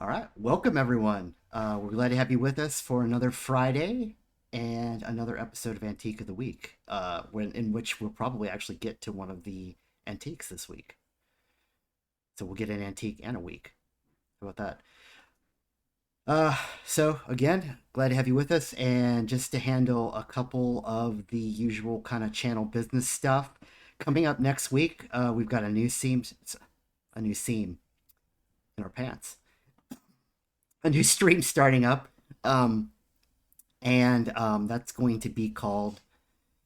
All right, welcome everyone. We're glad to have you with us for another Friday and another episode of Antique of the Week, in which we'll probably actually get to one of the antiques this week. So we'll get an antique and a week. How about that? So again, glad to have you with us, and just to handle a couple of the usual kind of channel business stuff. Coming up next week, we've got a new seam in our pants, a new stream starting up. Um, and that's going to be called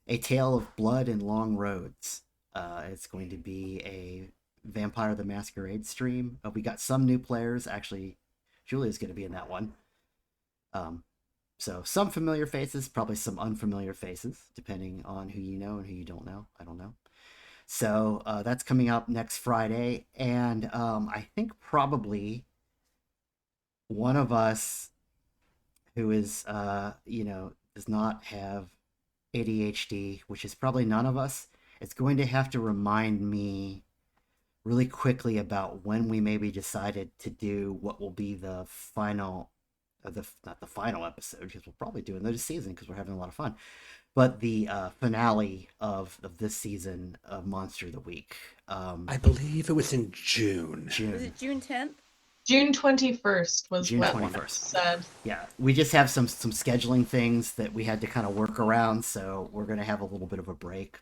A Tale of Blood and Long Roads. It's going to be a Vampire the Masquerade stream. We got some new players. Actually, Julia's going to be in that one. Um, so some familiar faces, probably some unfamiliar faces, depending on who you know and who you don't know. I don't know. So that's coming up next Friday, and I think probably one of us who is, does not have ADHD, which is probably none of us, it's going to have to remind me really quickly about when we maybe decided to do what will be the final, the not the final episode, because we'll probably do another season because we're having a lot of fun, but the finale of this season of Monster of the Week. I believe it was in June. Was June. it June 10th? June 21st was June what twenty was first. said. Yeah, we just have some scheduling things that we had to kind of work around, so we're gonna have a little bit of a break.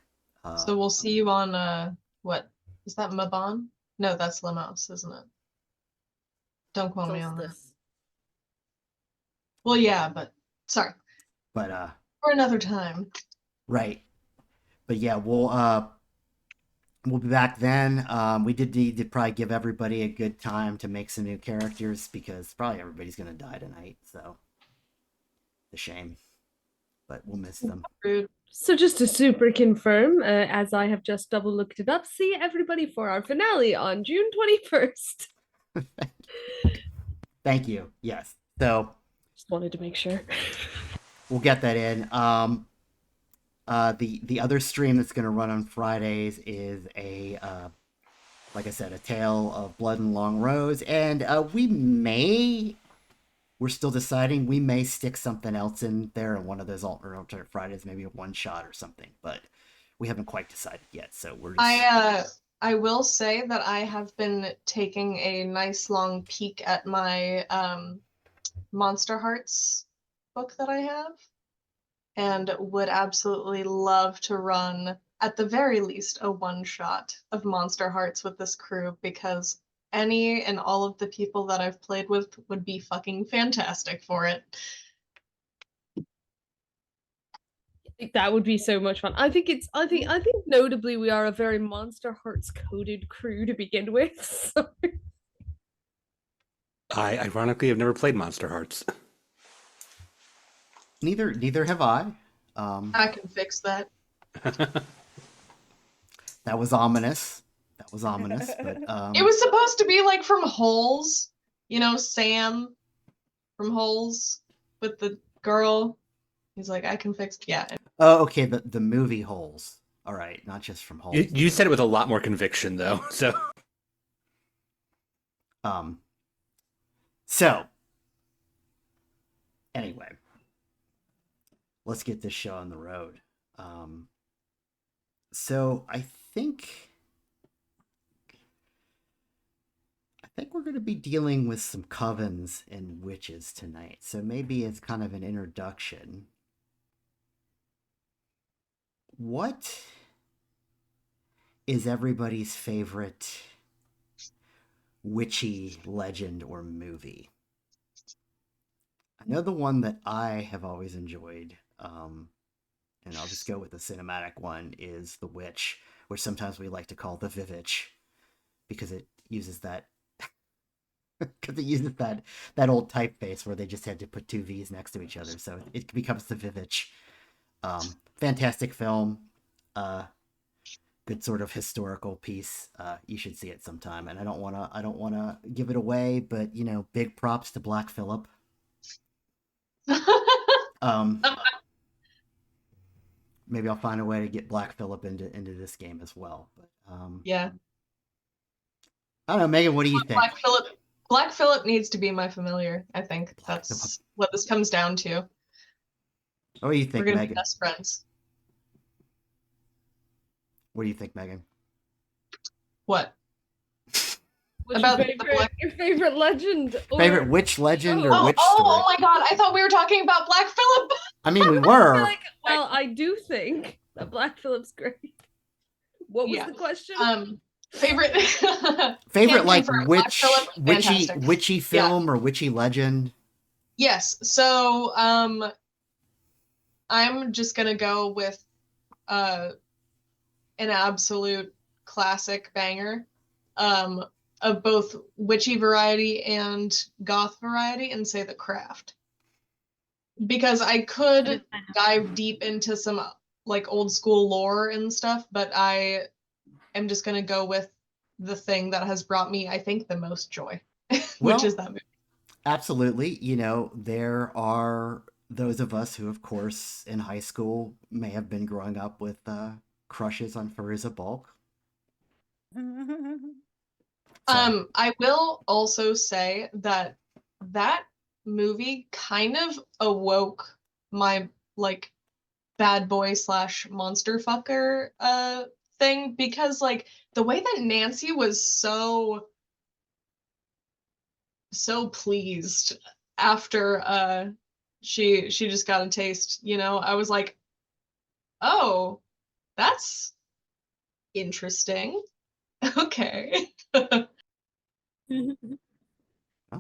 So we'll see you on what is that Mabon? No, that's Limos, isn't it? Don't quote me on that. Solstice. Well, yeah, but sorry. But For another time. right. But yeah, we'll be back then. We did need to probably give everybody a good time to make some new characters because probably everybody's gonna die tonight. So, the shame, but we'll miss them. Rude. So just to super confirm, as I have just double looked it up, see everybody for our finale on June 21st. Thank you. Yes. So Just wanted to make sure. we'll get that in. The other stream that's going to run on Fridays is like I said, a tale of blood and long roads, and we're still deciding. We may stick something else in there in one of those alternate Fridays, maybe a one shot or something, but we haven't quite decided yet. So we're just... I will say that I have been taking a nice long peek at my Monster Hearts book that I have, and would absolutely love to run, at the very least, a one-shot of Monster Hearts with this crew, because any and all of the people that I've played with would be fucking fantastic for it. That would be so much fun. I think notably we are a very Monster Hearts coded crew to begin with. So. I ironically have never played Monster Hearts. Neither have I. I can fix that. That was ominous. That was ominous. But It was supposed to be like from Holes, Sam from Holes with the girl. He's like, I can fix. Yeah. oh, okay. The movie Holes. All right, not just from Holes. You said it with a lot more conviction, though. Um. So anyway, let's get this show on the road. So I think we're going to be dealing with some covens and witches tonight. So maybe it's kind of an introduction. What is everybody's favorite witchy legend or movie? I know the one that I have always enjoyed, and I'll just go with the cinematic one, is The Witch, which sometimes we like to call The Vivitch, because it uses that that old typeface where they just had to put two V's next to each other, so it becomes The Vivitch. Fantastic film, good sort of historical piece. You should see it sometime, and I don't wanna give it away, but big props to Black Phillip. Maybe I'll find a way to get Black Phillip into this game as well. But Yeah. I don't know, Megan. What do you think? Black Phillip needs to be my familiar. I think Black Phillip. that's what this comes down to. What do you We're think, gonna be Megan? best friends. What do you think, Megan? What? What's About the Black? your favorite legend Favorite or witch legend or show? witch Oh story? my God! I thought we were talking about Black Phillip. I mean, we I feel were. like, well, I do think that Black Phillip's great. What was Yeah. the question? Favorite. Favorite Can like confirm, Black Phillip, fantastic. witchy Yeah. film or witchy legend? Yes. So I'm just gonna go with an absolute classic banger of both witchy variety and goth variety, and say The Craft. Because I could dive deep into some like old school lore and stuff, but I am just gonna go with the thing that has brought me, I think, the most joy, which is Well, that movie. absolutely. You know, there are those of us who, of course, in high school may have been growing up with crushes on Fairuza Balk. So, I will also say that that movie kind of awoke my like bad boy slash monster fucker thing, because like the way that Nancy was so pleased after she just got a taste, you know, I was like, oh, that's interesting. Okay. oh.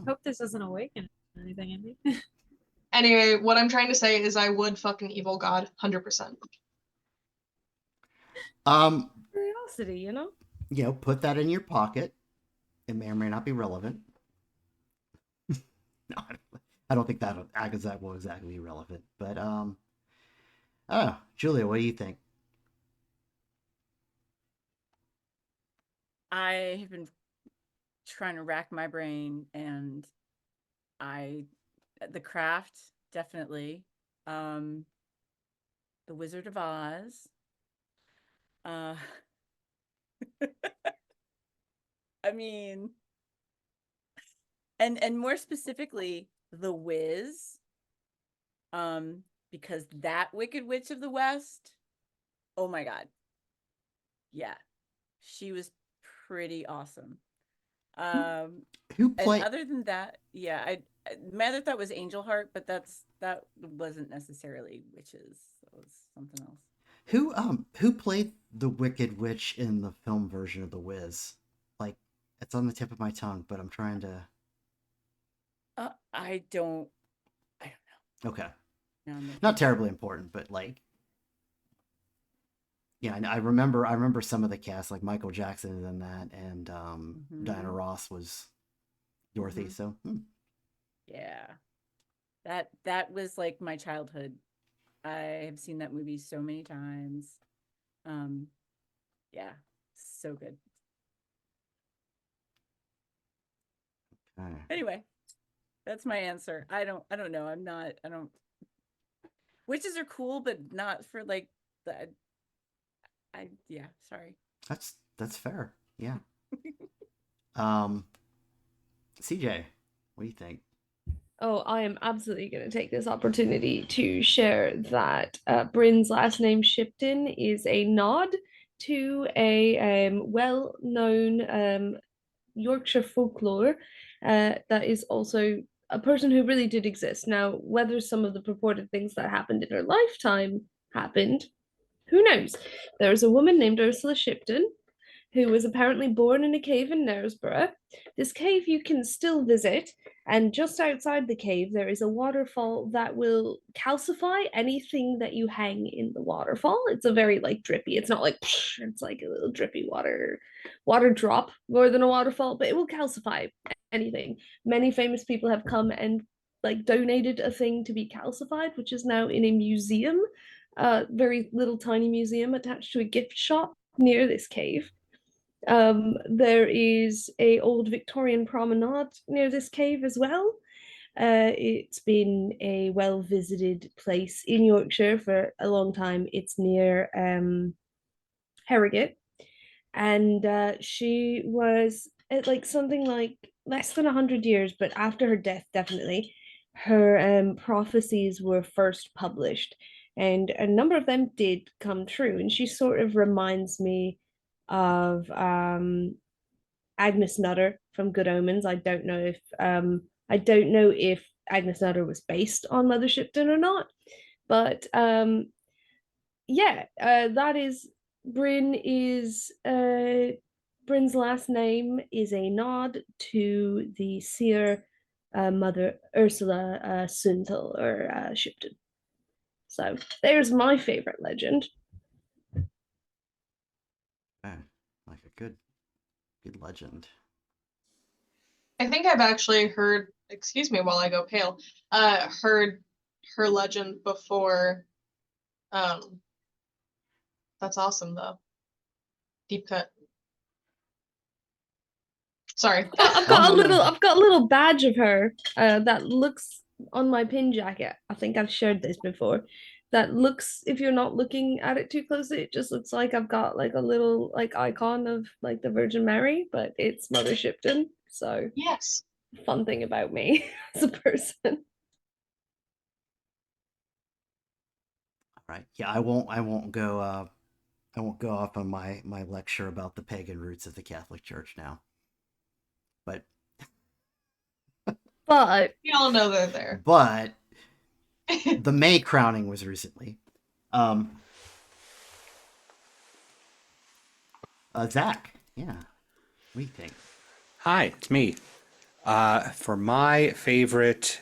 Hope this doesn't awaken anything in me. Anyway, what I'm trying to say is I would fuck an evil god 100%. Curiosity, you know? You know, put that in your pocket. It may or may not be relevant. No, I don't think that will exactly be relevant. But oh, Julia, what do you think? I have been trying to rack my brain, and The Craft, definitely. The Wizard of Oz. I mean, and more specifically, The Wiz. Because that Wicked Witch of the West, oh my God. Yeah. She was pretty awesome. Who And played? other than that, yeah, my other thought was Angel Heart, but that wasn't necessarily witches. That was something else. Who played the Wicked Witch in the film version of The Wiz? Like, it's on the tip of my tongue, but I'm trying to. I don't Okay, know. not terribly important, but like, yeah, I remember some of the cast, like Michael Jackson is in that, and Diana Ross was Dorothy. So yeah, that was like my childhood. I have seen that movie so many times. Yeah, so good. okay. Anyway, that's my answer. I don't know. I don't. Witches are cool, but not for like the. Yeah. Sorry. That's fair. Yeah. CJ, what do you think? Oh, I am absolutely going to take this opportunity to share that Bryn's last name Shipton is a nod to a well-known Yorkshire folklore that is also a person who really did exist. Now, whether some of the purported things that happened in her lifetime happened, who knows? There's a woman named Ursula Shipton who was apparently born in a cave in Knaresborough. This cave you can still visit, and just outside the cave there is a waterfall that will calcify anything that you hang in the waterfall. It's a very like drippy. It's not like psh, it's like a little drippy water drop more than a waterfall, but it will calcify anything. Many famous people have come and like donated a thing to be calcified, which is now in a museum, very little tiny museum attached to a gift shop near this cave. There is a old Victorian promenade near this cave as well. It's been a well visited place in Yorkshire for a long time. It's near Harrogate, and she was at like something like less than 100 years, but after her death, definitely, her prophecies were first published, and a number of them did come true. And she sort of reminds me of Agnes Nutter from Good Omens. I don't know if Agnes Nutter was based on Mother Shipton or not, but yeah, that is Bryn is Bryn's last name is a nod to the seer Mother Ursula Suntal or Shipton. So there's my favorite legend. Like a good legend. I think I've actually heard, excuse me while I go pale, heard her legend before. That's awesome though. Deep cut. Sorry. I've got a little badge of her that looks on my pin jacket. I think I've shared this before. That looks, if you're not looking at it too closely, it just looks like I've got like a little like icon of like the Virgin Mary, but it's Mother Shipton. So Yes. fun thing about me as a person. Right. Yeah, I won't go off on my lecture about the pagan roots of the Catholic Church now. But But We all know they're there. but the May crowning was recently. Zach, yeah. What do you think? Hi, it's me. For my favorite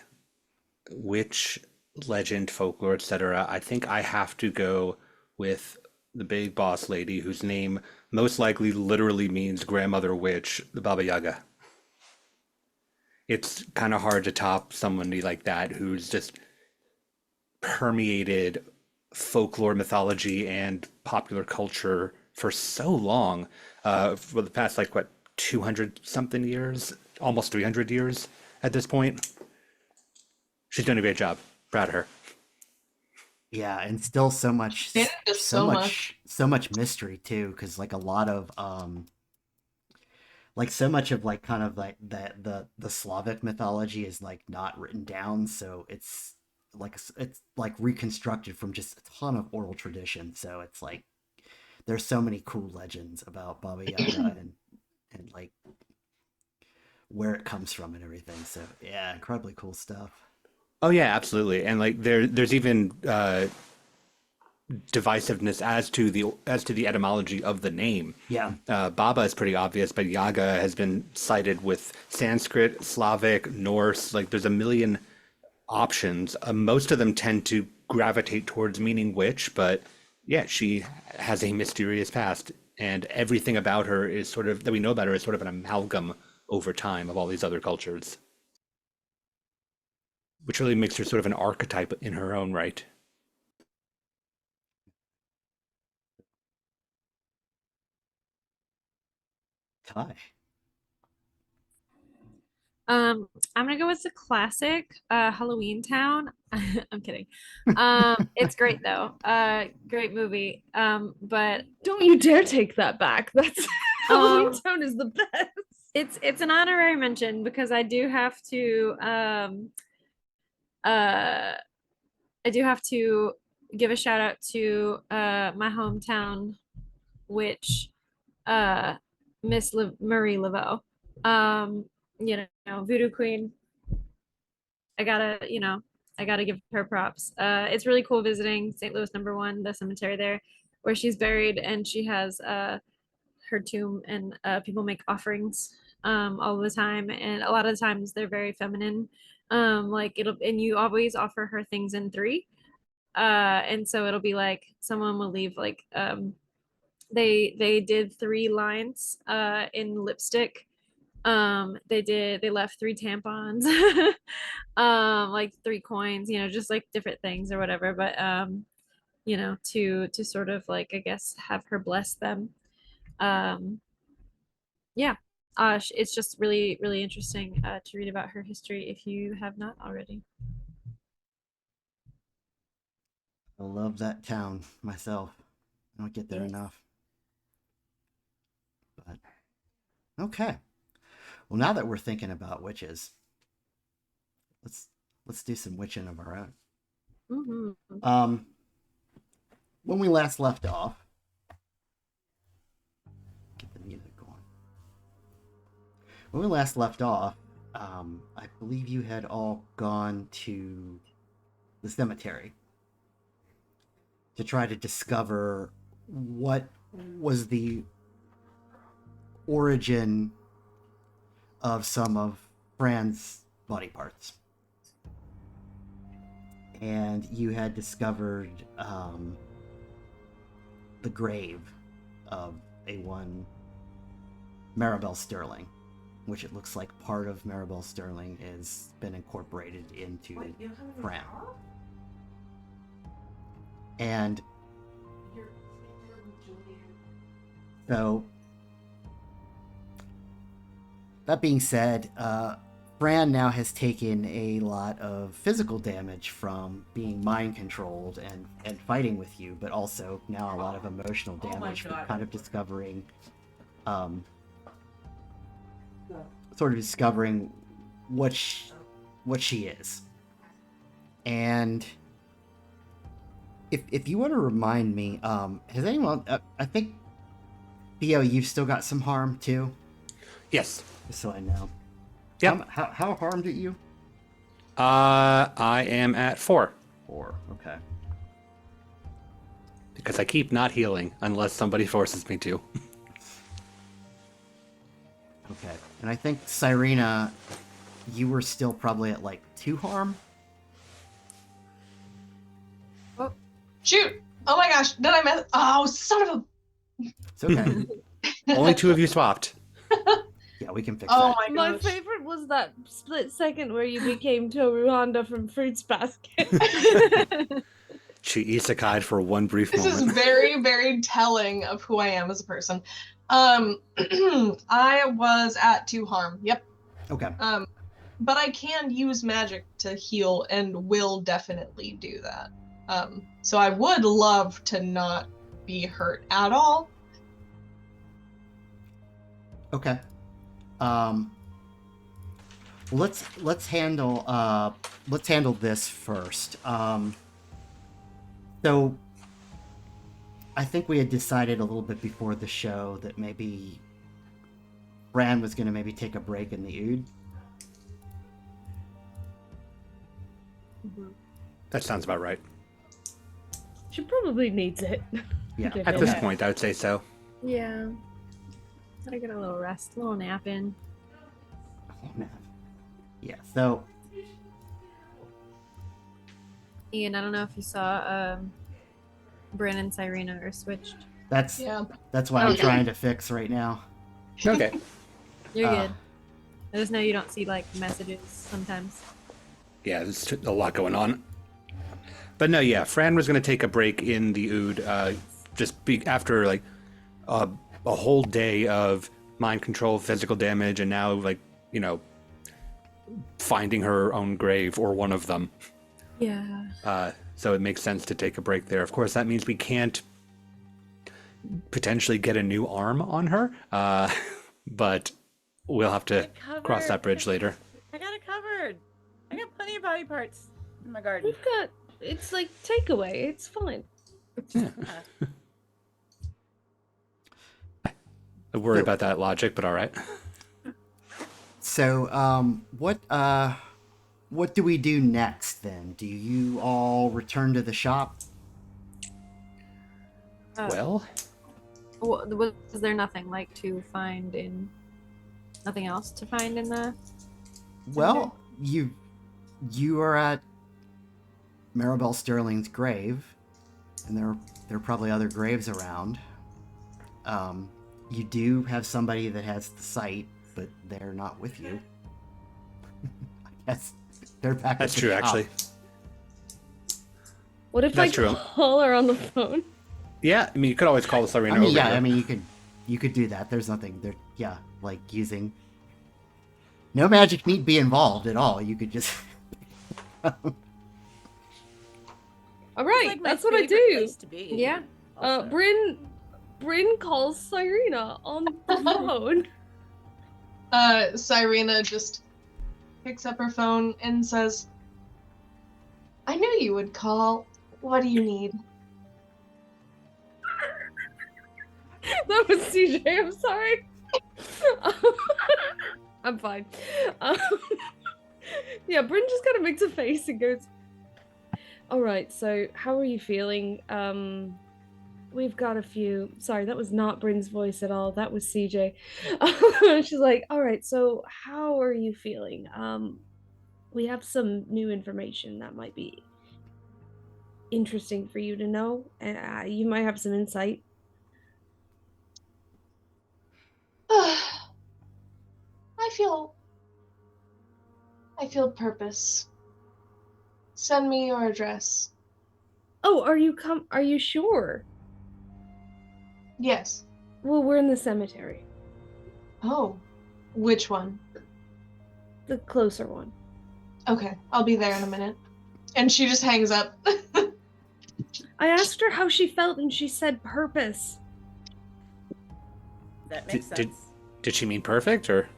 witch legend, folklore, etc., I think I have to go with the big boss lady whose name most likely literally means grandmother witch, the Baba Yaga. It's kind of hard to top somebody like that who's just permeated folklore, mythology, and popular culture for so long, for the past like what 200 something years, almost 300 years at this point. She's doing a great job. Proud of her. Yeah, and still so much, They did so much. so much mystery too, because like a lot of like so much of like kind of like the Slavic mythology is like not written down, so it's like reconstructed from just a ton of oral tradition. So it's like there's so many cool legends about Baba Yaga and like where it comes from and everything. So yeah, incredibly cool stuff. Oh yeah, absolutely. And like there's even divisiveness as to the etymology of the name. Yeah, Baba is pretty obvious, but Yaga has been cited with Sanskrit, Slavic, Norse. Like there's a million options. Most of them tend to gravitate towards meaning witch, but yeah, she has a mysterious past, and everything about her is sort of that we know about her is sort of an amalgam over time of all these other cultures, which really makes her sort of an archetype in her own right. Ty. I'm gonna go with the classic Halloween Town. I'm kidding. It's great though. Great movie. But don't you dare take that back. That's Halloween um, Town is the best. it's an honorary mention because uh I do have to give a shout out to my hometown witch, uh Marie Laveau. Um, Voodoo Queen. I gotta give her props. It's really cool visiting St. Louis number one, the cemetery there, where she's buried, and she has her tomb, and people make offerings all the time, and a lot of the times they're very feminine. And you always offer her things in three. And so it'll be like someone will leave like they did three lines in lipstick. They left three tampons, like three coins, just like different things or whatever. But to sort of like, I guess, have her bless them. Um, yeah. It's just really, really interesting to read about her history if you have not already. I love that town myself. I don't get there Yes. enough. But okay. Well, now that we're thinking about witches, let's do some witching of our own. Mm-hmm. When we last left off, get the music going. When we last left off, I believe you had all gone to the cemetery to try to discover what was the origin of some of Fran's body parts. And you had discovered the grave of a one Maribel Sterling, which it looks like part of Maribel Sterling has been incorporated into Fran. And so, that being said, Fran now has taken a lot of physical damage from being mind controlled and fighting with you, but also now a lot of emotional damage from kind of discovering, what she is. And if you want to remind me, has anyone? I think Theo, you've still got some harm too. Yes. Just so I know. Yep. How harmed are you? I am at 4. 4. Okay. Because I keep not healing unless somebody forces me to. Okay. And I think Cyrena, you were still probably at like 2 harm. Shoot! Oh my gosh, did I miss? Oh, son of a... It's okay. Only 2 of you swapped. Yeah, we can fix Oh that. my My gosh. favorite was that split second where you became Toru Honda from Fruits Basket. She isekai'd for one brief This is moment. very, very telling of who I am as a person. I was at 2 harm. Yep. Okay. But I can use magic to heal and will definitely do that. So I would love to not be hurt at all. Okay. Let's handle this first. So I think we had decided a little bit before the show that maybe Bran was going to maybe take a break in the Ood. That sounds about right. She probably needs it. Yeah. Give At it this back. point, I would say so. Yeah. Gotta get a little rest, a little nap in. Oh, man. Yeah. So Ian, I don't know if you saw Bryn and Cyrena are switched. that's Yeah. what I'm Okay. trying to fix right now. Okay. You're Uh, good. I just know you don't see like messages sometimes. Yeah, there's a lot going on. But no, yeah, Fran was going to take a break in the Ood, after like a whole day of mind control, physical damage, and now like, finding her own grave or one of them. Yeah. So it makes sense to take a break there. Of course, that means we can't potentially get a new arm on her, but we'll have to cross that bridge later. I got it covered. I got plenty of body parts in my garden. We've got, it's like takeaway. It's fine. I worry about that logic, but all right. So, what do we do next then? Do you all return to the shop? Well, Was there nothing like to find in? Nothing else to find in the? Well, you are at Maribel Sterling's grave, and there are probably other graves around. You do have somebody that has the sight, but they're not with you. I guess they're back. that's at the true, shop. actually. What if That's I true. call her on the phone? Yeah, I mean, you could always call the Cyrena I mean, over yeah, here. I mean, you could do that. There's nothing there. Yeah, like using. No magic need be involved at all. You could just. All It's right, like my that's what I favorite do. place to be. Yeah. Also. Bryn calls Cyrena on the phone. Cyrena just picks up her phone and says, I knew you would call. What do you need? That was CJ. I'm sorry. I'm fine. Um, yeah, Bryn just kind of makes a face and goes, all right, so how are you feeling? We've got a few. Sorry, that was not Bryn's voice at all. That was CJ. She's like, all right, so how are you feeling? We have some new information that might be interesting for you to know. You might have some insight. I feel purpose. Send me your address. Oh, are you sure? Yes. Well, we're in the cemetery. Oh, which one? The closer one. Okay, I'll be there in a minute. And she just hangs up. I asked her how she felt and she said purpose. That makes Did- sense. Did she mean perfect or?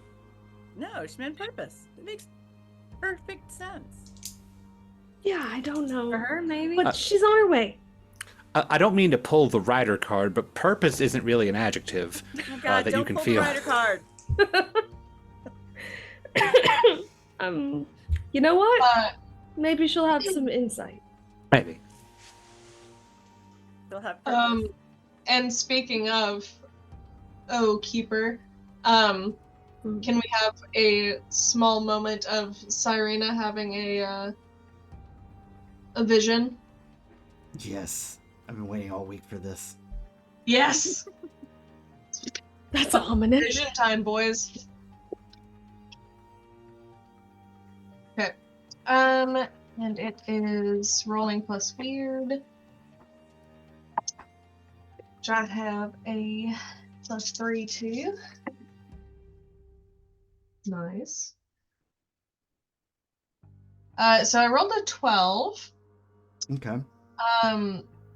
No, she meant purpose. It makes perfect sense. Yeah, I don't know. For her, maybe. But she's on her way. I don't mean to pull the rider card, but purpose isn't really an adjective Oh God, that don't you can pull feel. the rider card. You know what? Uh, Maybe she'll have some insight. Maybe. They'll have purpose. and speaking of, Keeper, can we have a small moment of Cyrena having a vision? Yes. I've been waiting all week for this. Yes! That's ominous. Vision time, boys. Okay. And it is rolling plus weird. Which I have a +3 to. Nice. So I rolled a 12. Okay.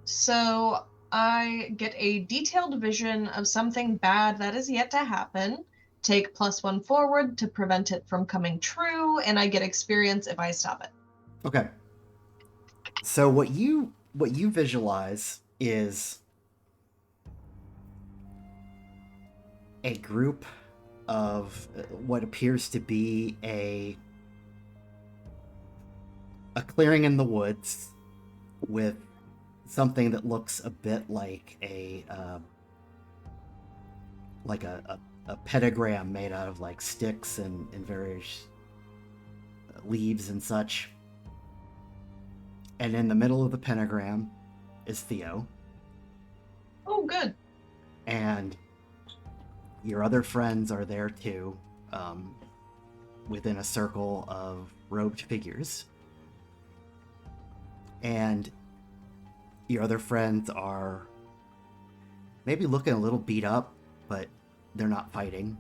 So I get a detailed vision of something bad that is yet to happen. Take +1 forward to prevent it from coming true, and I get experience if I stop it. Okay. So what you visualize is a group of what appears to be a clearing in the woods with something that looks a bit like a pentagram made out of like sticks and various leaves and such. And in the middle of the pentagram is Theo. Oh, good. And your other friends are there too, within a circle of robed figures. And your other friends are maybe looking a little beat up, but they're not fighting.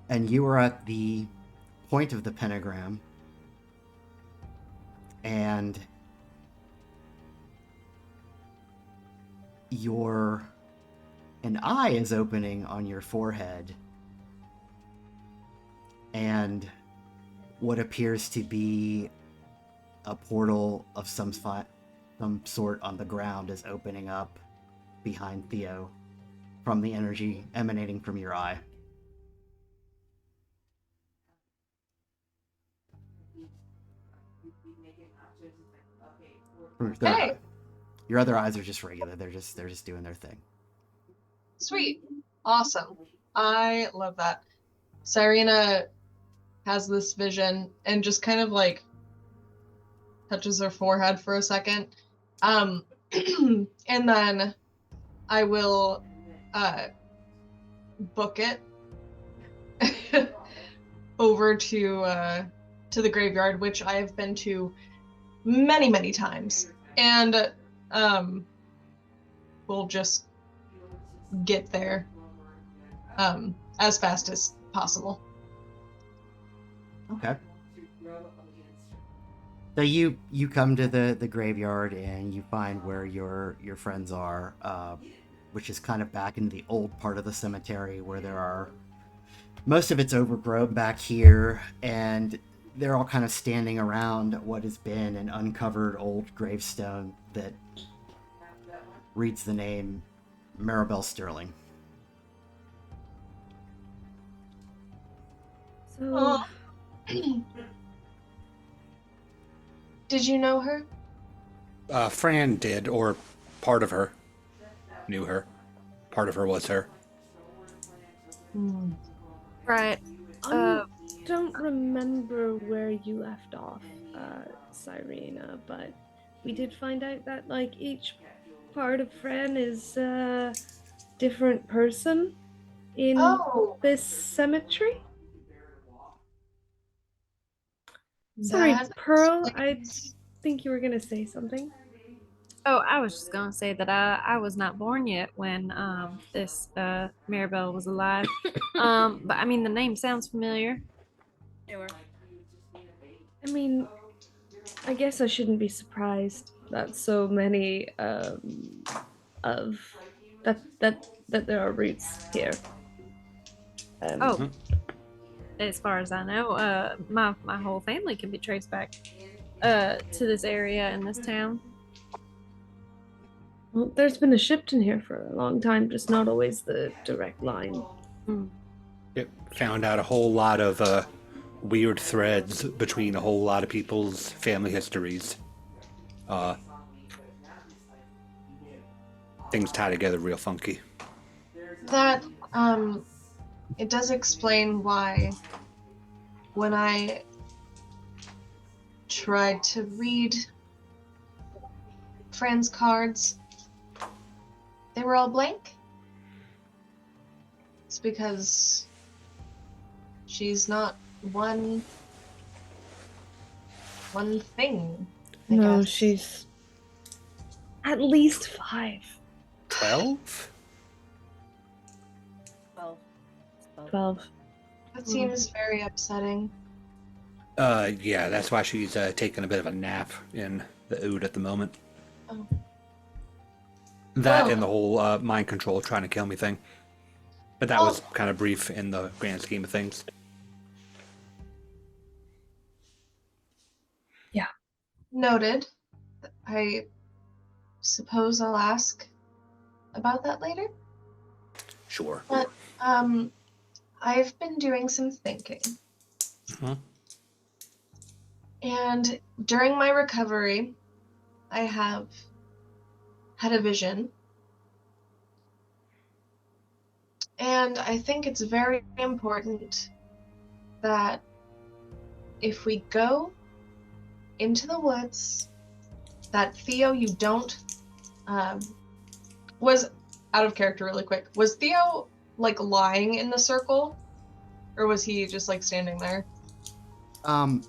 And you are at the point of the pentagram, and an eye is opening on your forehead, and what appears to be a portal of some sort on the ground is opening up behind Theo from the energy emanating from your eye. From your third Hey. eye. Your other eyes are just regular. They're just doing their thing. Sweet. Awesome. I love that. Cyrena has this vision and just kind of like touches her forehead for a second. And then I will book it over to the graveyard, which I have been to many, many times. And we'll just get there as fast as possible. Okay. So you come to the graveyard and you find where your friends are. which is kind of back into the old part of the cemetery where there are most of it's overgrown back here, and they're all kind of standing around what has been an uncovered old gravestone that reads the name Maribel Sterling. So, Did you know her? Fran did, or part of her knew her. Part of her was her. Right. I don't remember where you left off, Cyrena, but we did find out that like each part of Fran is a different person in Oh, this cemetery. Sorry, that Pearl, I explains- think you were gonna say something. Oh, I was just gonna say that I was not born yet when this Maribel was alive. But I mean the name sounds familiar. Newer. I mean, I guess I shouldn't be surprised that so many of that there are roots here. Oh, Mhm. as far as I know, my whole family can be traced back to this area in this town. Well, there's been a Shipton here for a long time, just not always the direct line. It found out a whole lot of weird threads between a whole lot of people's family histories. Things tie together real funky. that it does explain why when I tried to read Fran's cards, they were all blank. It's because she's not one thing. I No, guess. she's at least 5. 12? Well, 12. That seems very upsetting. Yeah, that's why she's taking a bit of a nap in the Ood at the moment. Oh. That Well- and the whole mind control trying to kill me thing. But that was kind of brief in the grand scheme of things. Noted. I suppose I'll ask about that later. Sure. But I've been doing some thinking. Mhm. And during my recovery, I have had a vision. And I think it's very important that if we go into the woods, that Theo, you don't was out of character really quick. Was Theo like lying in the circle? Or was he just like standing there?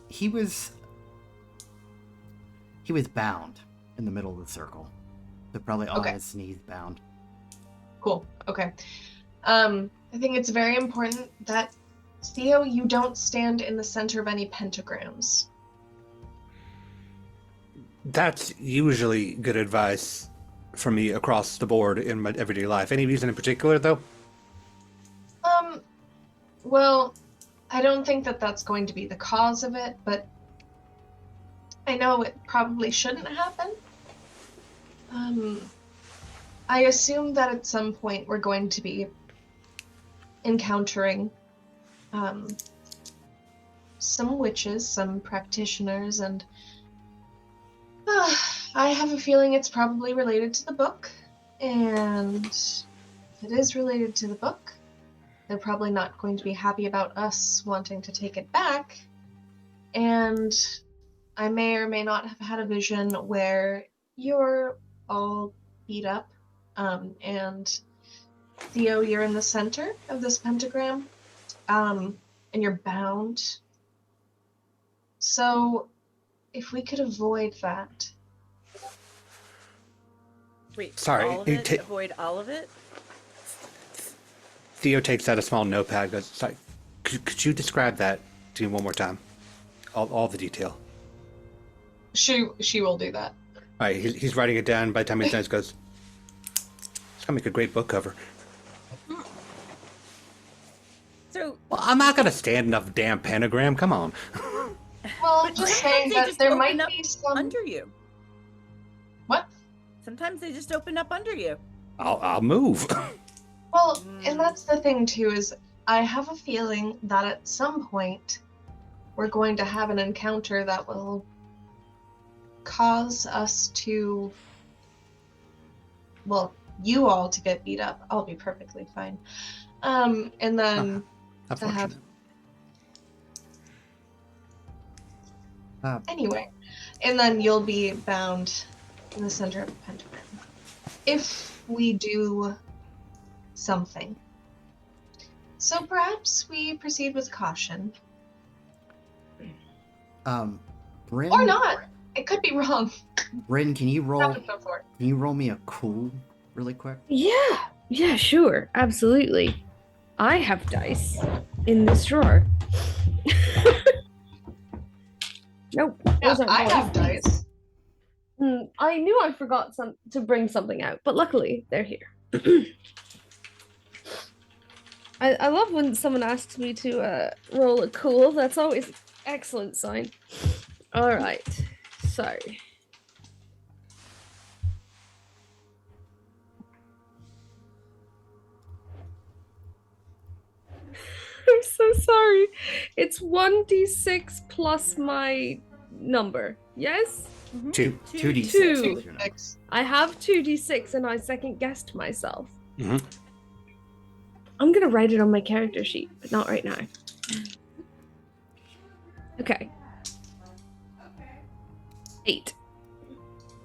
He was bound in the middle of the circle. So probably on Okay. his knees bound. Cool. Okay. I think it's very important that Theo, you don't stand in the center of any pentagrams. That's usually good advice for me across the board in my everyday life. Any reason in particular, though? Well, I don't think that that's going to be the cause of it, but I know it probably shouldn't happen. I assume that at some point we're going to be encountering some witches, some practitioners, and I have a feeling it's probably related to the book. And if it is related to the book, they're probably not going to be happy about us wanting to take it back. And I may or may not have had a vision where you're all beat up, and Theo, you're in the center of this pentagram, and you're bound. So, if we could avoid that. wait, Sorry, all of you it? Avoid all of it? Theo takes out a small notepad. Goes, sorry, could you describe that to me one more time? All the detail. She will do that. All right, he's writing it down. By the time he's done, he goes, That'll make a great book cover. So, Well, I'm not gonna stand enough damn pentagram. Come on. Well, I'm but just sometimes saying they that just there open might up be some. under you. What? Sometimes they just open up under you. I'll move. Well, and that's the thing too, is I have a feeling that at some point we're going to have an encounter that will cause us to, well, you all to get beat up. I'll be perfectly fine. And then to have Unfortunate. anyway, and then you'll be bound in the center of the pentagram. If we do something. So perhaps we proceed with caution. Bryn, Or not. It could be wrong. Bryn, can you roll? Happened before. Can you roll me a cool really quick? Yeah, sure, absolutely. I have dice in this drawer. Nope, Yeah, those aren't I have dice. dice. I knew I forgot to bring something out, but luckily they're here. I love when someone asks me to roll a cool. That's always an excellent sign. All right, so I'm so sorry. It's 1d6 plus my number. Yes? Two. 2d6. Two. is your number. Six. I have 2d6 and I second guessed myself. Mhm. I'm gonna write it on my character sheet, but not right now. Okay. 8.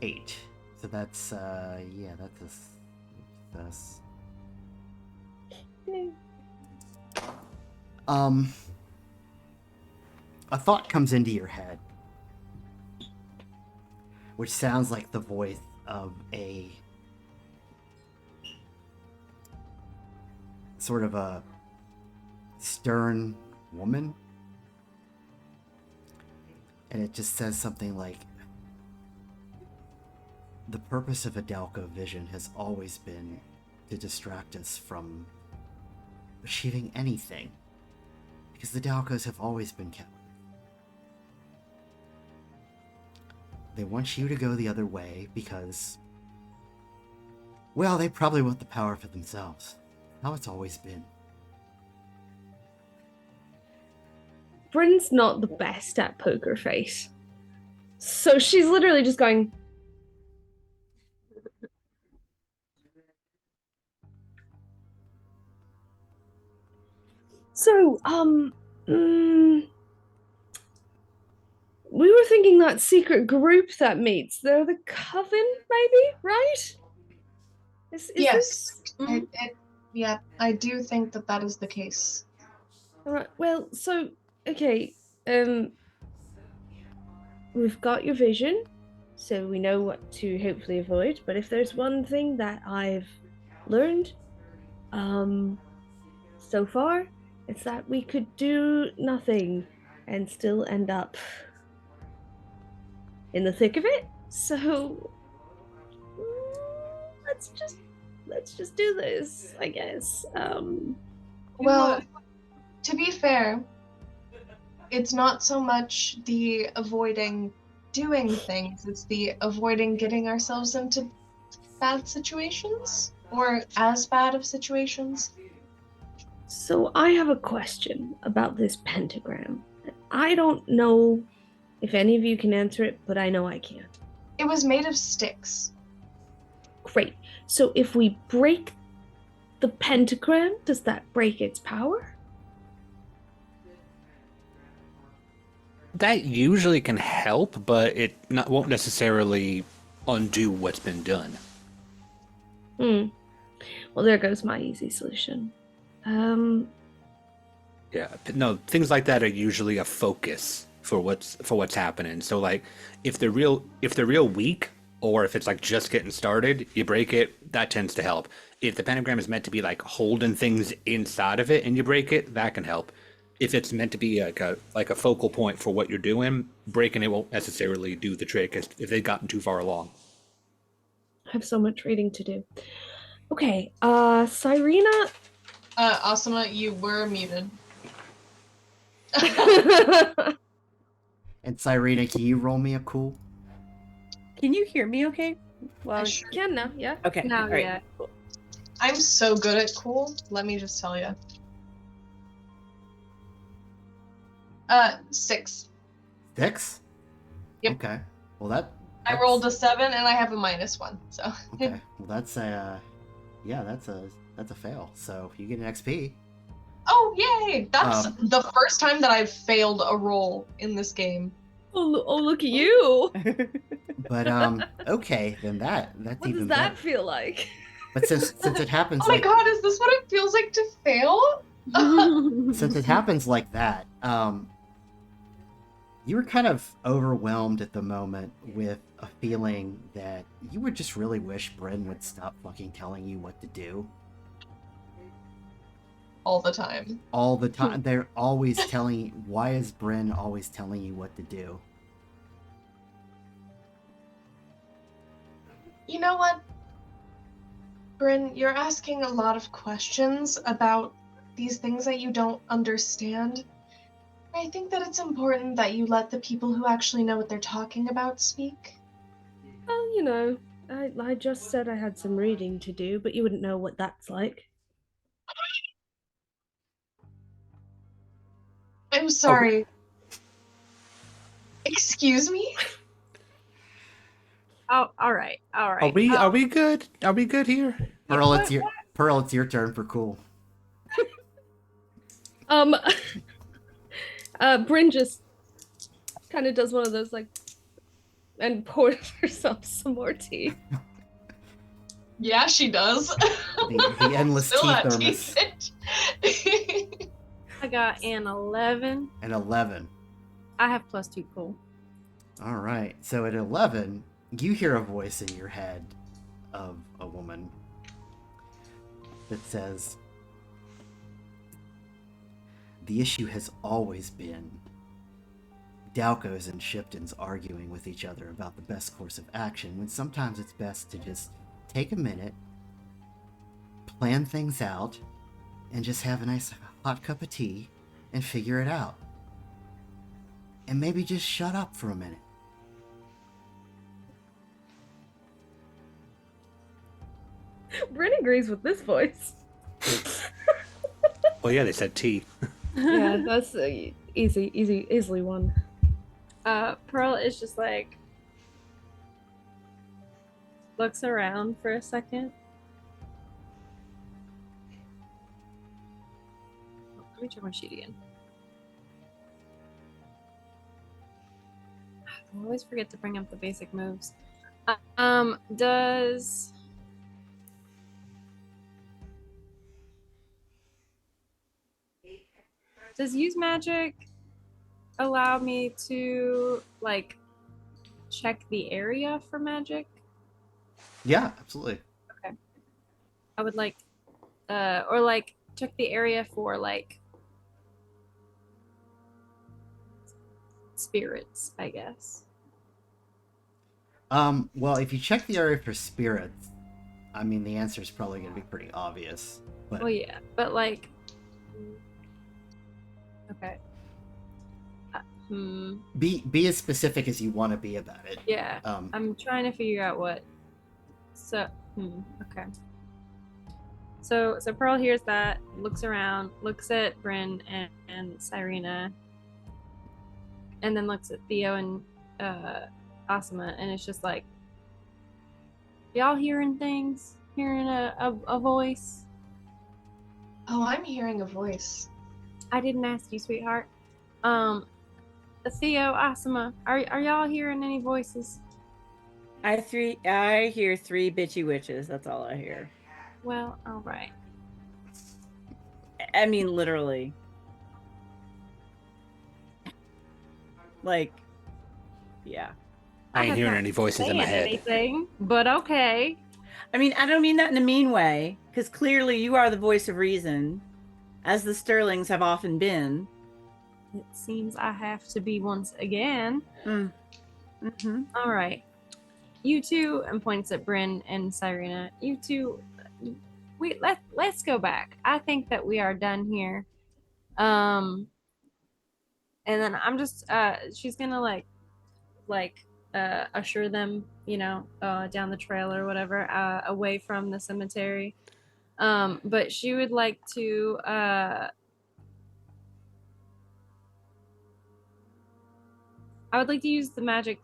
8. So that's yeah, that's this. A thought comes into your head, which sounds like the voice of a sort of a stern woman. And it just says something like, the purpose of Adelko vision has always been to distract us from achieving anything. Because the Dalkos have always been kept. They want you to go the other way because, well, they probably want the power for themselves. How it's always been. Bryn's not the best at poker face. So she's literally just going. So, we were thinking that secret group that meets. They're the Coven, maybe, right? Is Yes. this? Yeah, I do think that that is the case. All right. Well, so okay. We've got your vision, so we know what to hopefully avoid. But if there's one thing that I've learned, so far, it's that we could do nothing and still end up in the thick of it. So let's just do this, I guess. Well, to be fair, it's not so much the avoiding doing things, it's the avoiding getting ourselves into bad situations or as bad of situations. So I have a question about this pentagram. I don't know if any of you can answer it, but I know I can't. It was made of sticks. Great. So if we break the pentagram, does that break its power? That usually can help, but it won't necessarily undo what's been done. Well, there goes my easy solution. Yeah, no, things like that are usually a focus for what's happening. So like, if they're real weak, or if it's like just getting started, you break it. That tends to help. If the pentagram is meant to be like holding things inside of it, and you break it, that can help. If it's meant to be like a focal point for what you're doing, breaking it won't necessarily do the trick if they've gotten too far along. I have so much reading to do. Okay, Cyrena. Asuma, you were muted. And Cyrena, can you roll me a cool? Can you hear me okay? Well, sure Can now, yeah. okay. No, all right. yeah. Cool. I'm so good at cool. Let me just tell you. 6. 6? Yep. Okay. Well, that's I rolled a 7 and I have a -1, so. okay. Well, that's a yeah, that's a fail. So you get an XP. Oh, yay! That's Um, the first time that I've failed a roll in this game. Oh, look at you. But okay, then that's What does even that better. feel like? But since it happens Oh my like god, is this what it feels like to fail? since it happens like that, you were kind of overwhelmed at the moment with a feeling that you would just really wish Bryn would stop fucking telling you what to do. All the time. All the time. They're always telling you. Why is Bryn always telling you what to do? You know what? Bryn, you're asking a lot of questions about these things that you don't understand. I think that it's important that you let the people who actually know what they're talking about speak. Well, you know, I just said I had some reading to do, but you wouldn't know what that's like. I'm sorry. Excuse me? Oh, all right, all right. Are we good? Are we good here? Pearl, what- it's your turn for cool. Um, Bryn just kind of does one of those like, and pours herself some more tea. Yeah, she does. The endless Still tea that thermos. bitch. I got an 11. An 11. I have +2 cool. All right. So at 11, you hear a voice in your head of a woman that says, "The issue has always been Dalkos and Shiptons arguing with each other about the best course of action, when sometimes it's best to just take a minute, plan things out, and just have a nice hot cup of tea and figure it out. And maybe just shut up for a minute." Bryn agrees with this voice. Well, yeah, they said tea. Yeah, that's easily one. Pearl is just like looks around for a second. Let me check my sheet again. I always forget to bring up the basic moves. Does use magic allow me to like check the area for magic? Yeah, absolutely. I would like or like check the area for like spirits, I guess. Well, if you check the area for spirits, I mean, the answer is probably going to be pretty obvious. But Well, yeah, but like, okay. be as specific as you want to be about it. Yeah, I'm trying to figure out what. So, okay. So Pearl hears that, looks around, looks at Bryn and Cyrena, and then looks at Theo and Asuma, and it's just like, y'all hearing things? Hearing a voice? Oh, I'm hearing a voice. I didn't ask you, sweetheart. Theo, Asuma, are y'all hearing any voices? I hear 3 bitchy witches. That's all I hear. Well, all right. I mean, literally. Like, yeah. I ain't hearing any voices in my head. Anything, but okay. I mean, I don't mean that in a mean way, because clearly you are the voice of reason, as the Sterlings have often been. It seems I have to be once again. Mm-hmm. All right. You two, and points at Bryn and Cyrena, you two let's go back. I think that we are done here. Um, and then I'm just she's gonna usher them, down the trail or whatever, away from the cemetery. But she would like to I would like to use the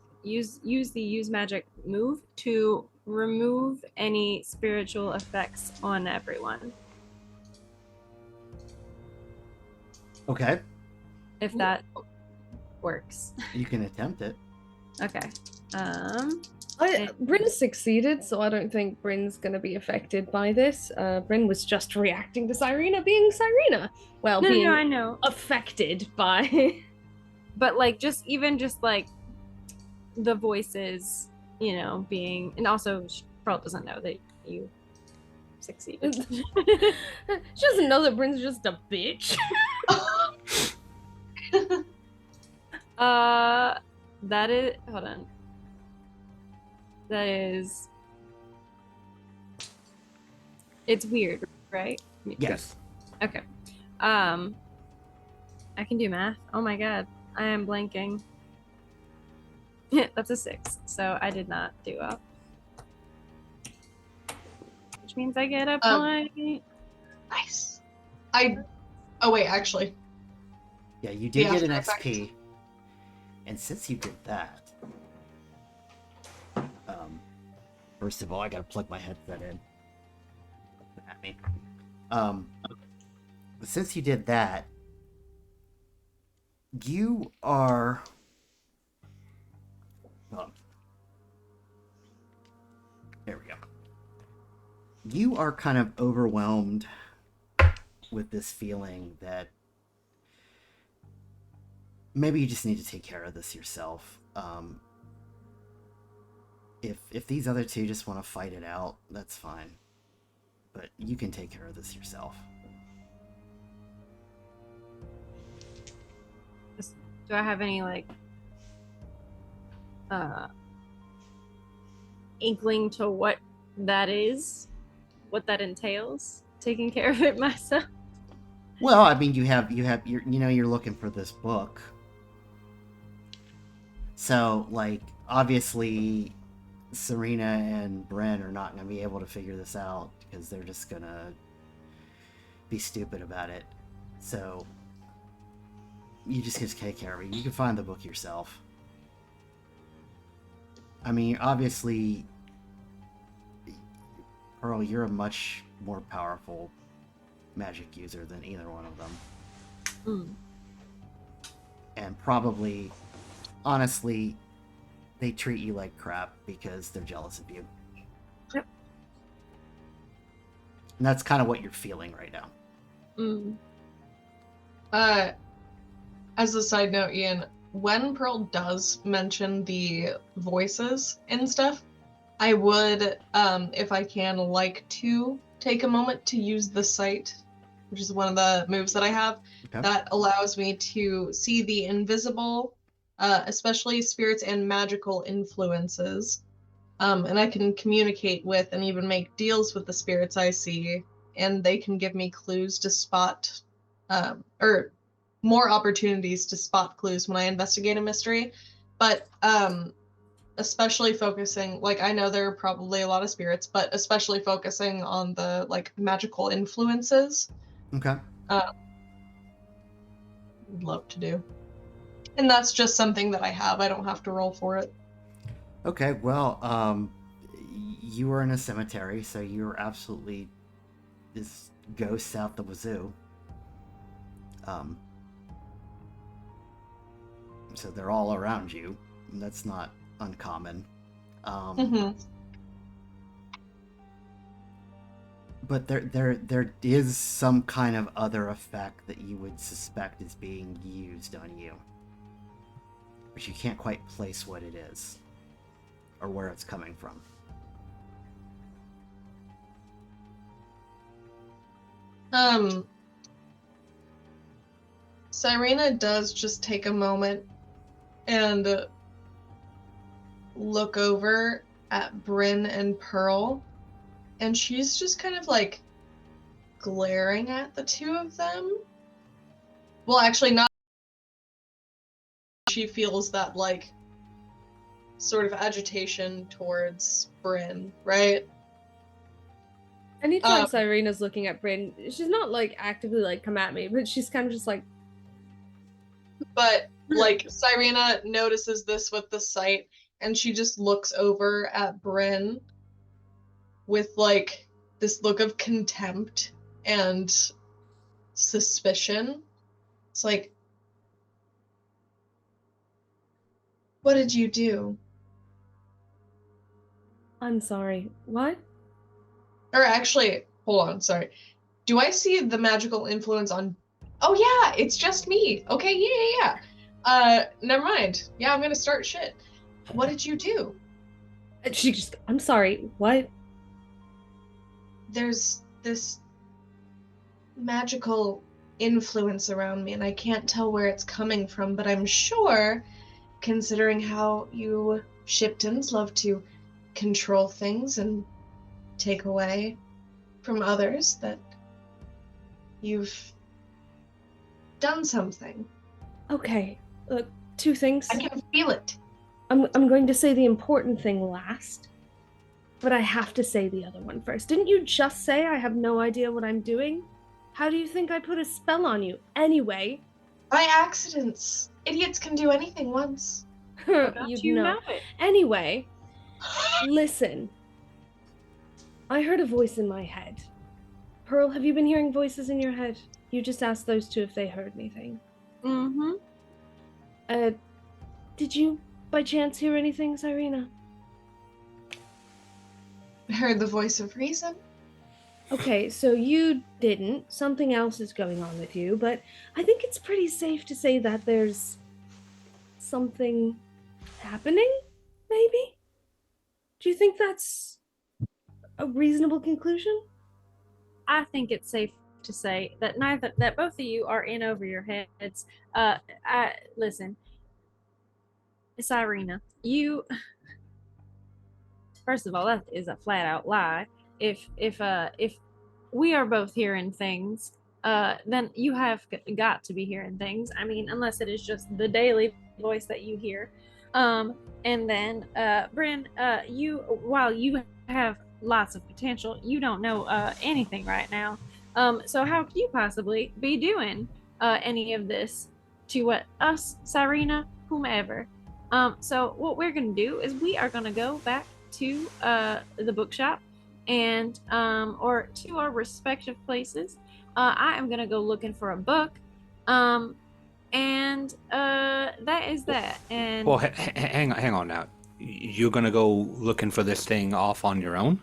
use magic move to remove any spiritual effects on everyone. Okay, If that works. you can attempt it. Okay. Bryn succeeded, so I don't think Bryn's going to be affected by this. Bryn was just reacting to Cyrena being Cyrena. Well, being I know. affected by. But like just like the voices, being, and also Pearl doesn't know that you succeeded. She doesn't know that Bryn's just a bitch. That is, hold on. That is, it's weird, right? Yes. Okay. I can do math. Oh my god, I am blanking. That's a 6, so I did not do well. Which means I get a point. Nice. Oh wait, actually. Yeah, you did get an after XP. effect. And since you did that, first of all, I gotta plug my headset in. At me. Since you did that, you are. There we go. You are kind of overwhelmed with this feeling that maybe you just need to take care of this yourself. If these other two just want to fight it out, that's fine. But you can take care of this yourself. Do I have any inkling to what that is? What that entails? Taking care of it myself? Well, I mean, you're looking for this book. So, like, obviously, Cyrena and Bryn are not going to be able to figure this out because they're just going to be stupid about it. So, you just get to take care of it. You can find the book yourself. I mean, obviously, Pearl, you're a much more powerful magic user than either one of them. And probably, honestly, they treat you like crap because they're jealous of you. Yep. And that's kind of what you're feeling right now. As a side note, Ian, when Pearl does mention the voices and stuff, I would, if I can, like to take a moment to use the sight, which is one of the moves that I have, that allows me to see the invisible, especially spirits and magical influences. And I can communicate with and even make deals with the spirits I see, and they can give me clues to spot, or more opportunities to spot clues when I investigate a mystery. But especially focusing, like, I know there are probably a lot of spirits, but especially focusing on the magical influences. Okay. Would love to do. And that's just something that I have. I don't have to roll for it. Okay, well, you are in a cemetery, so you're absolutely this ghost out the wazoo. So they're all around you. That's not uncommon. But there is some kind of other effect that you would suspect is being used on you, but you can't quite place what it is or where it's coming from. Cyrena does just take a moment and look over at Bryn and Pearl and she's just kind of like glaring at the two of them. Well, actually, not. She feels that like sort of agitation towards Bryn, right? Anytime Cyrena's looking at Bryn, she's not like actively like come at me, but she's kind of just like. But like Cyrena notices this with the sight, and she just looks over at Bryn with like this look of contempt and suspicion. It's like, what did you do? I'm sorry. What? Or actually, hold on, sorry. Do I see the magical influence on... Oh yeah, it's just me. Okay, yeah. Never mind. Yeah, I'm gonna start shit. What did you do? She just. I'm sorry. What? There's this magical influence around me, and I can't tell where it's coming from, but I'm sure, considering how you Shiptons love to control things and take away from others, that you've done something. Okay. Two things. I can feel it. I'm going to say the important thing last, but I have to say the other one first. Didn't you just say I have no idea what I'm doing? How do you think I put a spell on you? Anyway. By accidents. Idiots can do anything once. You know it. Anyway, listen. I heard a voice in my head. Pearl, have you been hearing voices in your head? You just asked those two if they heard anything. Mm-hmm. Did you by chance hear anything, Cyrena? I heard the voice of reason. Okay, so you didn't. Something else is going on with you, but I think it's pretty safe to say that there's something happening, maybe? Do you think that's a reasonable conclusion? I think it's safe to say that both of you are in over your heads. Listen, Cyrena, you first of all, that is a flat out lie. If we are both hearing things, then you have got to be hearing things. I mean, unless it is just the daily voice that you hear. And then, Bryn, while you have lots of potential, you don't know anything right now. So how could you possibly be doing any of this to us, Cyrena, whomever? So what we're gonna do is we are gonna go back to the bookshop and or to our respective places. I am gonna go looking for a book. And that is that. And Well, hang on now. You're gonna go looking for this thing off on your own?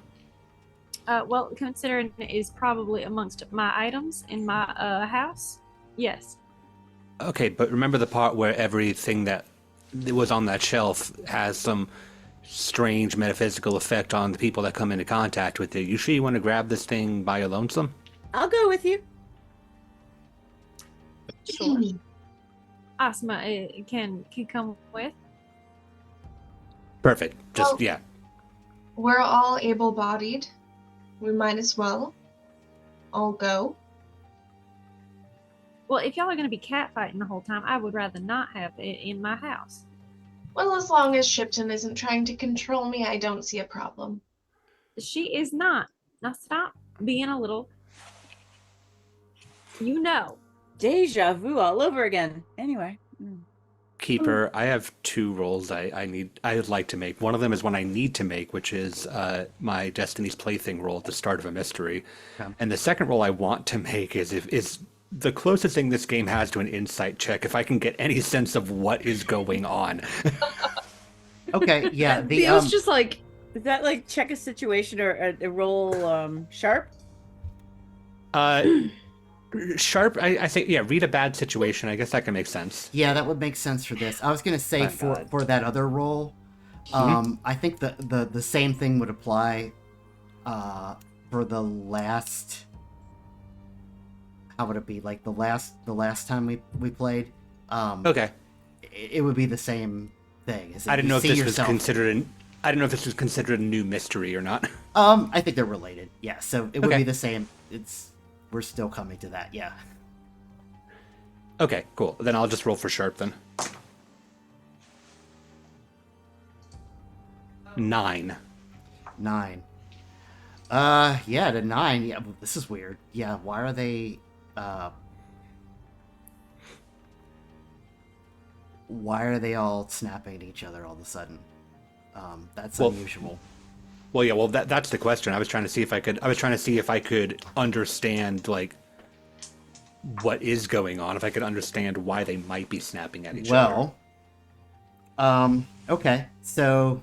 well, considering it is probably amongst my items in my house, yes. Okay, but remember the part where everything that was on that shelf has some strange metaphysical effect on the people that come into contact with it. You sure you want to grab this thing by your lonesome? I'll go with you. Sure. Asma can come with. Perfect. Just, Well- yeah. We're all able-bodied. We might as well all go. Well, if y'all are going to be catfighting the whole time, I would rather not have it in my house. Well, as long as Shipton isn't trying to control me, I don't see a problem. She is not. Now stop being a little. You know. Deja vu all over again. Anyway. Keeper, I have two roles I'd like to make. One of them is one I need to make, which is my Destiny's Plaything role at the start of a mystery. Okay. And the second role I want to make is the closest thing this game has to an insight check, if I can get any sense of what is going on. Okay, yeah. The Theo's just like, Is that like check a situation or a roll sharp? Sharp, I think, yeah, read a bad situation. I guess that can make sense. yeah, that would make sense for this. I was gonna say My for God. for that other role, I think the same thing would apply for the last. How would it be like the last time we played? Okay. It would be the same thing. Is that I didn't you know if see this yourself- was considered I don't know if this is considered a new mystery or not. I think they're related. Yeah, so it would Okay. be the same. We're still coming to that. Yeah. Okay, cool. Then I'll just roll for sharp then. 9. 9. Yeah, the 9. Yeah, well, this is weird. Yeah, why are they? Why are they all snapping at each other all of a sudden? That's Well, unusual. Well, yeah, well that's the question. I was trying to see if I could understand like what is going on, if I could understand why they might be snapping at each other. Well, okay, so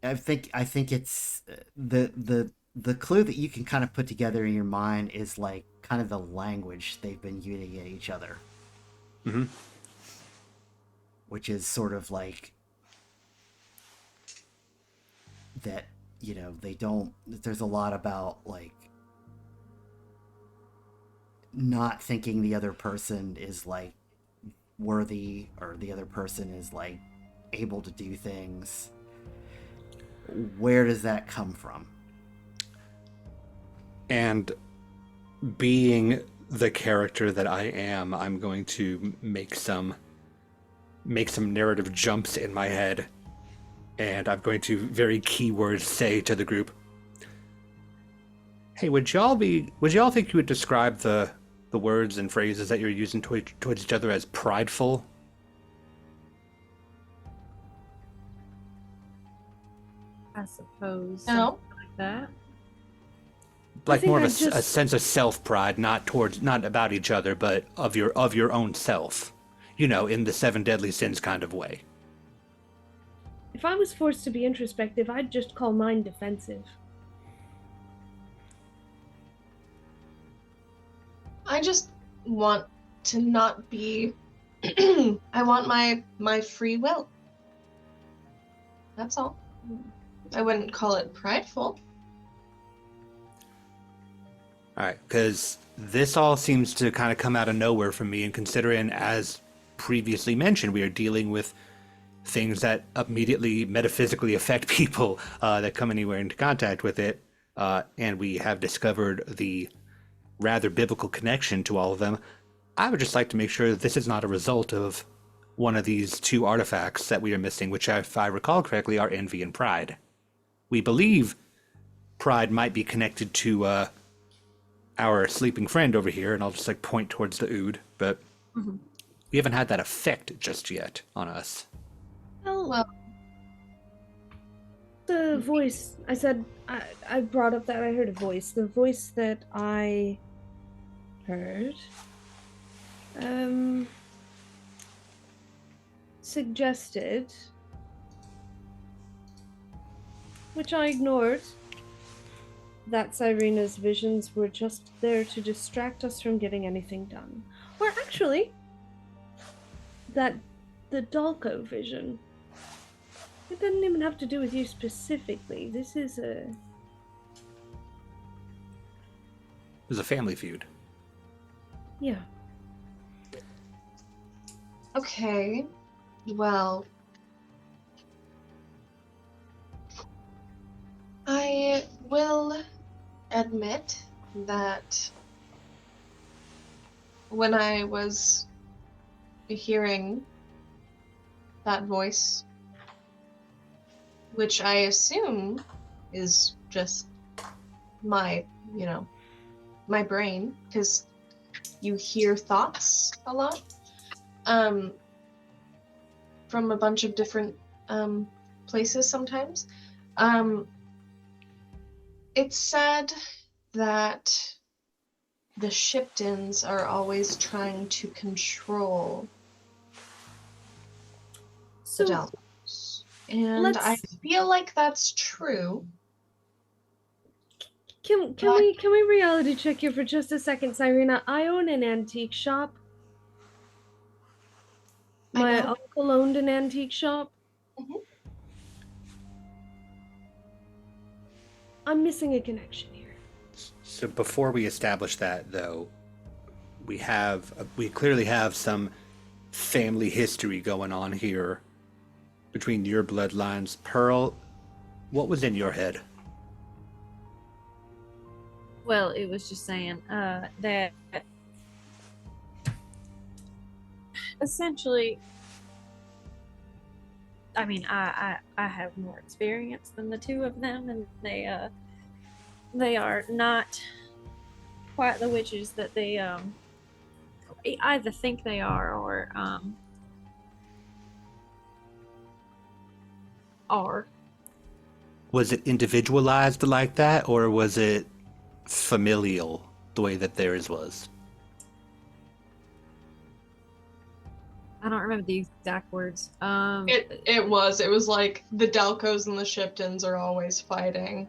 I think it's the clue that you can kind of put together in your mind is like kind of the language they've been using at each other, Mm-hmm. which is sort of like that. They don't. There's a lot about like not thinking the other person is like worthy or the other person is like able to do things. Where does that come from? And being the character that I am, I'm going to make some narrative jumps in my head, and I'm going to very keyword say to the group, "Hey, would y'all think you would describe the words and phrases that you're using towards each other as prideful?" I suppose. No. Something like that. Like think more of I a just- sense of self-pride, not about each other, but of your own self. In the 7 deadly sins kind of way. If I was forced to be introspective, I'd just call mine defensive. I just want to not be. I want my free will. That's all. I wouldn't call it prideful. All right, because this all seems to kind of come out of nowhere for me, and considering, as previously mentioned, we are dealing with things that immediately metaphysically affect people that come anywhere into contact with it, and we have discovered the rather biblical connection to all of them. I would just like to make sure that this is not a result of one of these 2 artifacts that we are missing, which, if I recall correctly, are envy and pride. We believe pride might be connected to our sleeping friend over here, and I'll just like point towards the ood, but we haven't had that effect just yet on us. Well, the voice, I said, I brought up that I heard a voice. The voice that I heard suggested, which I ignored, that Cyrena's visions were just there to distract us from getting anything done. Or actually, that the Dalko vision, it doesn't even have to do with you specifically. This is a... There's a family feud. Yeah. Okay. Well, I will admit that when I was hearing that voice, which I assume is just my, my brain, because you hear thoughts a lot, from a bunch of different places sometimes. It's said that the Shiptons are always trying to control the So, Daltos. And I feel like that's true. can we reality check here for just a second, Cyrena? I own an antique shop. I My know. uncle owned an antique shop. Mhm. I'm missing a connection here. So before we establish that, though, we clearly have some family history going on here between your bloodlines. Pearl, what was in your head? Well, it was just saying that essentially, I mean, I have more experience than the two of them, and they are not quite the witches that they either think they are. Was it individualized like that, or was it familial the way that theirs was? I don't remember the exact words. It was like the Delcos and the Shiptons are always fighting.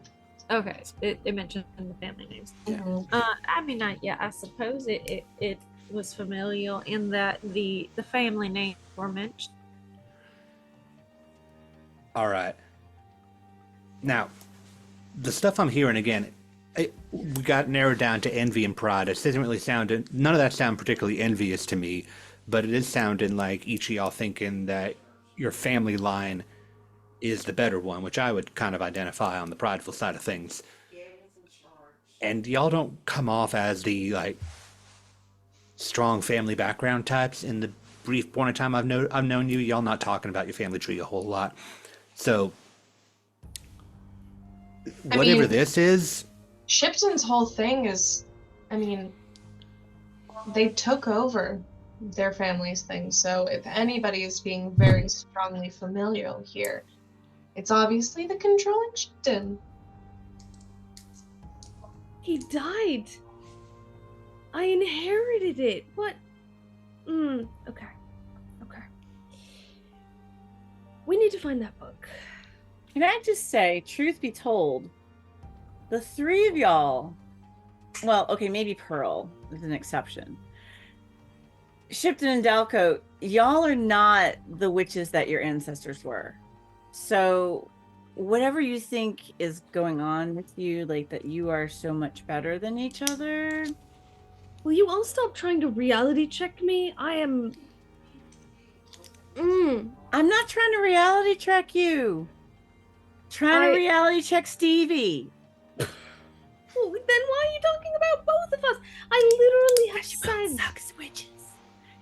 Okay, it mentioned the family names. Yeah. Mhm. I mean, I suppose it was familial in that the family names were mentioned. All right. Now, the stuff I'm hearing again, we got narrowed down to envy and pride. It doesn't really sound, none of that sound particularly envious to me, but it is sounding like each of y'all thinking that your family line is the better one, which I would kind of identify on the prideful side of things. And y'all don't come off as the like strong family background types in the brief point of time I've known you. Y'all not talking about your family tree a whole lot. So whatever mean- this is, Shipton's whole thing is, I mean, they took over their family's thing, so if anybody is being very strongly familial here, it's obviously the controlling Shipton. He died. I inherited it. What? Okay. Okay. We need to find that book. Can I just say, truth be told, the three of y'all, well, okay, maybe Pearl is an exception. Shipton and Dalco, y'all are not the witches that your ancestors were. So whatever you think is going on with you, like that you are so much better than each other. Will you all stop trying to reality check me? I am. I'm not trying to reality check you. Trying to reality check Stevie. Well, then why are you talking about both of us? I literally have Because you both said. suck as witches.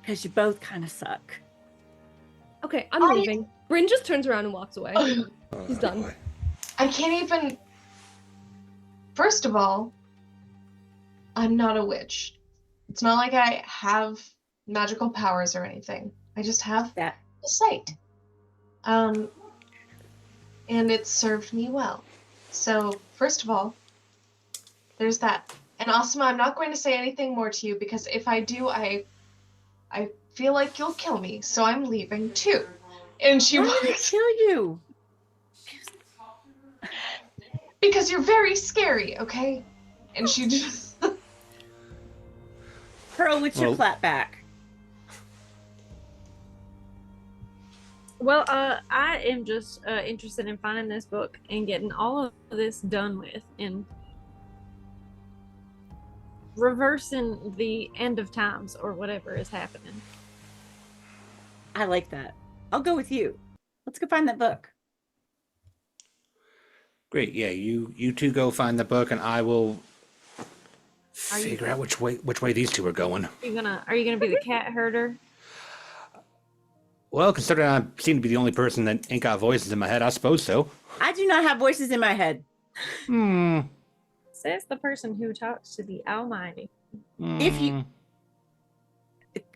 Because you both kind of suck. Okay, I'm leaving. Bryn just turns around and walks away. He's done. boy. I can't even. First of all, I'm not a witch. It's not like I have magical powers or anything. I just have That a sight. And it served me well. So, first of all, there's that. And Asuma, I'm not going to say anything more to you because if I do, I feel like you'll kill me. So I'm leaving too. And she I'm gonna walks kill you. because you're very scary, okay? And she just Pearl, what's your Well- clap back? Well, I am just interested in finding this book and getting all of this done with and reversing the end of times or whatever is happening. I like that. I'll go with you. Let's go find that book. Great. Yeah, you two go find the book, and I will Are you- figure out which way these two are going. Are you gonna be the cat herder? Well, considering I seem to be the only person that ain't got voices in my head, I suppose so. I do not have voices in my head. Says the person who talks to the Almighty. If you-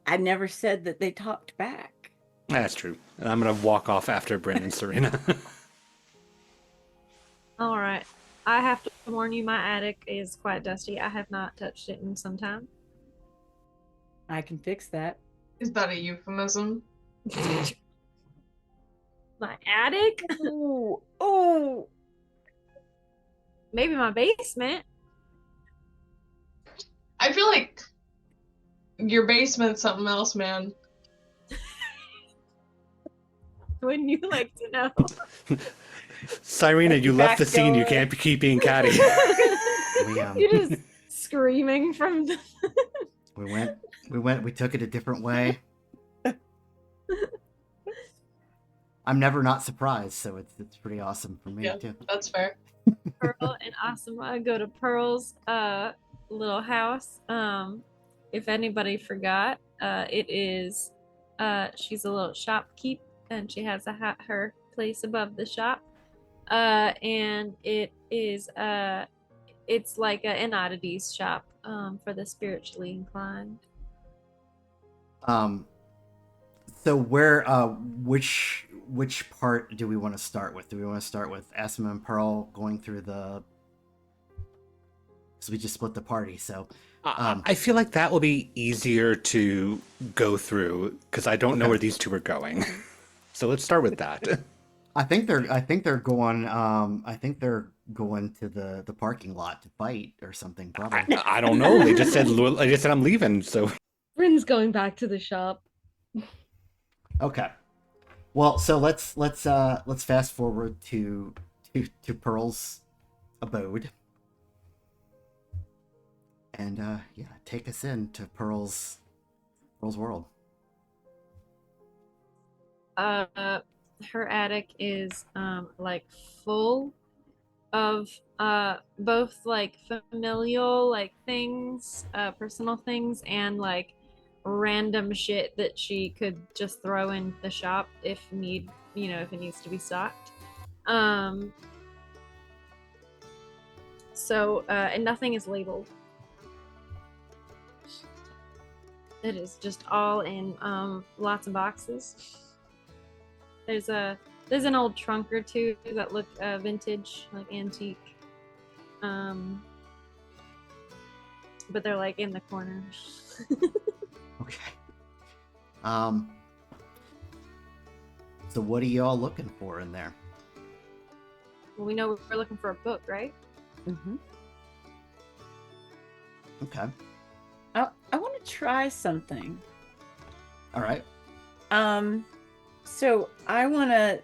I never said that they talked back. That's true. And I'm gonna walk off after Bryn and Cyrena. All right. I have to warn you, my attic is quite dusty. I have not touched it in some time. I can fix that. is that a euphemism? My attic? Oh, Maybe my basement. I feel like your basement's something else, man. Wouldn't you like to know? Cyrena, you left the Back scene. You door. can't keep being catty. You're just screaming from the... We took it a different way. I'm never not surprised, so it's pretty awesome for me Yeah, too. that's fair. Pearl and Asuma go to Pearl's little house. If anybody forgot, it is she's a little shopkeep and she has her place above the shop. And it is it's like an oddities shop for the spiritually inclined. Um, so where which part do we want to start with? Do we want to start with Asma and Pearl going through the? Because we just split the party, so. I feel like that will be easier to go through because I don't know Okay. where these two are going. So let's start with that. I think they're going. I think they're going to the parking lot to fight or something. Probably. I don't know. They just said I'm leaving. So Bryn's going back to the shop. Okay. Well, so let's fast forward to Pearl's abode, and yeah, take us into Pearl's world. Her attic is like full of both like familial like things, personal things, and like random shit that she could just throw in the shop if if it needs to be stocked. So and nothing is labeled. It is just all in lots of boxes. There's an old trunk or two that look vintage, like antique. But they're like in the corner. Okay. So what are y'all looking for in there? Well, we know we're looking for a book, right? Mm-hmm. Okay. I want to try something. All right. So I want to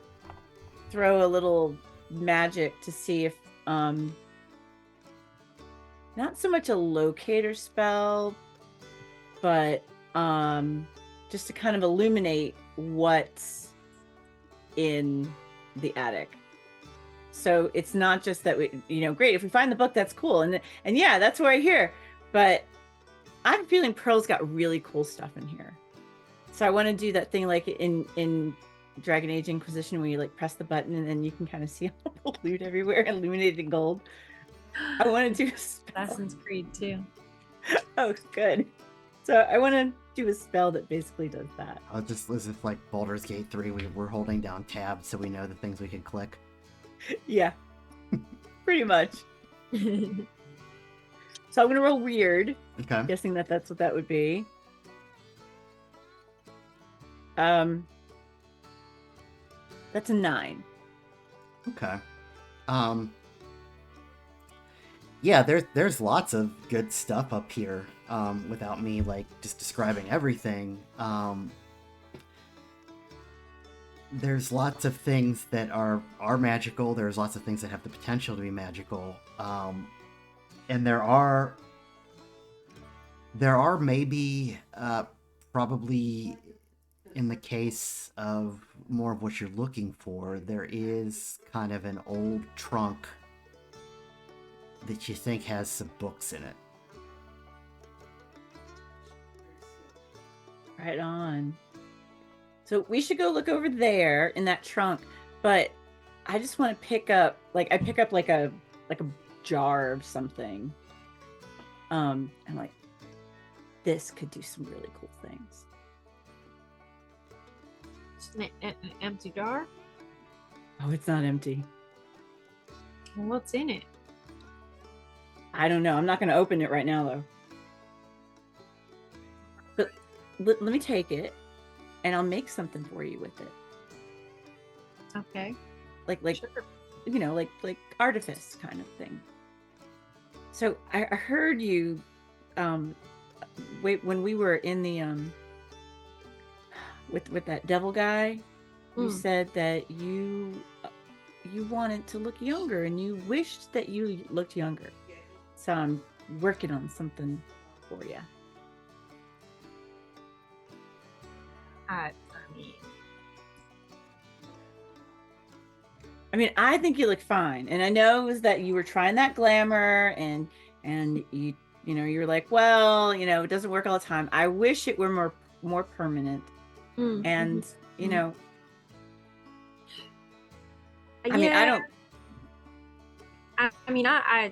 throw a little magic to see if, not so much a locator spell, but just to kind of illuminate what's in the attic. So it's not just that we, great, if we find the book, that's cool. And yeah, that's what I hear. But I'm feeling Pearl's got really cool stuff in here. So I want to do that thing like in Dragon Age Inquisition where you like press the button and then you can kind of see all the loot everywhere, illuminated in gold. I want to do a spell. Assassin's Creed too. Oh, good. So I want to do a spell that basically does that. Just as if like Baldur's Gate 3, we're holding down tabs so we know the things we can click. Yeah, pretty much. So I'm going to roll weird. Okay. I'm guessing that's what that would be. That's a 9. Okay. Yeah, there's lots of good stuff up here. Without me like just describing everything. There's lots of things that are magical. There's lots of things that have the potential to be magical. And there are maybe probably in the case of more of what you're looking for, there is kind of an old trunk that you think has some books in it. Right on. So we should go look over there in that trunk, but I just want to pick up like a jar of something. And like this could do some really cool things. Just an empty jar. Oh, it's not empty. Well, what's in it? I don't know. I'm not going to open it right now though. But let me take it and I'll make something for you with it. Okay. Like Sure. like artifice kind of thing. So I heard you when we were in the with that devil guy, you said that you wanted to look younger and you wished that you looked younger. So I'm working on something for you. I mean, I mean, I think you look fine, and I know it was that you were trying that glamour, and you were like, well, it doesn't work all the time. I wish it were more permanent, and you mhm. know, I mean, I Yeah, don't. I mean, I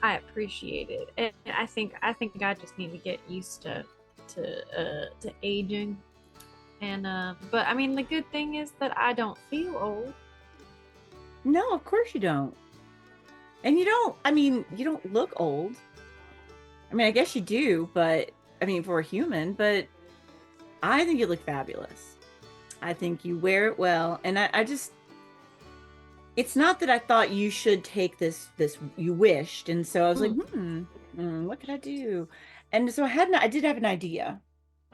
appreciate it, and I think I just need to get used to aging, and but I mean, the good thing is that I don't feel old. No, of course you don't, and you don't. I mean, you don't look old. I mean, I guess you do, but I mean, for a human, but I think you look fabulous. I think you wear it well, and I just. It's not that I thought you should take this you wished, and so I was like, Mm, what could I do? And so I did have an idea.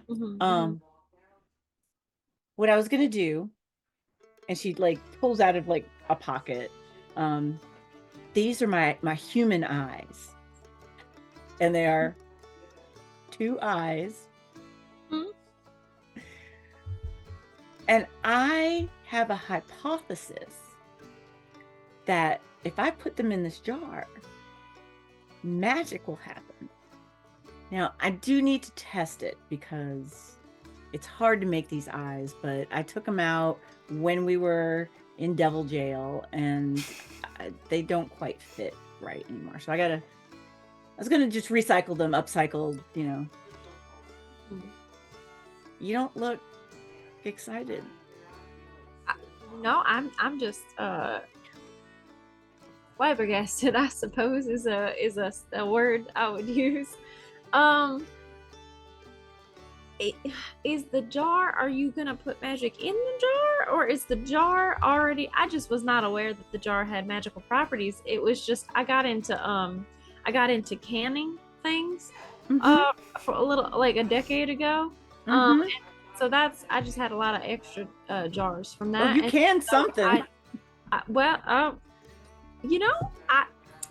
mhm. What I was gonna do, and she like pulls out of like a pocket. Um, these are my human eyes, and they are two eyes, Mhm. and I have a hypothesis that if I put them in this jar, magic will happen. Now, I do need to test it because it's hard to make these eyes, but I took them out when we were in Devil Jail, and they don't quite fit right anymore. So I was gonna just recycle them, upcycled, Mhm. You don't look excited. No, I'm just flabbergasted, I suppose, is a word I would use. Um, is the jar? Are you gonna put magic in the jar, or is the jar already? I just was not aware that the jar had magical properties. It was just I got into canning things Mm-hmm. for a little like a decade ago. Um, Mm-hmm. so I just had a lot of extra jars from Oh, that, you and can so something. well, I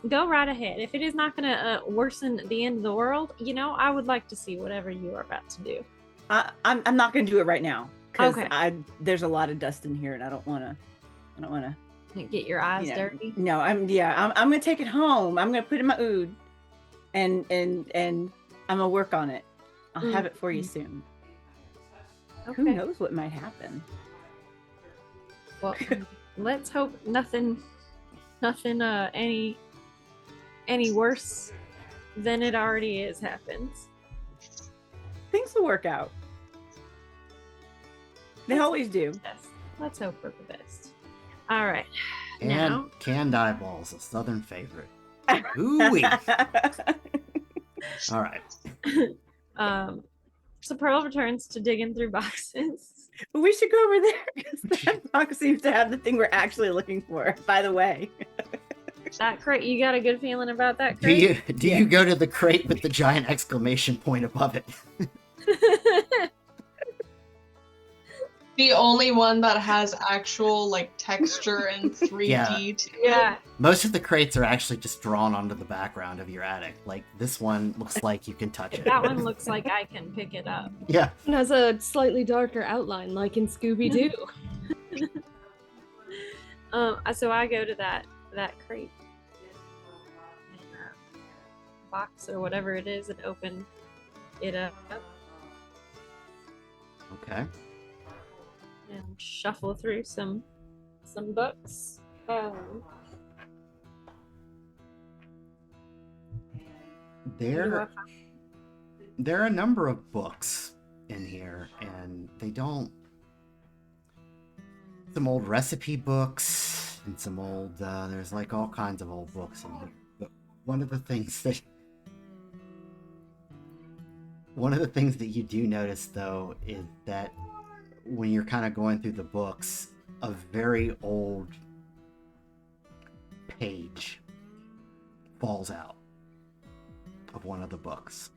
go right ahead. If it is not going to worsen the end of the world, I would like to see whatever you are about to do. I'm not gonna do it right now because Okay, there's a lot of dust in here, and I don't wanna. get your eyes dirty. No, I'm gonna take it home. I'm gonna put it in my oud, and I'm gonna work on it. I'll have it for you Mm, soon. Who okay. knows what might happen? Well, let's hope nothing any worse than it already is happens. Things will work out. They Let's always do. Yes, let's hope for the best. All right, And now canned eyeballs, a southern favorite. Ooh-wee. All right. um, so Pearl returns to digging through boxes. We should go over there because that box seems to have the thing we're actually looking for. By the way, That crate, you got a good feeling about that Do crate? you go to the crate with the giant exclamation point above it? The only one that has actual like texture and 3D to it. Yeah, Most of the crates are actually just drawn onto the background of your attic. Like this one looks like you can touch it. that one looks like I can pick it up. Yeah. It has a slightly darker outline, like in Scooby Doo. So I go to that crate, box or whatever it is, and open it up Okay. and shuffle through some books. What do I There find? there are a number of books in here, and they don't. Some old recipe books and some old. There's like all kinds of old books in here. But one of the things that you do notice though is that when you're kind of going through the books, a very old page falls out of one of the books.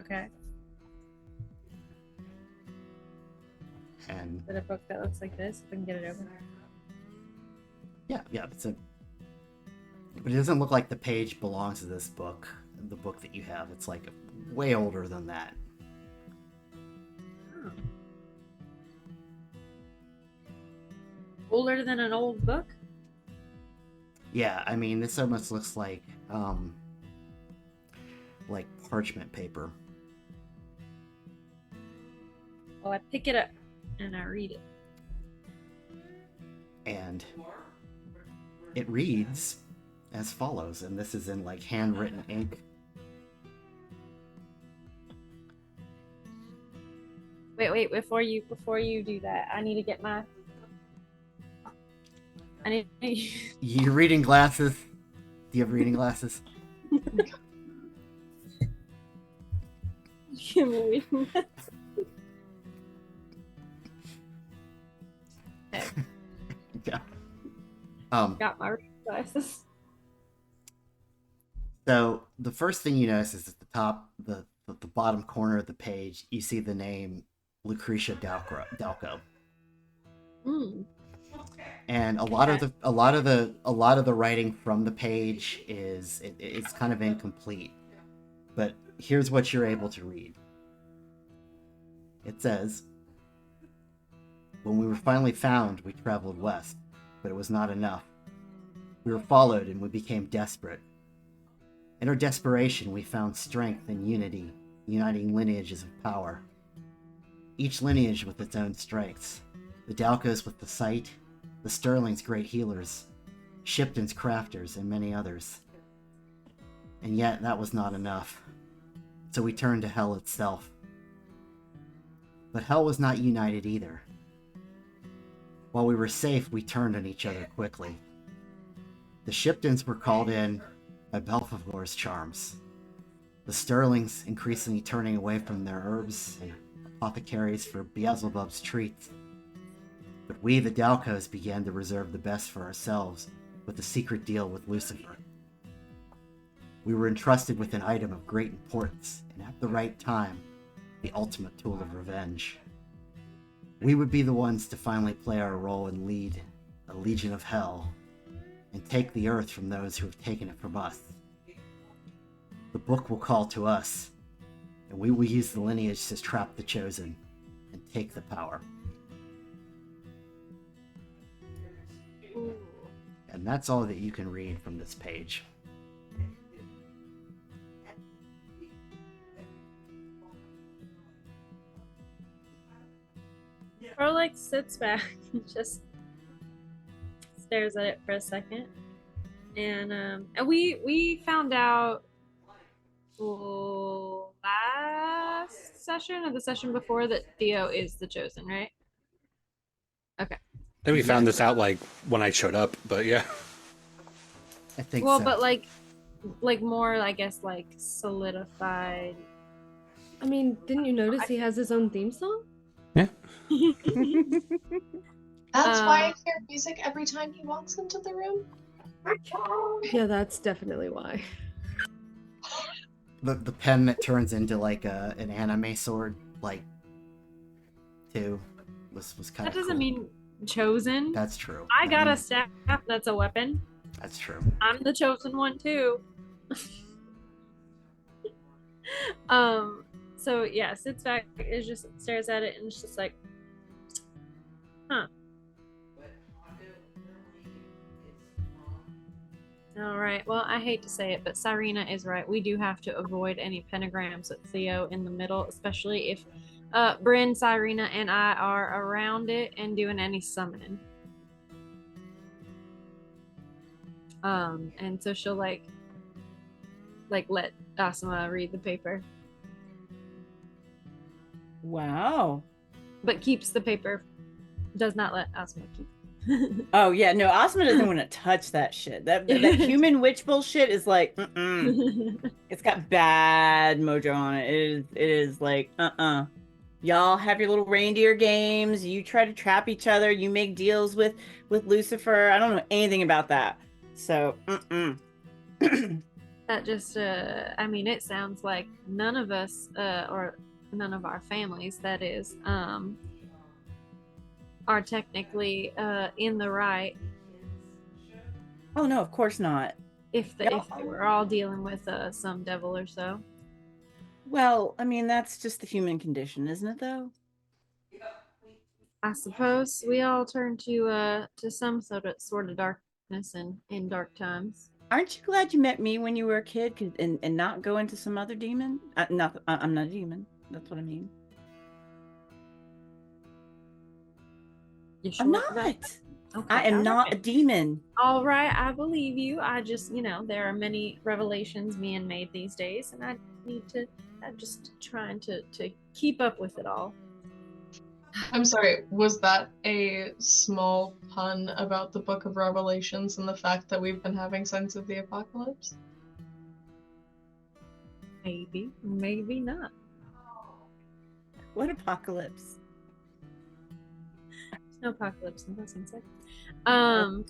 Okay. And Is it a book that looks like this? If I can get it open. yeah, but it doesn't look like the page belongs to this book. The book that you have, it's like way older than that. older than an old book? Yeah, I mean, this almost looks like parchment paper. Oh, I pick it up and I read it. And it reads as follows, and this is in like handwritten ink. Wait, before you do that, I need to get my I need You're reading glasses. Do you have reading glasses? give me reading that. Yeah. Got my reading glasses. So the first thing you notice is at the top, the bottom corner of the page, you see the name Lucretia Dalco. Mm. And a lot of the writing from the page is it's kind of incomplete. But here's what you're able to read. It says, "When we were finally found, we traveled west, but it was not enough. We were followed and we became desperate. In our desperation, we found strength and unity, uniting lineages of power. Each lineage with its own strengths. The Dalcos with the sight, the Sterlings great healers, Shipton's crafters, and many others. And yet that was not enough. So we turned to Hell itself. But Hell was not united either. While we were safe, we turned on each other quickly. The Shiptons were called in by Belfavor's charms. The Sterlings increasingly turning away from their herbs and apothecaries for Beelzebub's treats. But we, the Dalcos, began to reserve the best for ourselves with a secret deal with Lucifer. We were entrusted with an item of great importance, and at the right time, the ultimate tool of revenge. We would be the ones to finally play our role and lead a legion of hell, and take the earth from those who have taken it from us. The book will call to us, and we will use the lineage to trap the chosen and take the power." And that's all that you can read from this page. Pearl like sits back and just stares at it for a second. And we found out last session or the session before that Theo is the chosen, right? Okay. I think we found this out like when I showed up, but yeah. I think Well, so. but like more, I guess, like solidified. I mean, didn't you notice he has his own theme song? Yeah. That's why I hear music every time he walks into the room. Yeah, that's definitely why. The pen that turns into like an anime sword, like, too, was kind of That doesn't cool. mean chosen. That's true. I got a staff that's a weapon. That's true. I'm the chosen one too. So yeah, sits back, is just stares at it, and it's just like, huh. All right. Well, I hate to say it, but Cyrena is right. We do have to avoid any pentagrams with Theo in the middle, especially if Bryn, Cyrena, and I are around it and doing any summoning. And so she'll like let Asuma read the paper, Wow. but keeps the paper. Does not let Asuma keep. Oh yeah, no, Asuma doesn't want to touch that shit. That human witch bullshit is like, it's got bad mojo on it. It is like, Y'all have your little reindeer games. You try to trap each other. You make deals with Lucifer. I don't know anything about that. So, That just, I mean, it sounds like none of us, or none of our families, that is, are technically in the right Oh no, of course not. if they were all dealing with some devil or so. Well, I mean, that's just the human condition, isn't it though? I suppose we all turn to some sort of darkness in dark times. Aren't you glad you met me when you were a kid and not go into some other demon? I'm not a demon. That's what I mean. You I'm sure about not. that? Okay, I am all not a right. demon. All right, I believe you. I just, there are many revelations being made these days, and I need to. I'm just trying to keep up with it all. I'm sorry, was that a small pun about the Book of Revelations and the fact that we've been having signs of the apocalypse? Maybe, maybe not. What apocalypse? There's no apocalypse in this insect. Um.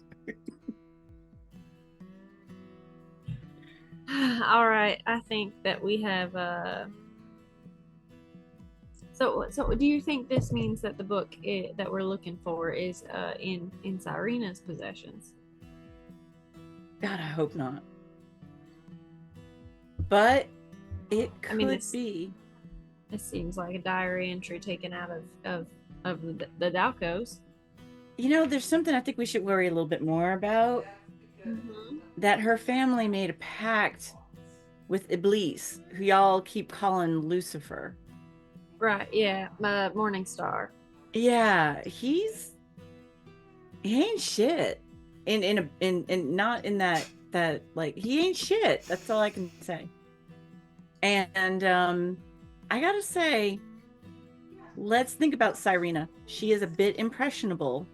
All right, I think that we have. So do you think this means that the book that we're looking for is in Cyrena's possessions? God, I hope not. But it could I mean, this be. seems like a diary entry taken out of the Dalcos. There's something I think we should worry a little bit more about. Mm-hmm. That her family made a pact with Iblis, who y'all keep calling Lucifer. Right? Yeah, Morning Star. Yeah, he ain't shit. In not in that like he ain't shit. That's all I can say. And I gotta say, let's think about Cyrena. She is a bit impressionable.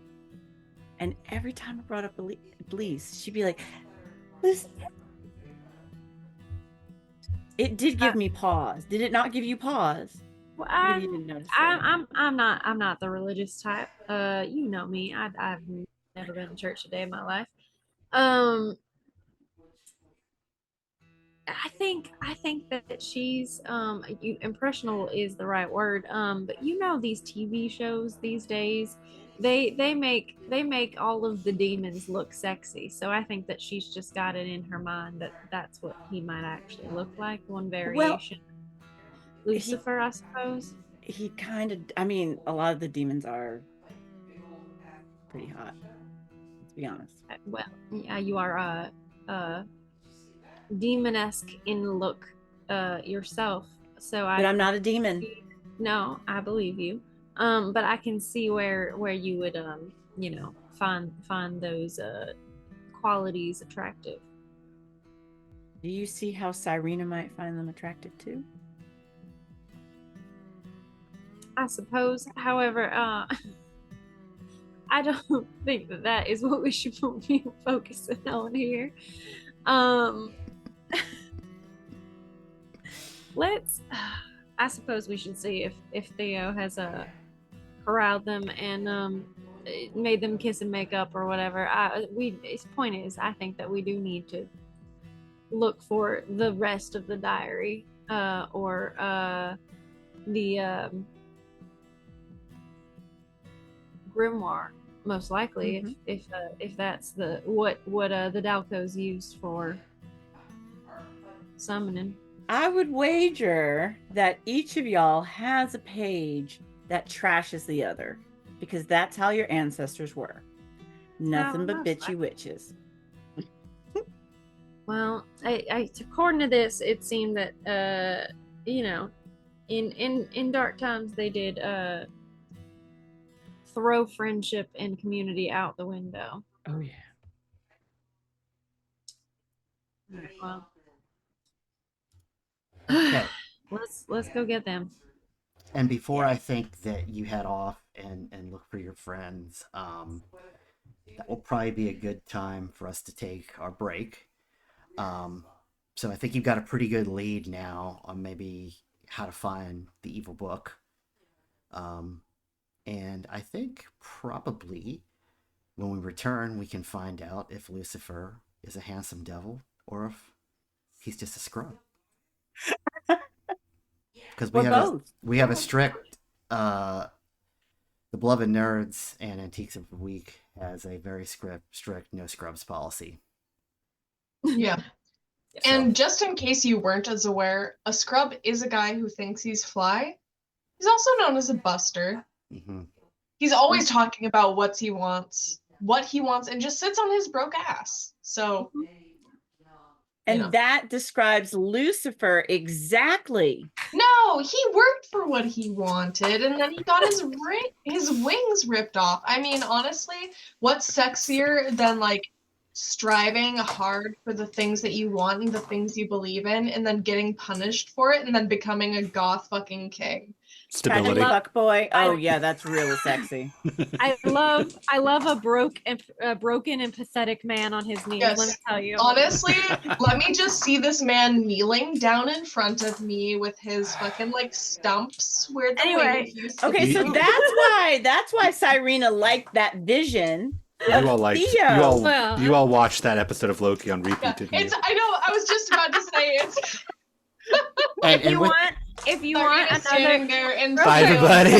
And every time I brought up Iblis, she'd be like, "Listen." It did give me pause. Did it not give you pause? Well, Maybe you didn't notice it. I'm not the religious type. You know me. I've never been to church a day in my life. Um, I think that she's impressionable is the right word. But these TV shows these days, they make all of the demons look sexy. So I think that she's just got it in her mind that that's what he might actually look like. One Well, variation. he Lucifer, I suppose. he kind of, I mean, a lot of the demons are pretty hot, let's be honest. Well, yeah, you are demonesque in look yourself. So But I I'm can not a demon. see, no, I believe you. But I can see where you would find those qualities attractive. Do you see how Cyrena might find them attractive too? I suppose. However, I don't think that is what we should be focusing on here. Um, let's. I suppose we should see if Theo has corralled them and made them kiss and make up or whatever. His point is, I think that we do need to look for the rest of the diary or the grimoire, most likely, Mhm. if that's the what the Dalcos used for summoning. I would wager that each of y'all has a page that trashes the other, because that's how your ancestors were. Nothing but most bitchy witches. Well, according to this, it seemed that in dark times they did throw friendship and community out the window. Oh yeah. Well, Okay. let's go get them. And before Yeah. I think that you head off and look for your friends, that will probably be a good time for us to take our break. Um, so I think you've got a pretty good lead now on maybe how to find the evil book. Um, and I think probably when we return, we can find out if Lucifer is a handsome devil or if he's just a scrub. Because Or both. we have a strict the Beloved Nerds and Antiques of the Week has a very strict no scrubs policy. Yeah. Yes. And just in case you weren't as aware, a scrub is a guy who thinks he's fly. He's also known as a buster. Mm-hmm. He's always talking about what he wants, and just sits on his broke ass. So, And that describes Lucifer exactly. No, he worked for what he wanted, and then he got his wings ripped off. I mean, honestly, what's sexier than like striving hard for the things that you want and the things you believe in, and then getting punished for it, and then becoming a goth fucking king? Stability. Fuck boy. Oh yeah, that's really sexy. I love a broken and pathetic man on his knees. Yes. Let me tell you. Honestly, let me just see this man kneeling down in front of me with his fucking like stumps where the Anyway, wings used to Okay, so be. that's why Cyrena liked that vision. You all liked. Theo. Well, You all watched that episode of Loki on repeat, Yeah, didn't you? I know. I was just about to say it's. If you want Serena's standing another, there and Bye, everybody.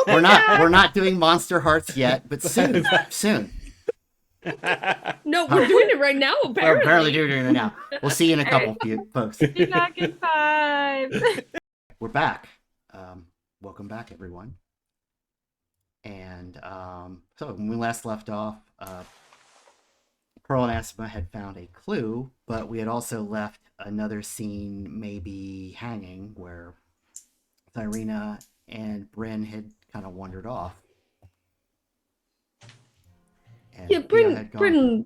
We're not doing Monster Hearts yet, but soon. Soon. No, we're doing it right now, We're apparently. apparently doing it now. We'll see you in a couple, folks. be back in 5. We're back. Welcome back, everyone. And so when we last left off, Pearl and Asma had found a clue, but we had also left another scene maybe hanging where Cyrena and Bryn had kind of wandered off. And Yeah, Theo had gone-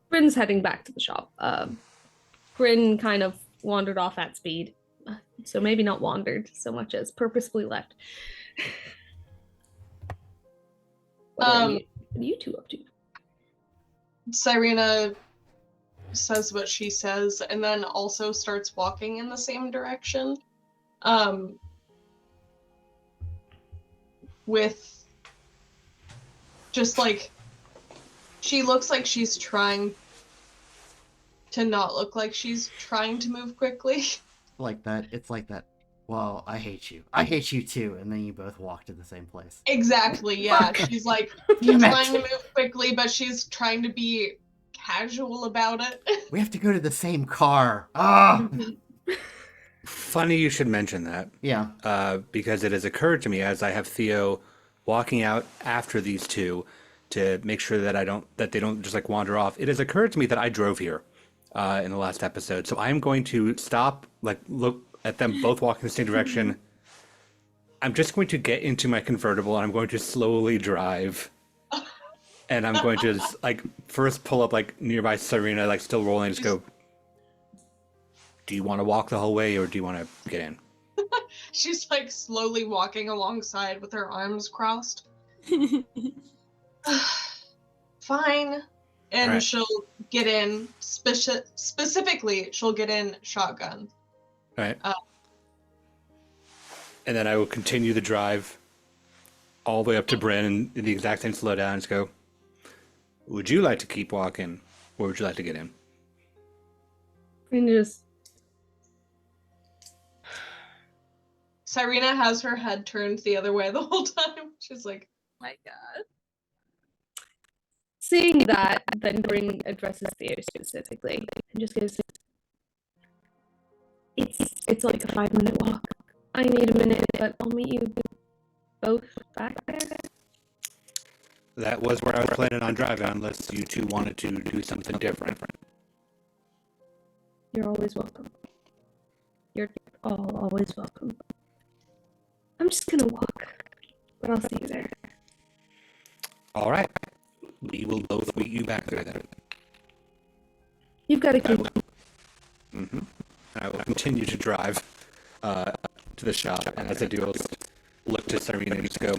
Bryn's heading back to the shop. Bryn kind of wandered off at speed. So maybe not wandered so much as purposefully left. What are you two up to? Cyrena says what she says and then also starts walking in the same direction. With just like, she looks like she's trying to not look like she's trying to move quickly. like that. It's like that. Well, I hate you. I hate you too. And then you both walk to the same place. Exactly, yeah. She's like trying to move quickly, but she's trying to be casual about it. We have to go to the same car. Ah. Funny you should mention that. Yeah. Because it has occurred to me as I have Theo walking out after these two to make sure that they don't just like wander off. It has occurred to me that I drove here in the last episode, so I am going to stop, like look at them both walking in the same direction. I'm just going to get into my convertible and I'm going to slowly drive. And I'm going to just, like first pull up like nearby Cyrena, like still rolling, just go, do you want to walk the whole way or do you want to get in? She's like slowly walking alongside with her arms crossed. Fine. And Right. she'll get in, specifically, she'll get in shotgun. All right. And then I will continue the drive all the way up to Bryn and in the exact same slowdown and just go, would you like to keep walking or would you like to get in? Bryn just Cyrena has her head turned the other way the whole time. She's like, my God. seeing that, then Bryn addresses Theo specifically and just goes, it's like a 5-minute walk. I need a minute, but I'll meet you both back there. That was where I was planning on driving unless you two wanted to do something different. You're always welcome. You're all always welcome. I'm just gonna walk, but I'll see you there. All right. We will both meet you back there then. You've got to I keep. will, I will continue to drive to the shop, and as I do, I'll just look to Cyrena and just go,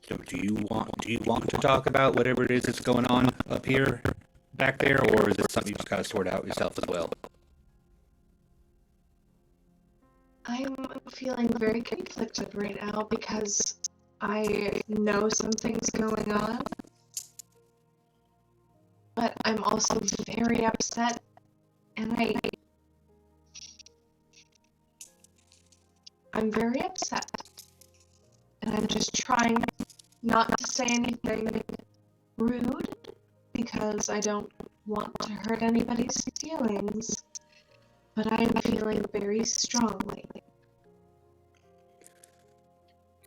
so do you want to talk about whatever it is that's going on up here, back there, or is it something you just gotta sort out yourself as well? I'm feeling very conflicted right now because I know something's going on, but I'm also very upset, and I'm very upset, and I'm just trying not to say anything rude because I don't want to hurt anybody's feelings, but I am feeling very strongly.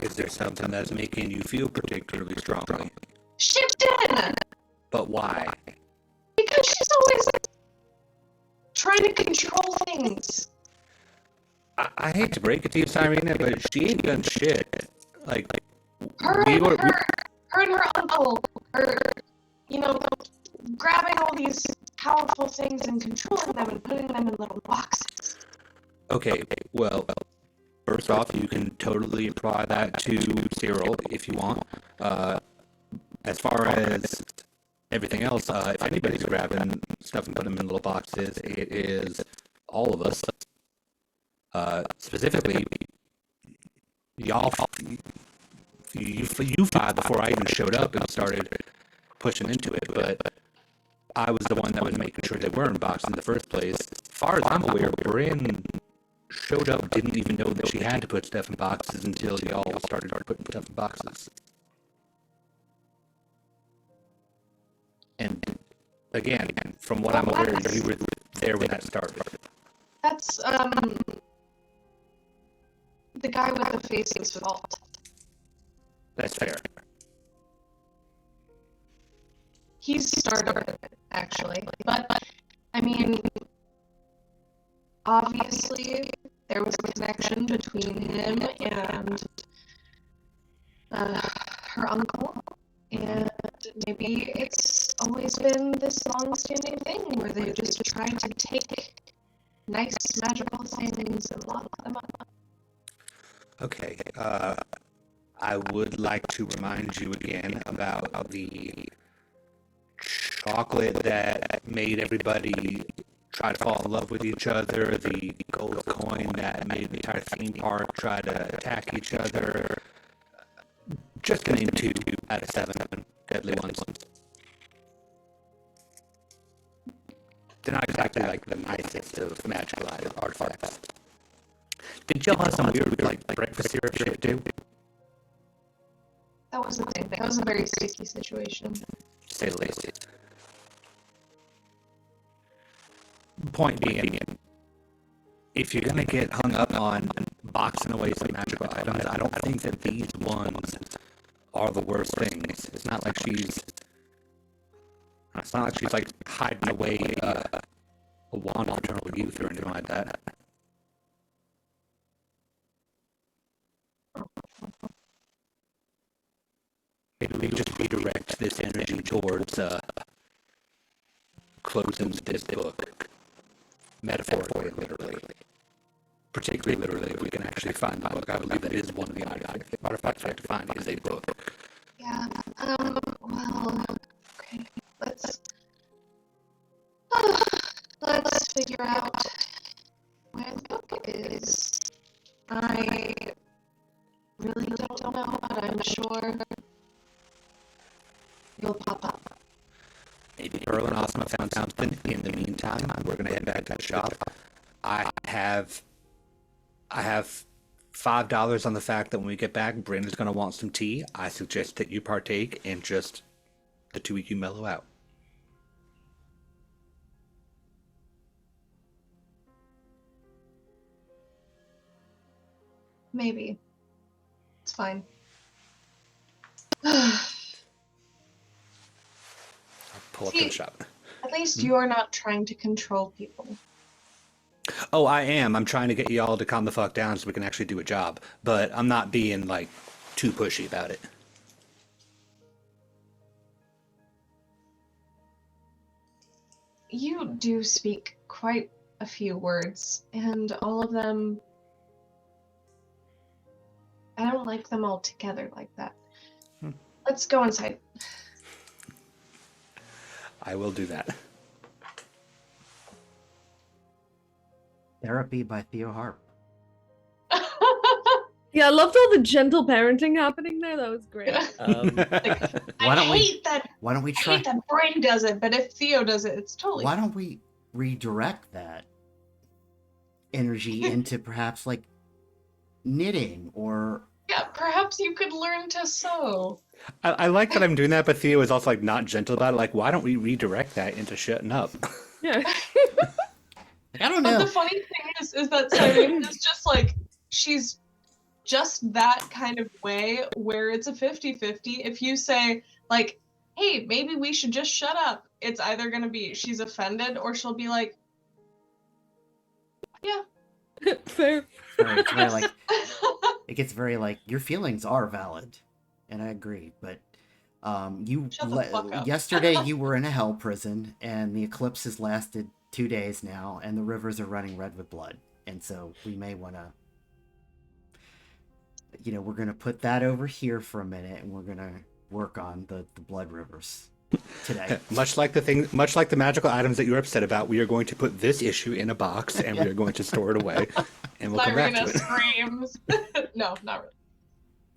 Is there something that's making you feel particularly strongly? Shipton! But why? Because she's always trying to control things. I hate to break it to you, Cyrena, but she ain't done shit. Like, Her we and were, we, her uncle are, you know, grabbing all these powerful things and controlling them and putting them in little boxes. okay, well, first off, you can totally apply that to Cyril if you want. As far as everything else, if anybody's grabbing stuff and putting them in little boxes, it is all of us. Specifically, y'all, you five before I even showed up and started pushing into it, but I was the one that was making sure they were in boxes in the first place. As far as I'm aware, Bryn showed up, didn't even know that she had to put stuff in boxes until y'all started putting stuff in boxes. And again, from what I'm aware, you were there when that started. That's the guy with the face's fault. That's fair. He's started it, actually. But I mean, obviously there was a connection between him and her uncle, and maybe it's always been this long-standing thing where they just tried to take nice magical things and lock them up. Okay, I would like to remind you again about the chocolate that made everybody try to fall in love with each other, the gold coin that made the entire theme park try to attack each other. Just to name 2 out of 7 deadly ones. They're not exactly like the nicest of magical artifacts. Did y'all have some weird like breakfast syrup shit too? That was the thing. That was a very sticky situation. To say the least. Point being, if you're gonna get hung up on boxing away some magical items, I don't think that these ones are the worst things. It's not like she's like hiding away a wand of eternal youth or anything like that. Maybe we just redirect this energy towards closing this book, metaphorically and literally. Particularly literally, if we can actually find the book. I believe that is one of the artifacts we have to find is a book. Yeah. Well. Okay. Let's figure out where the book is. I really don't know, but I'm sure you'll pop up. Maybe Pearl and Osma found something. In the meantime, we're gonna head back to the shop. I have $5 on the fact that when we get back, Bryn is gonna want some tea. I suggest that you partake and just the 2 of you mellow out. Maybe. It's fine. Pull up to the shop. At least you're not trying to control people. Oh, I am. I'm trying to get y'all to calm the fuck down so we can actually do a job. But I'm not being, like, too pushy about it. You do speak quite a few words, and all of them... I don't like them all together like that. Let's go inside. I will do that. Therapy by Theo Harp. Yeah, I loved all the gentle parenting happening there. That was great. Why don't we I try? hate that Brain does it, but if Theo does it, it's totally Why don't we redirect that energy into perhaps like knitting or? Yeah, perhaps you could learn to sew. I like that I'm doing that, but Theo is also like not gentle about it. Like, why don't we redirect that into shutting up? Yeah. I don't But know. the funny thing is that Cyrena is just like she's just that kind of way where it's a 50-50. If you say, like, hey, maybe we should just shut up, it's either going to be she's offended or she'll be like, yeah. Fair. It's very like, it gets very like, your feelings are valid, and I agree, but Shut the fuck up. yesterday you were in a hell prison, and the eclipse has lasted 2 days now, and the rivers are running red with blood, and so we may want to, we're gonna put that over here for a minute, and we're gonna work on the blood rivers today. Much like the magical items that you're upset about, we are going to put this issue in a box and we are going to store it away, and we'll come back to Cyrena it. screams. No, not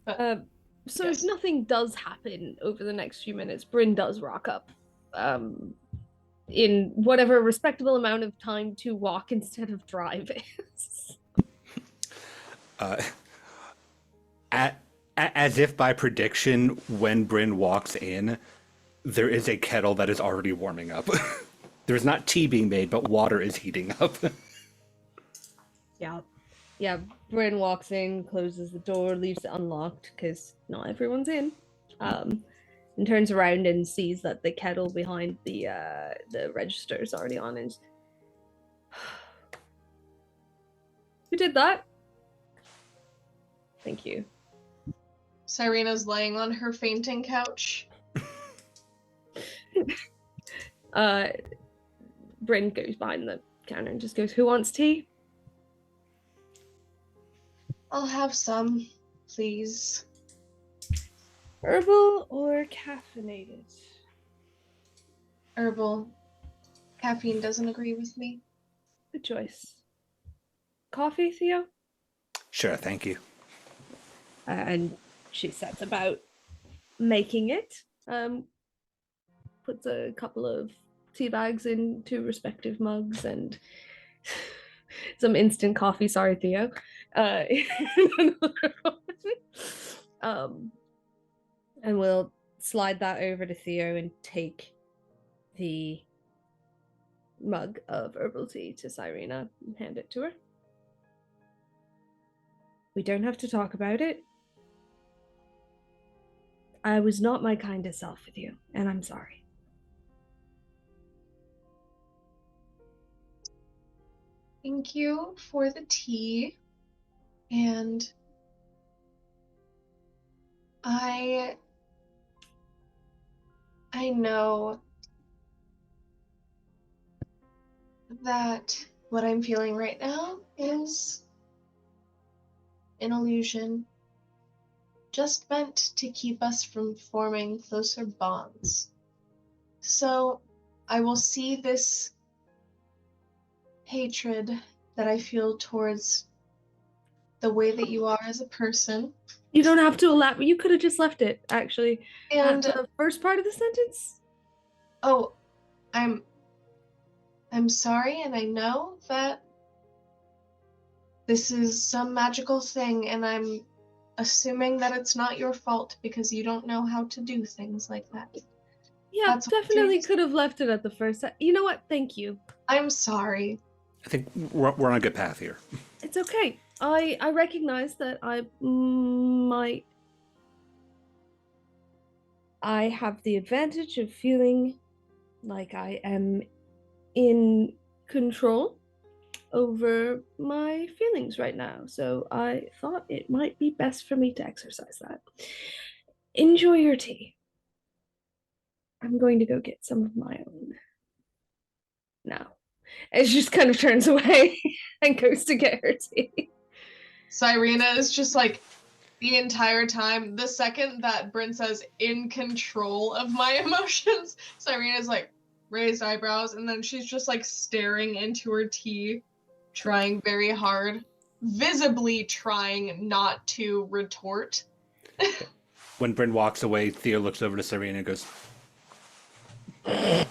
really. So Yes. if nothing does happen over the next few minutes, Bryn does rock up in whatever respectable amount of time to walk instead of drive is. As if by prediction, when Bryn walks in, there is a kettle that is already warming up. There's not tea being made, but water is heating up. Yeah, Bryn walks in, closes the door, leaves it unlocked because not everyone's in, and turns around and sees that the kettle behind the register is already on. And who did that? Thank you. Cyrena's laying on her fainting couch. Bryn goes behind the counter and just goes, "Who wants tea?" I'll have some, please. Herbal or caffeinated? Herbal. Caffeine doesn't agree with me. Good choice. Coffee, Theo? Sure, thank you. And she sets about making it. Puts a couple of tea bags into respective mugs and some instant coffee. Sorry, Theo. And we'll slide that over to Theo and take the mug of herbal tea to Cyrena and hand it to her. We don't have to talk about it. I was not my kindest self with you, and I'm sorry. Thank you for the tea. And I know that what I'm feeling right now is an illusion, just meant to keep us from forming closer bonds. So I will see this hatred that I feel towards the way that you are as a person. You don't have to elaborate. You could have just left it, actually. And the first part of the sentence? oh, I'm sorry, and I know that this is some magical thing, and I'm assuming that it's not your fault because you don't know how to do things like that. Yeah, That's what definitely it is. could have left it at the first. You know what? Thank you. I'm sorry. I think we're on a good path here. It's okay. I recognize that I might. I have the advantage of feeling like I am in control over my feelings right now. So I thought it might be best for me to exercise that. Enjoy your tea. I'm going to go get some of my own now. And she just kind of turns away and goes to get her tea. Cyrena is just like the entire time. The second that Bryn says in control of my emotions, Cyrena's like raised eyebrows, and then she's just like staring into her tea, trying very hard, visibly trying not to retort. When Bryn walks away, Theo looks over to Cyrena and goes, I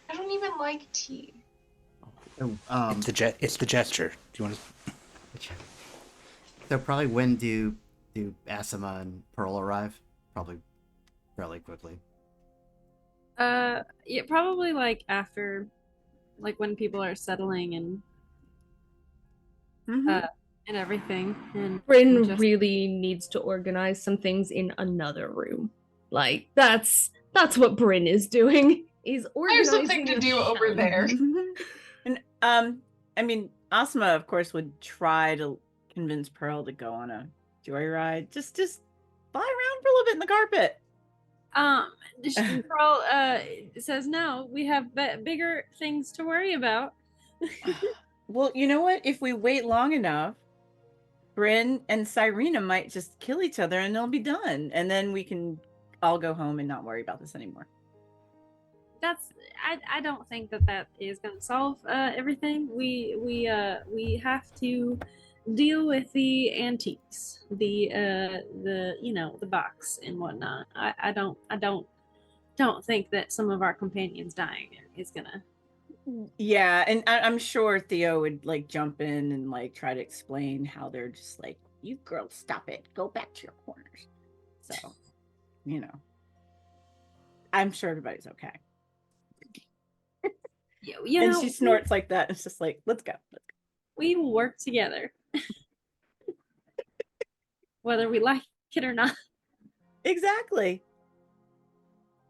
don't even like tea. it's the gesture. Do you want to? So probably when do Asima and Pearl arrive? Probably fairly quickly. Yeah, probably like after, like when people are settling and Mhm. and everything. And Bryn just really needs to organize some things in another room. Like that's what Bryn is doing. Is I have organizing something to the do over shelf. there. And I mean, Asma, of course, would try to convince Pearl to go on a joyride. Just fly around for a little bit in the carpet. um Pearl says no, we have bigger things to worry about. Well, you know what? If we wait long enough, Bryn and Cyrena might just kill each other and they'll be done. And then we can all go home and not worry about this anymore. That's I don't think that is going to solve everything. We have to deal with the antiques, the the box and whatnot. I don't think that some of our companions dying is gonna. Yeah, and I'm sure Theo would like jump in and like try to explain how they're just like, you girls, stop it, go back to your corners. So, you know, I'm sure everybody's okay. And she snorts like that. It's just like, let's go. We will work together, whether we like it or not. Exactly.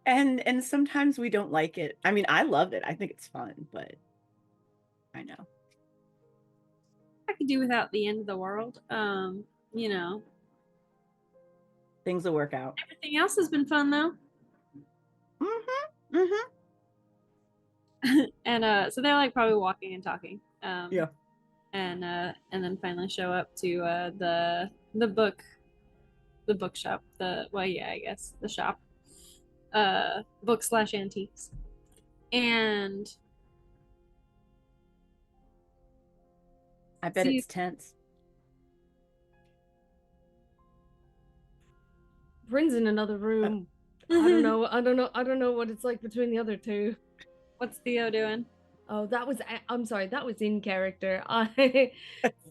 And sometimes we don't like it. I mean, I loved it. I think it's fun, but I know. I could do without the end of the world. Things will work out. Everything else has been fun though. Mm-hmm. Mm-hmm. And so they're like probably walking and talking. Yeah. And then finally show up to the bookshop. I guess the shop. Book slash antiques. And I bet See- it's tense. Bryn's in another room. I don't know what it's like between the other two. What's Theo doing? Oh, I'm sorry, that was in character. I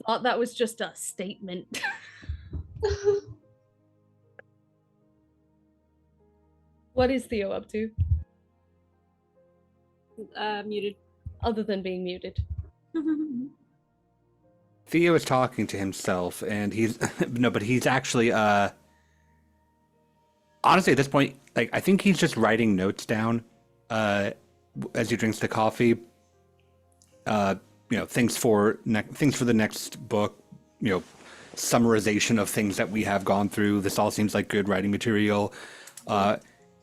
thought that was just a statement. What is Theo up to? Muted. Other than being muted. Theo is talking to himself, and he's no, but he's actually honestly at this point, like I think he's just writing notes down as he drinks the coffee. Things for the next book. Summarization of things that we have gone through. This all seems like good writing material.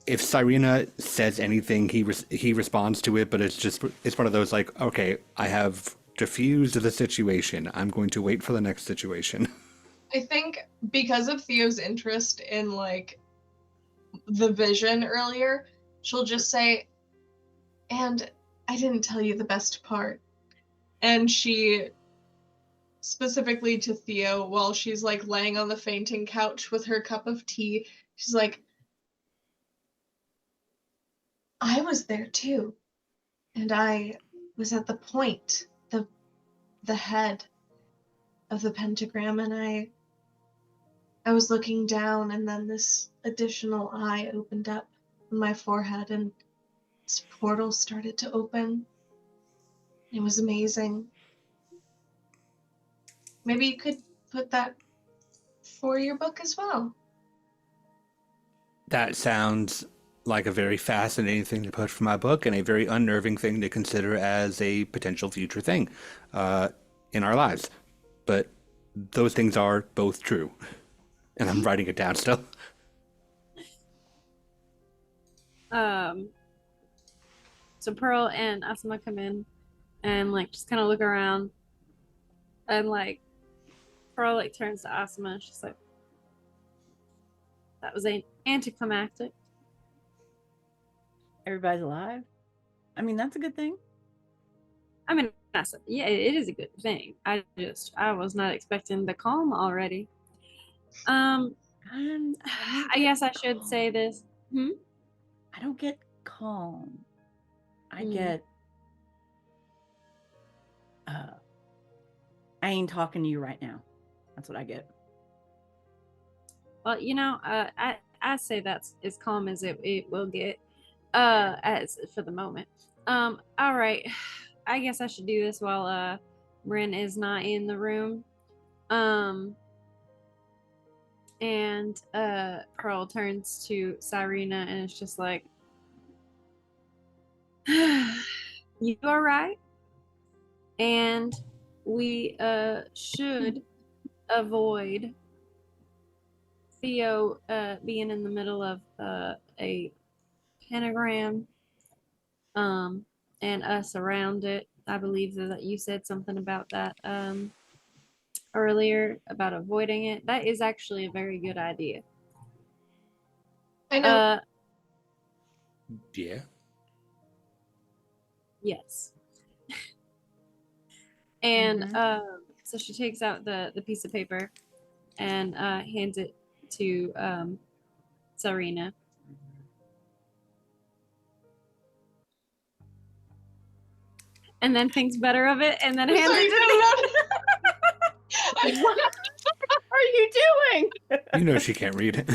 If Cyrena says anything, he responds to it, but it's one of those like, okay, I have diffused the situation. I'm going to wait for the next situation. I think because of Theo's interest in like the vision earlier, she'll just say, and I didn't tell you the best part. And she specifically to Theo, while she's like laying on the fainting couch with her cup of tea, she's like, I was there too. And I was at the point, the head of the pentagram, and I was looking down, and then this additional eye opened up on my forehead, and this portal started to open. It was amazing. Maybe you could put that for your book as well. That sounds like a very fascinating thing to put for my book, and a very unnerving thing to consider as a potential future thing in our lives. But those things are both true, and I'm writing it down still. So Pearl and Asuma come in and like just kind of look around, and like Pearl like turns to Asuma and she's like, that was anticlimactic. Everybody's alive. I mean, that's a good thing. I mean, yeah, it is a good thing. I was not expecting the calm already. I guess I should say this. I don't get calm. I get I ain't talking to you right now. That's what I get. Well, I say that's as calm as it will get, as for the moment. All right. I guess I should do this while Bryn is not in the room. And Pearl turns to Cyrena and it's just like, you are right. And we should avoid Theo being in the middle of a pentagram and us around it. I believe that you said something about that earlier about avoiding it. That is actually a very good idea. I know. Yeah. Yes. And Mhm. so she takes out the piece of paper and hands it to Cyrena. And then thinks better of it and then hands Sorry, it to me. What are you doing? You know she can't read. Like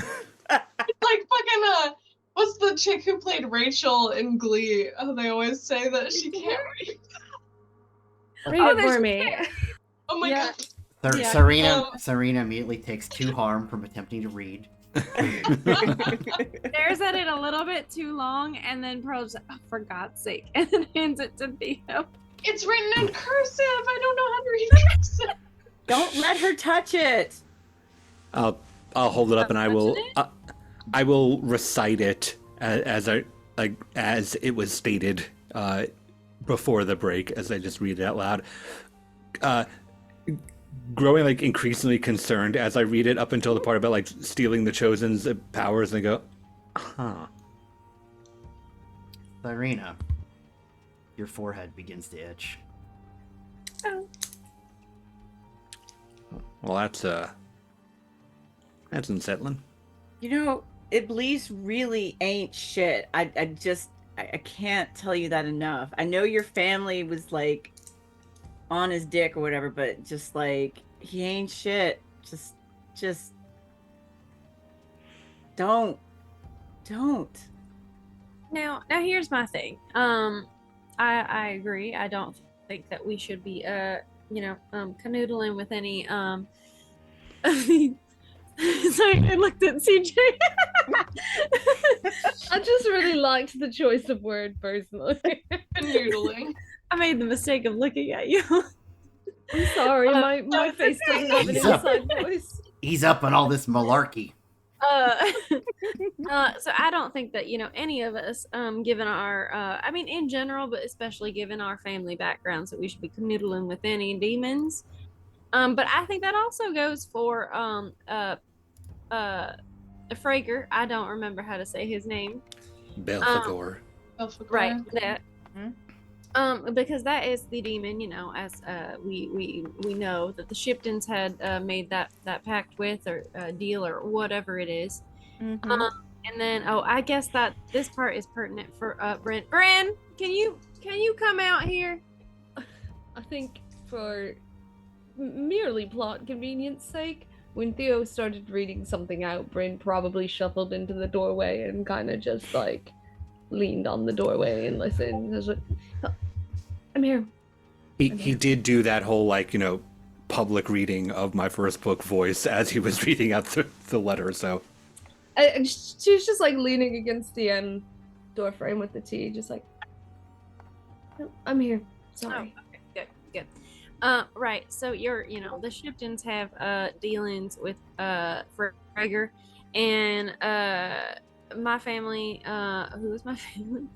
fucking what's the chick who played Rachel in Glee? Oh, they always say that she can't read. Read Oh, it there's- for me. Oh my Yeah. god. Yeah. Cyrena immediately takes 2 harm from attempting to read. Stares at it a little bit too long and then Pearl's like, oh, for God's sake, and then hands it to Theo. It's written in cursive. I don't know how to read cursive. Don't let her touch it. I'll hold it up and I will recite it as it was stated before the break as I just read it out loud. Growing like increasingly concerned as I read it up until the part about like stealing the Chosen's powers, and I go, huh. Cyrena, your forehead begins to itch. Oh. Well, that's unsettling. You know, Iblis really ain't shit. I can't tell you that enough. I know your family was like on his dick or whatever, but just like he ain't shit. Just don't. Now here's my thing. I agree. I don't think that we should be canoodling with any sorry, I looked at CJ. I just really liked the choice of word personally. Noodling. I made the mistake of looking at you. I'm sorry, my face doesn't have an Ease up. inside voice. Ease up on all this malarkey. So I don't think that any of us, given our, I mean, in general, but especially given our family backgrounds, that we should be canoodling with any demons. But I think that also goes for Frager. I don't remember how to say his name. Belphegor. Right. That. Mhm. Because that is the demon, as we know that the Shiptons had made that pact with or deal or whatever it is. Mhm. And then I guess that this part is pertinent for Brent. Bran, can you come out here? I think for merely plot convenience sake, when Theo started reading something out, Bryn probably shuffled into the doorway and kind of just like leaned on the doorway and listened. I was like, "Oh, I'm here." He did do that whole public reading of my first book voice as he was reading out the letter. So She was just like leaning against the door frame with the tea, just like, "No, I'm here. Sorry." Oh, okay, good. Right. So the Shiptons have dealings with Frager, and my family. Who is my family?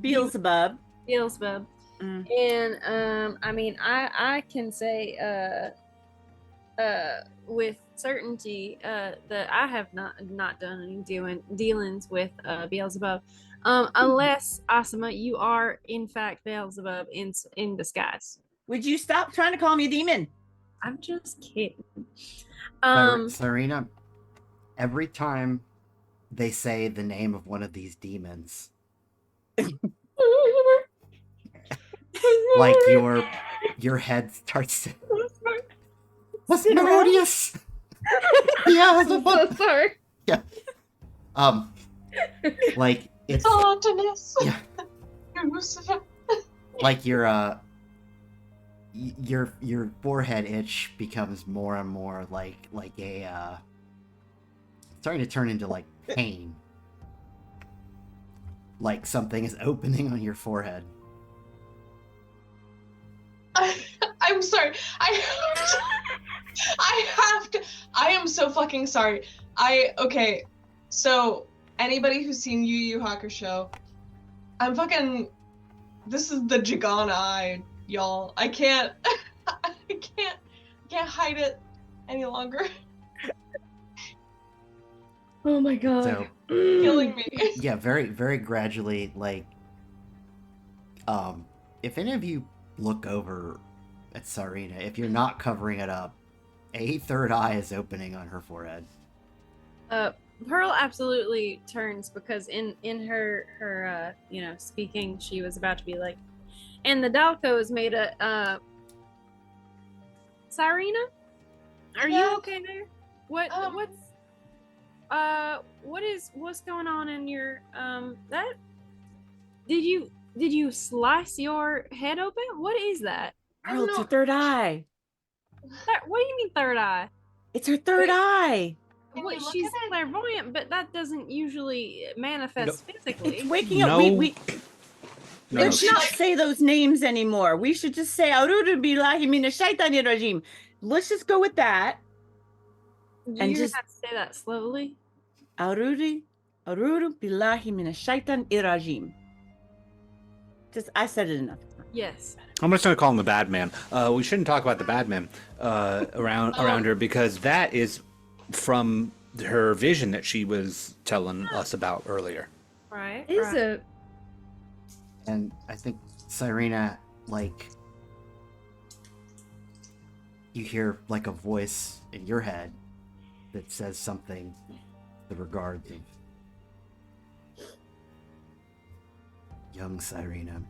Beelzebub. Beelzebub. Mm. And I mean, I can say with certainty that I have not done any dealings with Beelzebub, unless Asima, you are in fact Beelzebub in disguise. Would you stop trying to call me a demon? I'm just kidding. Cyrena, every time they say the name of one of these demons, like your head starts to. What's melodious? Yeah, I'm so sorry. yeah. Like it's Monotonous. yeah, like you're your forehead itch becomes more and more like a starting to turn into like pain, like something is opening on your forehead. I'm sorry. I have to. I am so fucking sorry. Okay. So anybody who's seen Yu Yu Hakusho, I'm fucking. This is the Jagana eye, y'all. I can't. I can't hide it any longer. Oh my god. So Killing me. yeah, very very gradually, like if any of you look over at Cyrena, if you're not covering it up, a third eye is opening on her forehead. Pearl absolutely turns because in her speaking, she was about to be like, and the Dalco is made a Cyrena, are you okay there? What's going on in your that did you slice your head open? What is that? Pearl, it's her third eye. What do you mean third eye? It's her third eye. Can What, you look she's at it? clairvoyant, but that doesn't usually manifest physically. It's waking up. No. No, Let's not say those names anymore. We should just say Arudu billahi minash shaitani rajim. Let's just go with that. Do and you just- have to say that slowly? Arudu billahi minash shaitan irajim. Just I said it enough. Yes. I'm just going to call him the bad man. We shouldn't talk about the bad man around her, because that is from her vision that she was telling us about earlier. Right. Is right. it? And I think Cyrena, like, you hear like a voice in your head that says something the regards of young Cyrena.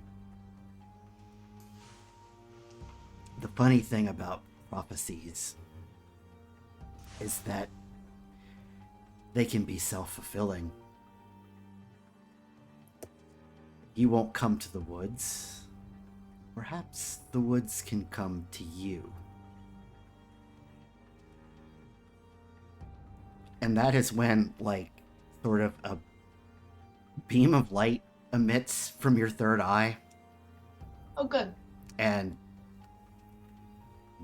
The funny thing about prophecies is that they can be self-fulfilling. You won't come to the woods. Perhaps the woods can come to you. And that is when, like, sort of a beam of light emits from your third eye, Oh, good. and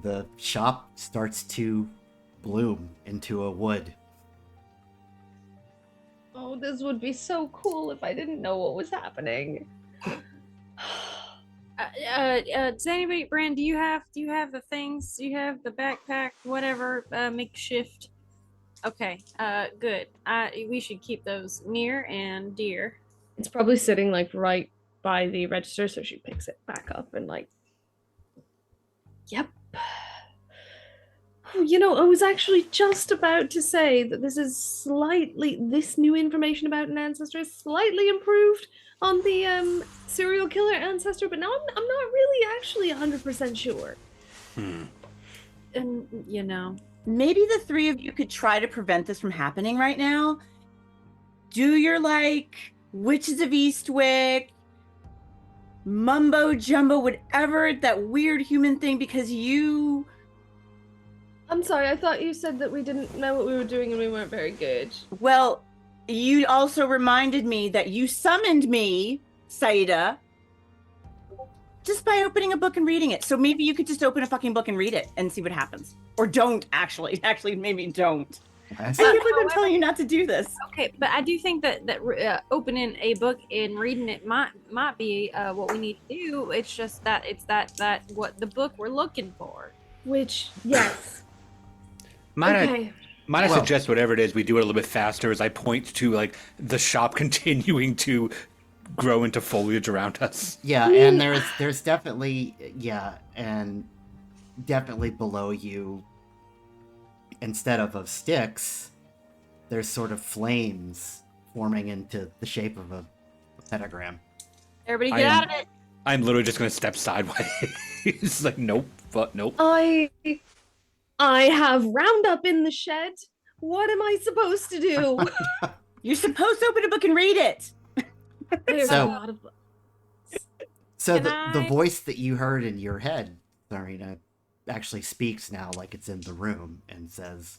the shop starts to bloom into a wood. Oh, this would be so cool if I didn't know what was happening. Does anybody, Brand? Do you have the things? Do you have the backpack? Whatever, makeshift. Okay. Good. We should keep those near and dear. It's probably sitting like right by the register, so she picks it back up and like, yep. You know, I was actually just about to say that this new information about an ancestor is slightly improved on the serial killer ancestor, but now I'm not really actually 100% sure. And Maybe the three of you could try to prevent this from happening right now. Do your like Witches of Eastwick, mumbo jumbo, whatever, that weird human thing, because you. I'm sorry, I thought you said that we didn't know what we were doing and we weren't very good. Well, you also reminded me that you summoned me, Saida, just by opening a book and reading it. So maybe you could just open a fucking book and read it and see what happens. Or don't, actually. Actually, maybe don't. I can't believe I'm telling you not to do this. okay, but I do think that opening a book and reading it might be what we need to do. It's just that it's that what the book we're looking for. Which, yes. Might Okay. I Well- suggest whatever it is, we do it a little bit faster as I point to like the shop continuing to grow into foliage around us. Yeah, and there's definitely, and definitely below you, instead of sticks, there's sort of flames forming into the shape of a pentagram. Everybody get I am- out of it. I'm literally just going to step sideways. It's like, nope, but nope. I have Roundup in the shed. What am I supposed to do? You're supposed to open a book and read it. There's So- a lot of So Can the I- voice that you heard in your head, Cyrena actually speaks now like it's in the room and says,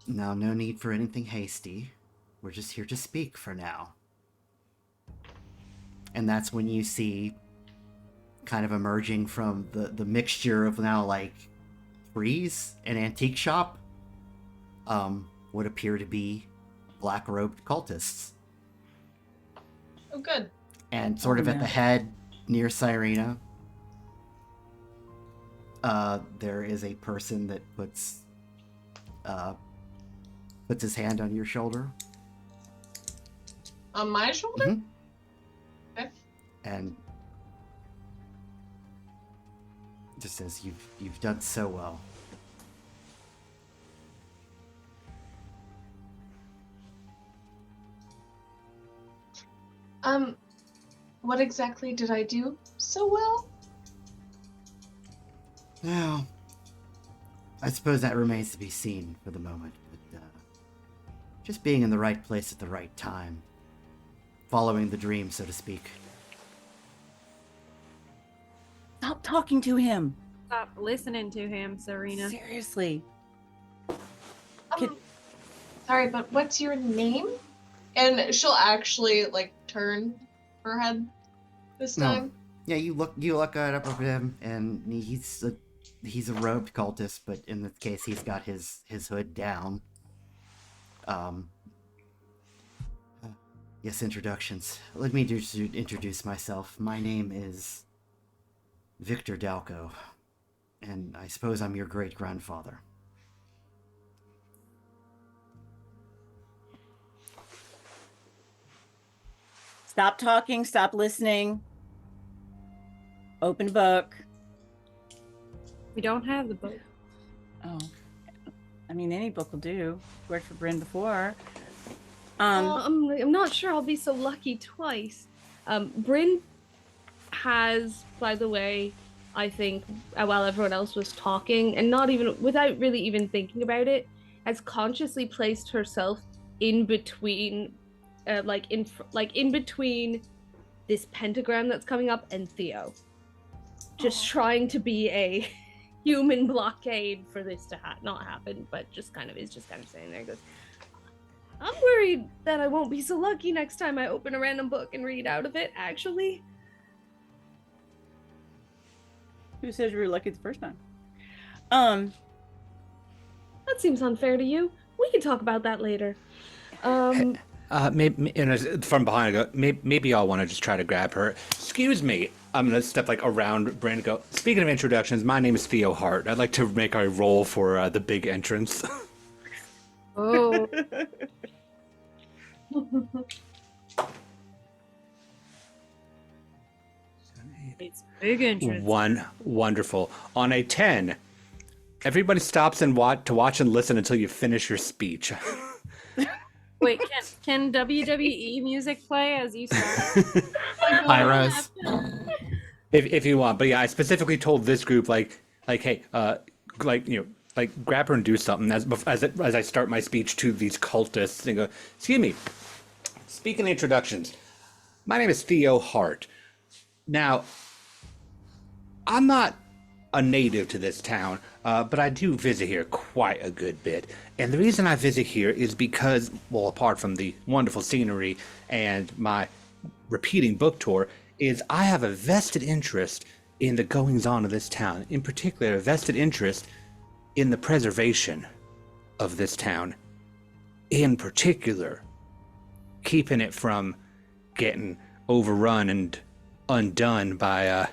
"Now, no need for anything hasty. We're just here to speak for now." And that's when you see, kind of emerging from the mixture of now like frieze and antique shop, would appear to be black robed cultists. Oh, good. And sort of at the head near Cyrena, there is a person that puts his hand on your shoulder. On my shoulder? Mhm. Okay. And just says, "You've done so well." What exactly did I do so well? Now, I suppose that remains to be seen for the moment, but just being in the right place at the right time, following the dream, so to speak. Stop talking to him. Stop listening to him, Cyrena. Seriously. Sorry, but what's your name? And she'll actually like turn her head this No. time. Yeah, you look up at him, and he's a robed cultist, but in this case, he's got his hood down. Yes, introductions. Let me just introduce myself. My name is Victor Dalco, and I suppose I'm your great-grandfather. Stop talking. Stop listening. Open book. We don't have the book. Oh. I mean, any book will do. Worked for Bryn before. I'm not sure I'll be so lucky twice. Bryn has, by the way, I think, while everyone else was talking, and not even without really even thinking about it, has consciously placed herself in between, in between this pentagram that's coming up and Theo, just trying to be a human blockade for this to not happen, but just kind of saying there, goes, "I'm worried that I won't be so lucky next time I open a random book and read out of it, actually." Who says you were lucky the first time? That seems unfair to you. We can talk about that later. Maybe from behind, I go, maybe y'all want to just try to grab her. Excuse me. I'm gonna step like around Brand and go, "Speaking of introductions, my name is Theo Hart. I'd like to make a roll for the big entrance." Oh. It's big entrance. Wonderful. On a 10, everybody stops and watch and listen until you finish your speech. Wait, can WWE music play as you start? Pyros. if you want, but yeah, I specifically told this group hey, grab her and do something as I start my speech to these cultists and go, "Excuse me. Speaking of introductions, my name is Theo Hart. Now, I'm not a native to this town, but I do visit here quite a good bit. And the reason I visit here is because, well, apart from the wonderful scenery and my repeating book tour, is I have a vested interest in the goings-on of this town. In particular, a vested interest in the preservation of this town. In particular, keeping it from getting overrun and undone by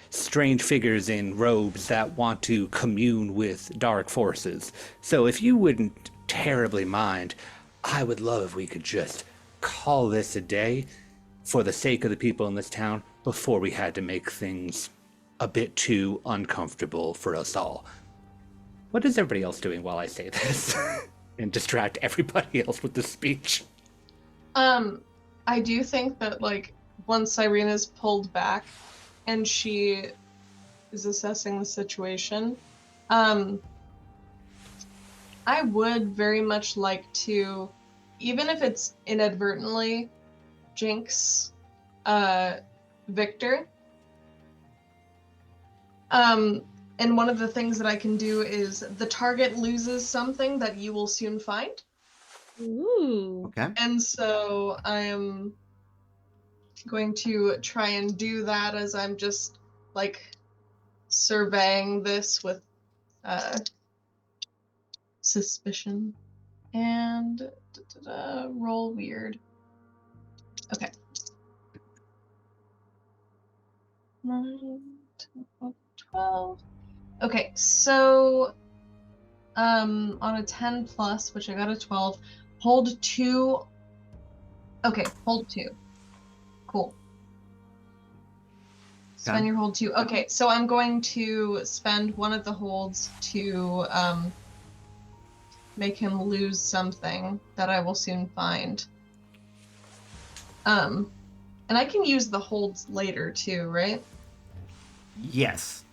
strange figures in robes that want to commune with dark forces. So if you wouldn't terribly mind, I would love if we could just call this a day for the sake of the people in this town before we had to make things a bit too uncomfortable for us all." What is everybody else doing while I say this? And distract everybody else with the speech. I do think that like once Cyrena's pulled back and she is assessing the situation, I would very much like to, even if it's inadvertently, jinx Victor And one of the things that I can do is the target loses something that you will soon find. Ooh. Okay. And so I am going to try and do that as I'm just like surveying this with suspicion. And roll weird. Okay. 9, 10, 12. Okay, so on a 10 plus, which I got a 12, hold 2. Okay, hold 2. Cool. Spend Okay. your hold 2. Okay, so I'm going to spend one of the holds to make him lose something that I will soon find. And I can use the holds later too, right? Yes.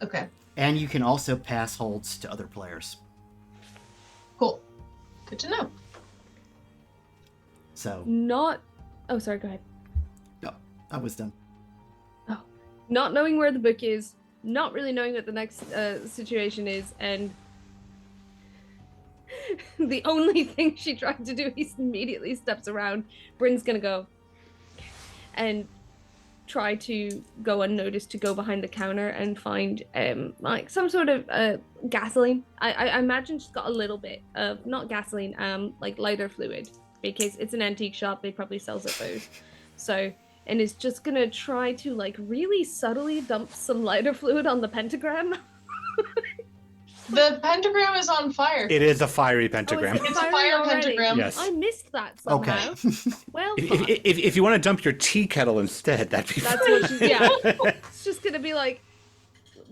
Okay, And you can also pass holds to other players. cool. Good to know. So, Not. Oh, sorry. Go ahead. no, I was done. Not knowing where the book is, not really knowing what the next situation is, and the only thing she tried to do, he immediately steps around. Bryn's gonna go and try to go unnoticed to go behind the counter and find like some sort of gasoline. I imagine she's got a little bit of not gasoline, like lighter fluid, because it's an antique shop. They probably sells it those. So, and is just gonna try to like really subtly dump some lighter fluid on the pentagram. The pentagram is on fire. It is a fiery pentagram. It's a fire already? pentagram. Yes. I missed that somehow. Okay. Well, If you want to dump your tea kettle instead, that'd be that's fine. what she's, yeah. It's just gonna be like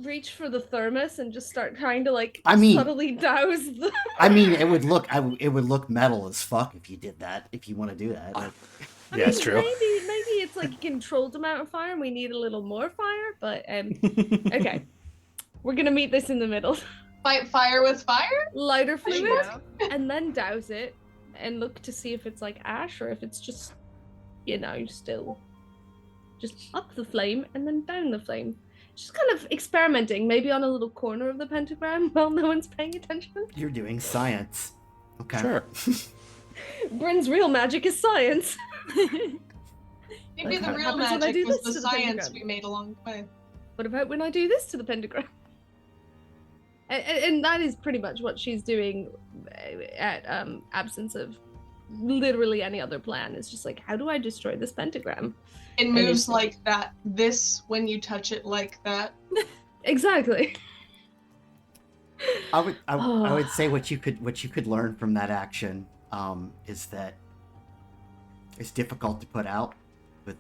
reach for the thermos and just start trying to like I mean- subtly douse the I mean, it would look metal as fuck if you did that. If you want to do that. Like, Yeah, it's true. Maybe it's like a controlled amount of fire and we need a little more fire, but okay. We're gonna meet this in the middle. Fight fire with fire? Lighter There you fluid go. and then douse it and look to see if it's like ash or if it's just, you know, still just up the flame and then down the flame. Just kind of experimenting, maybe on a little corner of the pentagram while no one's paying attention. you're doing science. Okay. Sure. Bryn's real magic is science. Maybe What the real happens when I magic do was this the to the science pentagram? we made along the way. What about when I do this to the pentagram? And that is pretty much what she's doing at absence of literally any other plan. It's just like, how do I destroy this pentagram? It And moves it's- like that. This when you touch it like that. Exactly. I would say what you could learn from that action is that it's difficult to put out with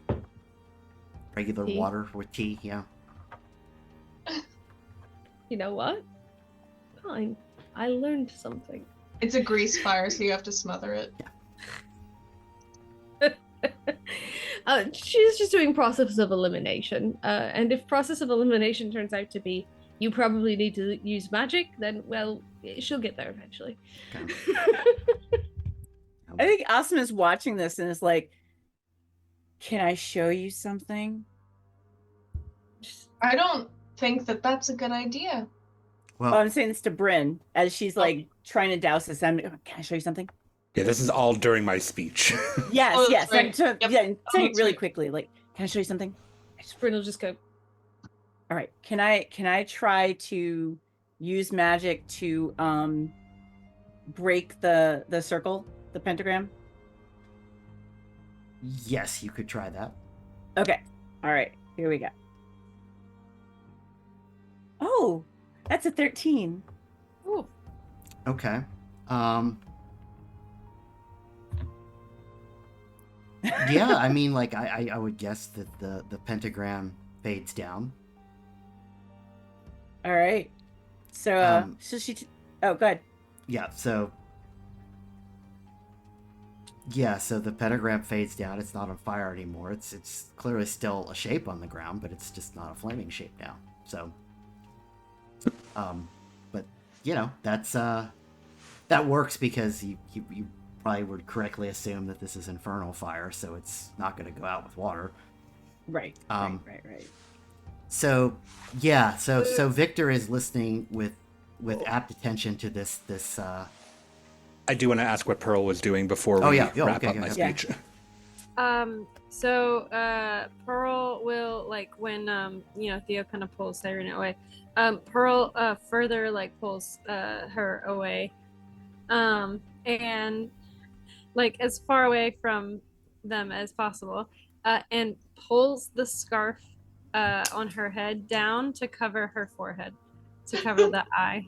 regular Tea? water with tea. Yeah. You know what? Fine. I learned something. It's a grease fire, so you have to smother it. She's just doing process of elimination. And if process of elimination turns out to be you probably need to use magic, then well, she'll get there eventually. Okay. I think Asma is watching this and is like, "Can I show you something?" I don't think that that's a good idea. Well, Oh, I'm saying this to Bryn as she's like trying to douse this. Can I show you something? Yeah, this is all during my speech. Yes, Oh, yes. that's right. I'm Yep. yeah, say it That's really right. quickly. Like, can I show you something? Bryn will just go, All right. Can I try to use magic to break the circle, the pentagram? yes, you could try that. Okay. All right. Here we go. Oh, that's a 13. oh, Okay. Yeah, I mean, like I would guess that the pentagram fades down. All right. So so she oh, go ahead. Yeah, so the pentagram fades down. It's not on fire anymore. It's clearly still a shape on the ground, but it's just not a flaming shape now. So but you know, that's that works because you probably would correctly assume that this is infernal fire, so it's not going to go out with water. Right. Um, right. So, yeah. So Victor is listening with apt attention to this. I do want to ask what Pearl was doing before Oh, we yeah. Oh, wrap okay, up okay, my okay. speech. Pearl will like when Theo kind of pulls Cyrena away. Pearl further like pulls her away, and like as far away from them as possible, and pulls the scarf on her head down to cover her forehead, to cover the eye.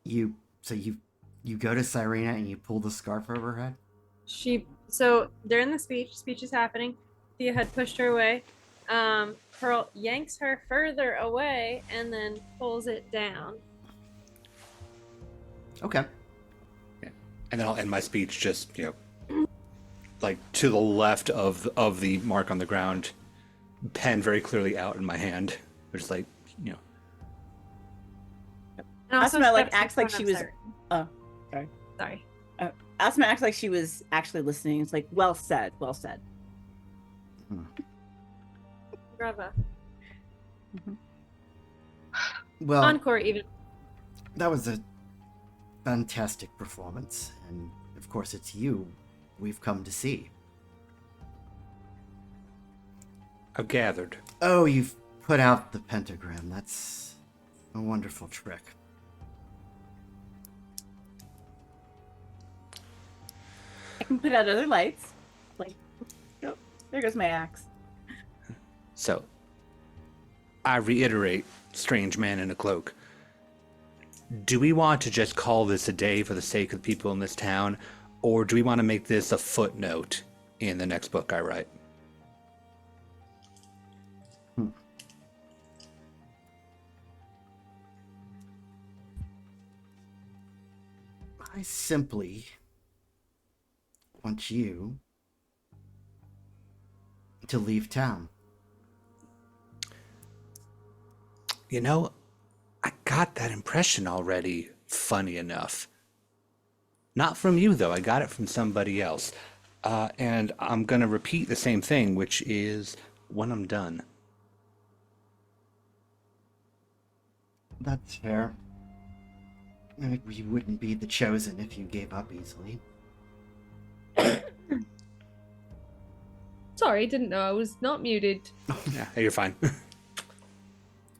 You go to Cyrena and you pull the scarf over her head. So during the speech is happening. Thea had pushed her away. Pearl yanks her further away and then pulls it down. Okay. Yeah. And then I'll end my speech just, like to the left of the mark on the ground, pen very clearly out in my hand, which is like, And also Asma like steps in acts like front she of was. Cyrena. Oh, sorry. Sorry. Asma acts like she was actually listening. It's like, well said, well said. Bravo. Well, Encore even. that was a fantastic performance, and of course, it's you we've come to see. I've gathered. Oh, you've put out the pentagram. That's a wonderful trick. I can put out other lights. Like, oh, there goes my axe. So, I reiterate, strange man in a cloak. Do we want to just call this a day for the sake of the people in this town, or do we want to make this a footnote in the next book I write? I simply want you to leave town. I got that impression already, funny enough. Not from you, though. I got it from somebody else. And I'm going to repeat the same thing, which is when I'm done. That's fair. You wouldn't be the chosen if you gave up easily. Sorry, didn't know I was not muted. Yeah, you're fine.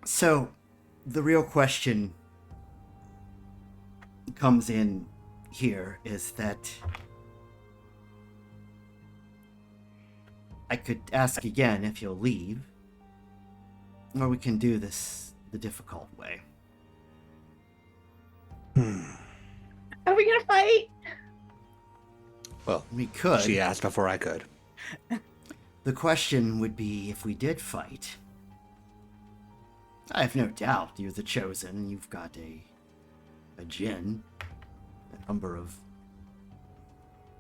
So, the real question comes in here is that I could ask again if you'll leave, or we can do this the difficult way. Are we gonna fight? Well, We could. she asked before I could. The question would be if we did fight. I have no doubt you're the chosen and you've got a djinn, a number of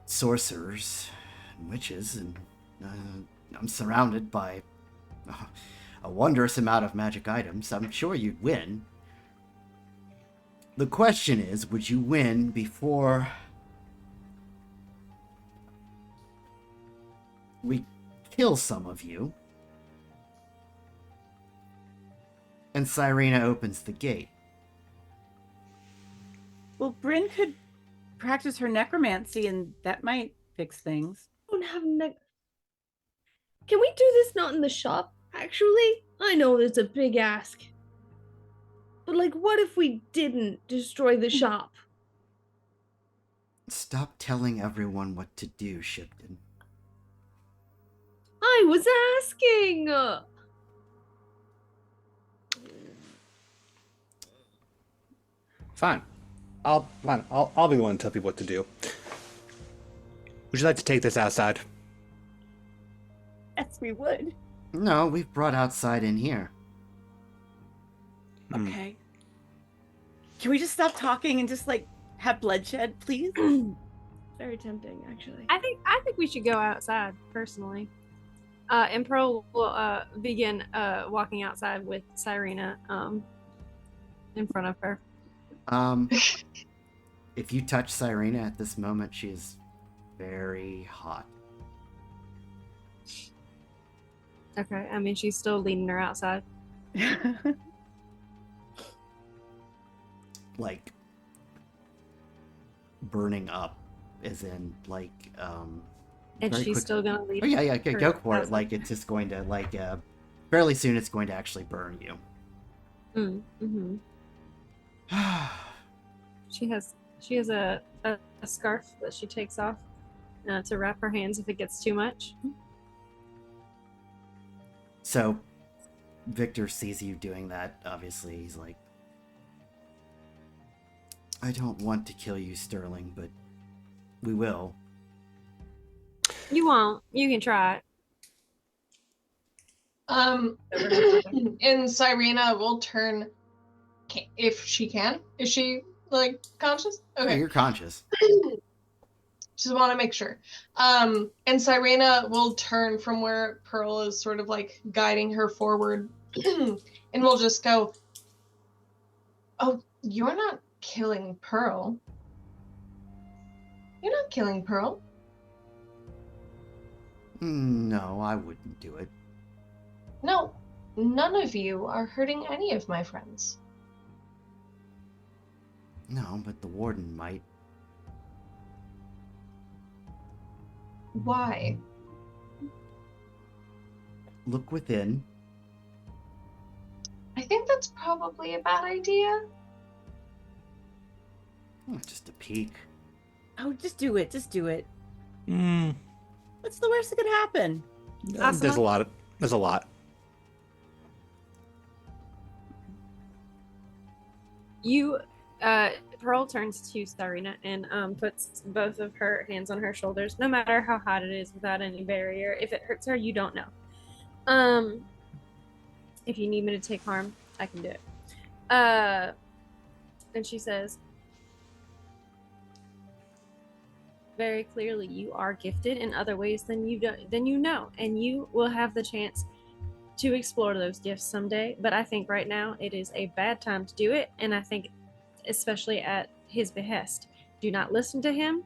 sorcerers and witches, and I'm surrounded by a wondrous amount of magic items. I'm sure you'd win. The question is, would you win before we kill some of you and Cyrena opens the gate? Well, Bryn could practice her necromancy, and that might fix things. Don't have Can we do this not in the shop? Actually, I know it's a big ask. But like, what if we didn't destroy the shop? Stop telling everyone what to do, Shipton. I was asking. Fine. I'll be the one to tell people what to do. Would you like to take this outside? Yes, we would. No, we've brought outside in here. Okay. Can we just stop talking and just like have bloodshed, please? Very tempting, actually. I think we should go outside personally. And Pearl will begin walking outside with Cyrena in front of her. If you touch Cyrena at this moment, she is very hot. Okay, I mean, she's still leading her outside. Like burning up, as in like And very she's quick. still gonna lead Oh yeah, her go for it. outside. Like it's just going to like fairly soon it's going to actually burn you. Mm-hmm. She has a scarf that she takes off to wrap her hands if it gets too much. So Victor sees you doing that. Obviously, he's like, I don't want to kill you, Sterling, but we will. You won't. You can try it. And Cyrena will turn, if she can. Is she like conscious? Yeah, Okay. you're conscious. Just want to make sure. And Cyrena will turn from where Pearl is sort of like guiding her forward, and we'll just go, oh, you're not killing Pearl. You're not killing Pearl. No, I wouldn't do it. No, none of you are hurting any of my friends. No, but the warden might. Why? Look within. I think that's probably a bad idea. Oh, just a peek. Oh, just do it. Just do it. Mm, What's the worst that could happen? there's a lot. There's a lot. You, Pearl turns to Cyrena and puts both of her hands on her shoulders, no matter how hot it is, without any barrier. If it hurts her, you don't know. If you need me to take harm, I can do it. And she says, very clearly, you are gifted in other ways than you know, and you will have the chance to explore those gifts someday. But I think right now it is a bad time to do it, and I think especially at his behest. Do not listen to him,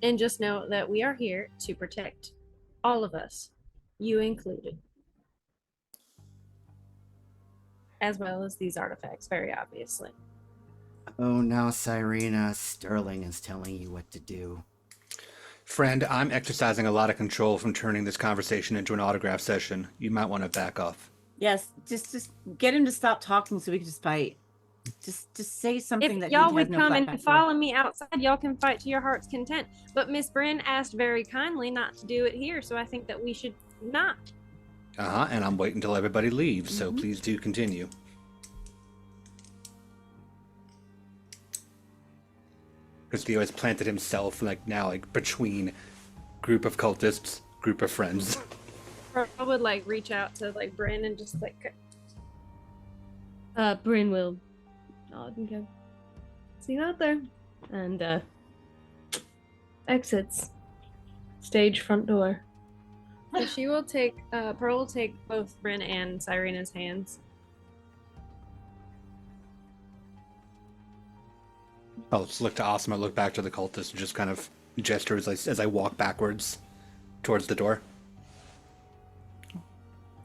and just know that we are here to protect all of us, you included, as well as these artifacts, very obviously. Oh, now Cyrena, Sterling is telling you what to do. Friend, I'm exercising a lot of control from turning this conversation into an autograph session. You might want to back off. Yes, just get him to stop talking so we can just fight. Just say something If that y'all he would has no come and flashback for. follow me outside, y'all can fight to your heart's content. But Miss Bryn asked very kindly not to do it here, so I think that we should not. And I'm waiting until everybody leaves, so Mhm. please do continue. Because Theo has planted himself, like, now, like, between group of cultists, group of friends. Pearl would like reach out to like Bryn and just like Bryn will nod and go, see you out there. And exits. Stage front door. so she will take Pearl will take both Bryn and Cyrena's hands. I'll just look to Asma, look back to the cultist, and just kind of gesture as I walk backwards towards the door.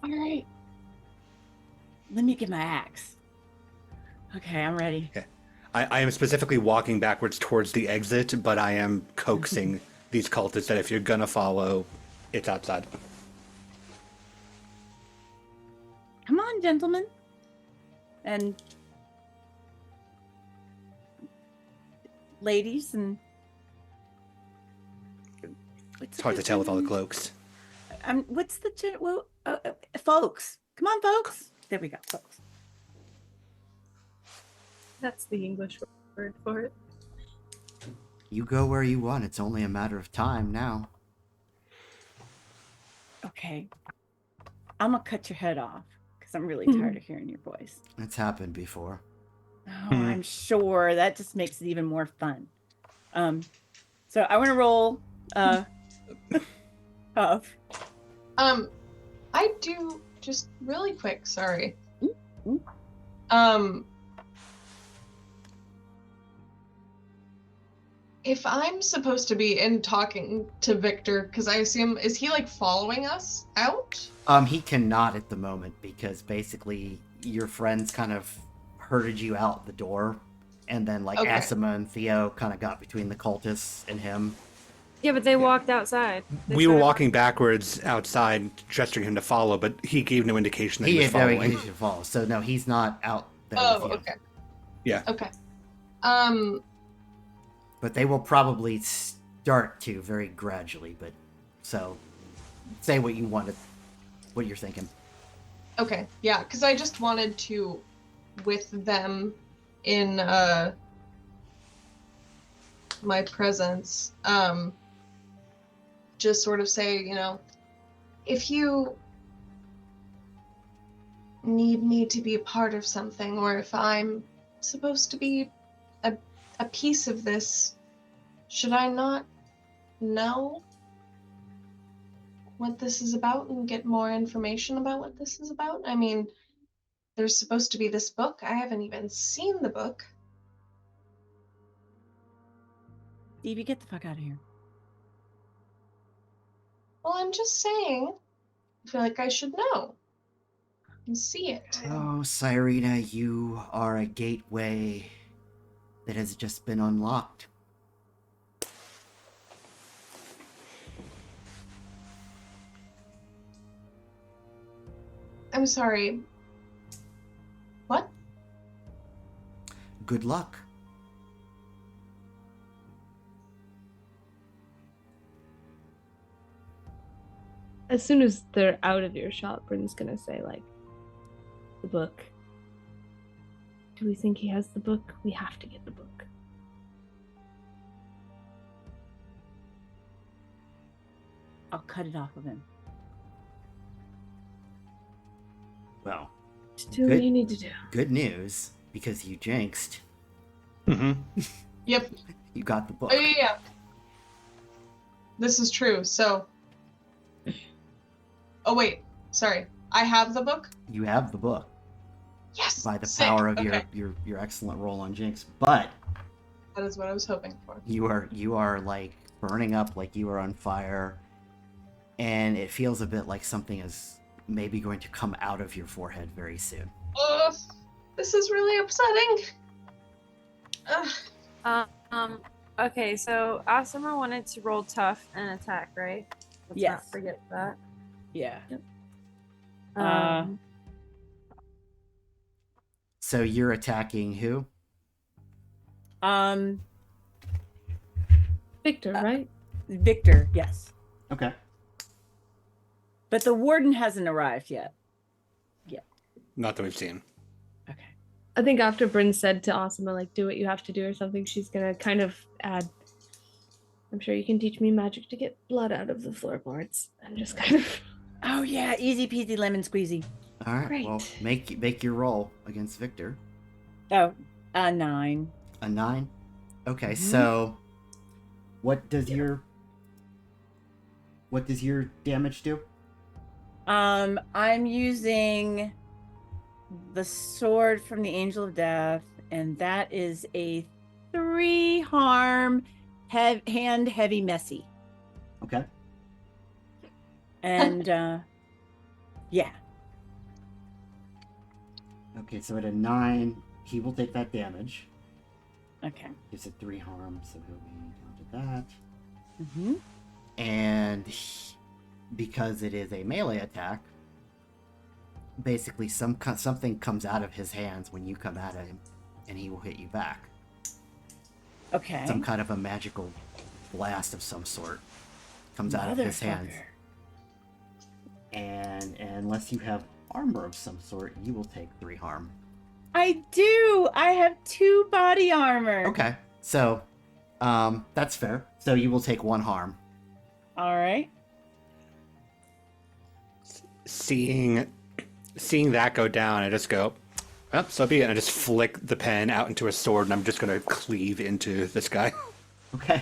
All right. Let me get my axe. Okay, I'm ready. Okay. I am specifically walking backwards towards the exit, but I am coaxing these cultists that if you're gonna follow, it's outside. Come on, gentlemen. And ladies and It's hard to tell with all the cloaks. What's the folks? Come on, folks. There we go, folks. That's the English word for it. You go where you want. It's only a matter of time now. Okay. I'm gonna cut your head off because I'm really tired of hearing your voice. It's happened before. Oh, I'm sure that just makes it even more fun. So I want to roll of I do just really quick, sorry. Ooh. If I'm supposed to be in talking to Victor, because I assume, is he like following us out? He cannot at the moment because basically your friends kind of herded you out the door, and then like Okay. Asima and Theo kind of got between the cultists and him. Yeah, but they walked outside. They We were started walking backwards outside, gesturing him to follow, but he gave no indication that he He was had no following. indication to follow, so no, he's not out there Oh, with you. okay. Yeah. Okay. But they will probably start to very gradually. But so, say what you wanted, what you're thinking. Okay. Yeah, because I just wanted to, with them in my presence, just sort of say, you know, if you need me to be a part of something, or if I'm supposed to be a piece of this, should I not know what this is about and get more information about what this is about? I mean, there's supposed to be this book. I haven't even seen the book. Evie, get the fuck out of here. Well, I'm just saying, I feel like I should know and see it. Oh, Cyrena, you are a gateway that has just been unlocked. I'm sorry. What? Good luck. As soon as they're out of earshot, Bryn's gonna say, like, the book. Do we think he has the book? We have to get the book. I'll cut it off of him. Well, Just do what you need to do. good news, because you jinxed. Mm-hmm. Yep. You got the book. Oh, yeah. This is true. So. Oh, wait. Sorry. I have the book? You have the book Yes. by the Sick. power of Okay. your excellent roll on jinx. But That is what I was hoping for. you are like burning up, like you are on fire, and it feels a bit like something is maybe going to come out of your forehead very soon. Ugh. This is really upsetting. Ugh. Okay, so Asima wanted to roll tough and attack, right? Let's Yes. not forget that. Yeah. Um, So you're attacking who? Victor, right? Victor, yes. Okay. But the warden hasn't arrived yet. Not that we've seen. Okay. I think after Bryn said to Asima, like, do what you have to do or something, she's gonna kind of add, I'm sure you can teach me magic to get blood out of the floorboards. And just kind of. Oh yeah, easy peasy lemon squeezy. All right. Great. Well, make your roll against Victor. Oh, a 9. A 9. Okay. Mhm. So what does your damage do? I'm using the sword from the Angel of Death, and that is a 3 harm, hand heavy messy. Okay. And yeah. Okay. So at a 9, he will take that damage. Okay. Gives it 3 harm, so he'll be down to that. Mm-hmm. And because it is a melee attack, basically something comes out of his hands when you come at him, and he will hit you back. Okay. Some kind of a magical blast of some sort comes out of his hands. Motherfucker. And unless you have armor of some sort, you will take 3 harm. I do. I have 2 body armor. Okay, so that's fair. So you will take 1 harm. All right. Seeing that go down, I just go, oh, so be it. And I just flick the pen out into a sword, and I'm just going to cleave into this guy. Okay.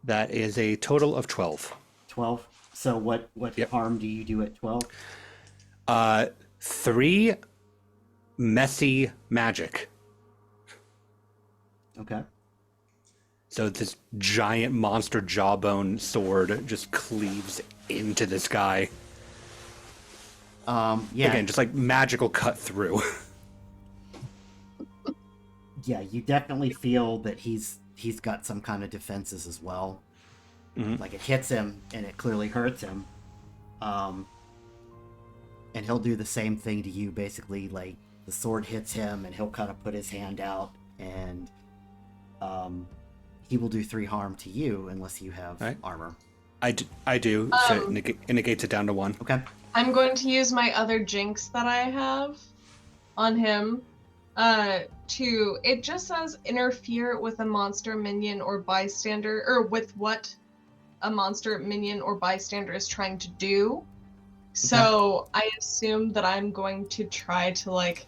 That is a total of 12. 12. So what Yep. harm do you do at 12? 3 messy magic. Okay. So this giant monster jawbone sword just cleaves into this guy. Yeah. Again, just like magical cut through. Yeah, you definitely feel that he's got some kind of defenses as well. Like it hits him and it clearly hurts him. And he'll do the same thing to you, basically. Like the sword hits him and he'll kind of put his hand out and he will do 3 harm to you unless you have Right. armor. I do. So it negates it down to 1. Okay. I'm going to use my other jinx that I have on him. It just says interfere with a monster, minion, or bystander, or with what a monster, minion, or bystander is trying to do. So I assume that I'm going to try to like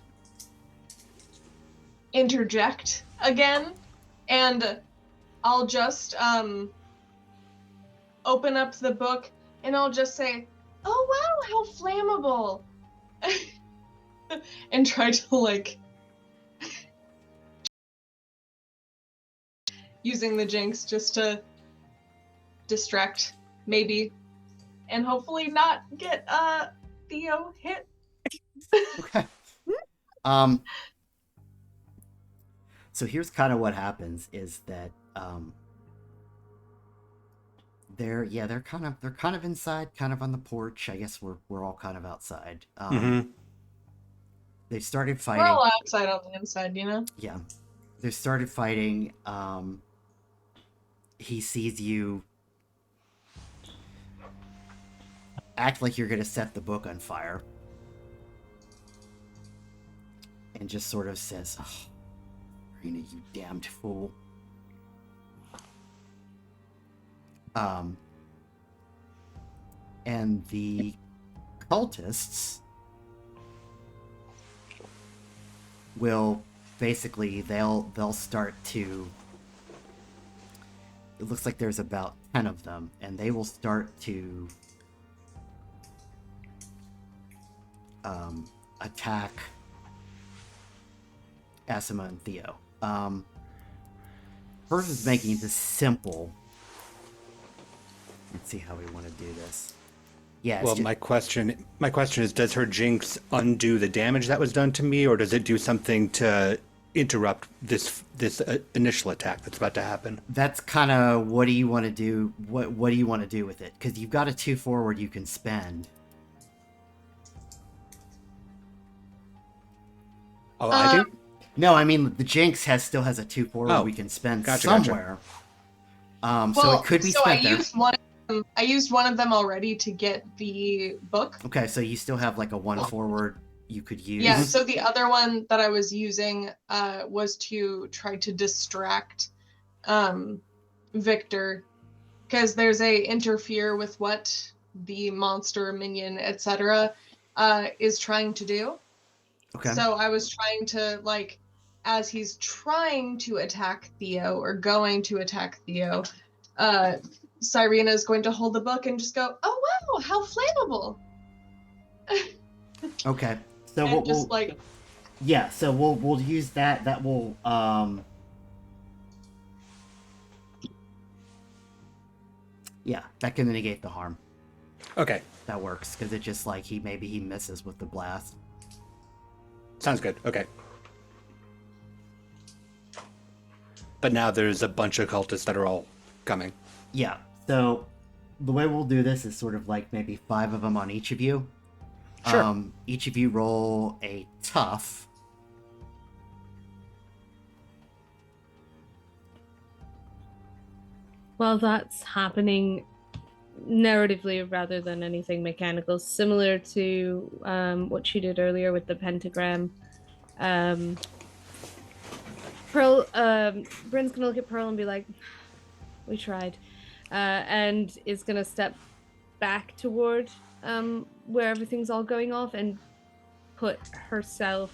interject again, and I'll just open up the book and I'll just say, "Oh wow, how flammable," and try to like using the jinx just to distract, maybe, and hopefully not get Theo hit. Okay. So here's kind of what happens is that they're kind of inside, kind of on the porch. I guess we're all kind of outside. They started We're fighting. all outside on the inside, you know? Yeah. They started fighting. He sees you act like you're going to set the book on fire. And just sort of says, "Oh, Cyrena, you damned fool." And the cultists will basically they'll start to, it looks like there's about 10 of them, and they will start to attack Asima and Theo. First is making this simple. Let's see how we want to do this. Yeah. Well, my question is, does her jinx undo the damage that was done to me, or does it do something to interrupt this initial attack that's about to happen? That's kind of, what do you want to do? What do you want to do with it? Because you've got a 2 forward you can spend. Oh, I do? No, I mean the Jinx still has a 2 forward we can spend somewhere. So it could be spent there. I used one of them already to get the book. Okay, so you still have like a 1 forward you could use. Yeah, so the other one that I was using was to try to distract Victor, because there's a interfere with what the monster, minion, etc. Is trying to do. Okay. So I was trying to, like, as he's trying to attack Theo, or going to attack Theo, Cyrena is going to hold the book and just go, "Oh wow, how flammable!" Okay, so and we'll like, yeah, so we'll use that. That will yeah, that can negate the harm. Okay, that works because it just like maybe he misses with the blast. Sounds good. Okay. But now there's a bunch of cultists that are all coming. Yeah. So the way we'll do this is sort of like maybe 5 of them on each of you. Sure. Each of you roll a tough. While that's happening narratively rather than anything mechanical, similar to what she did earlier with the pentagram, Pearl, Bryn's gonna look at Pearl and be like, "We tried," and is gonna step back toward where everything's all going off and put herself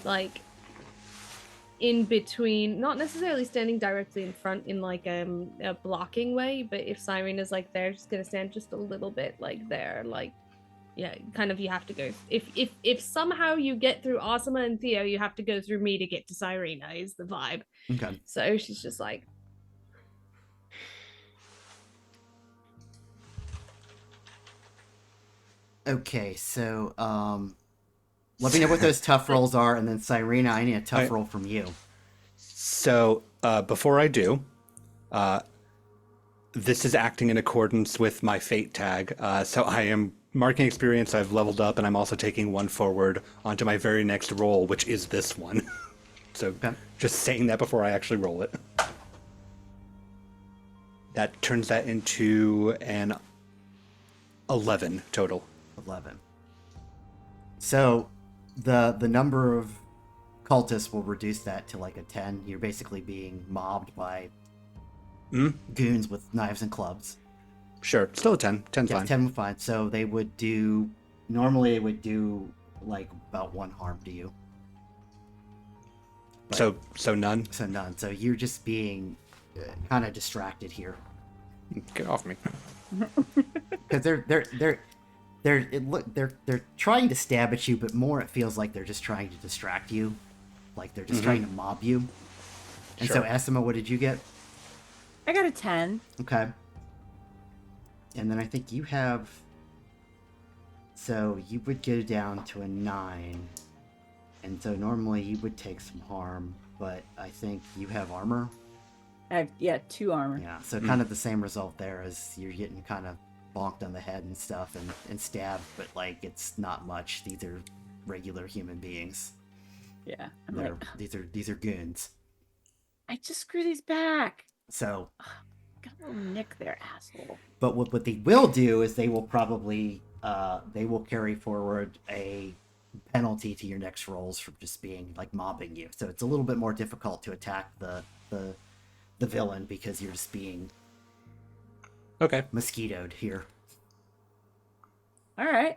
like in between, not necessarily standing directly in front in like a blocking way, but if Cyrene is like there, she's gonna stand just a little bit like there, like yeah, kind of you have to go. If somehow you get through Asuma and Theo, you have to go through me to get to Cyrena. Is the vibe. Okay. So she's just like, Okay, so let me know what those tough rolls are, and then Cyrena, I need a tough roll from you. So before I do, this is acting in accordance with my fate tag. So I am marking experience. I've leveled up, and I'm also taking one forward onto my very next roll, which is this one. So Okay. just saying that before I actually roll it. That turns that into an 11 total. 11. So the number of cultists will reduce that to like a 10. You're basically being mobbed by goons with knives and clubs. Sure, still a 10. 10's Yeah, fine. 10 would fine. So they would do, normally it would do like about 1 harm to you. But, So none. so none. So you're just being kind of distracted here. Get off me. Because they're trying to stab at you, but more it feels like they're just trying to distract you, like they're just trying to mob you. And so, Sure. Asima, what did you get? I got a 10. Okay. And then I think you have. So you would go down to a 9, and so normally you would take some harm, but I think you have armor. I have 2 armor. Yeah, so kind of the same result there as you're getting kind of bonked on the head and stuff and stabbed, but like it's not much. These are regular human beings. Yeah. I'm like, These are goons. I just screw these back. So, Got a little nick there, asshole. but what they will do is they will probably they will carry forward a penalty to your next rolls for just being like mobbing you. So it's a little bit more difficult to attack the villain because you're just being Okay. mosquitoed here. All right.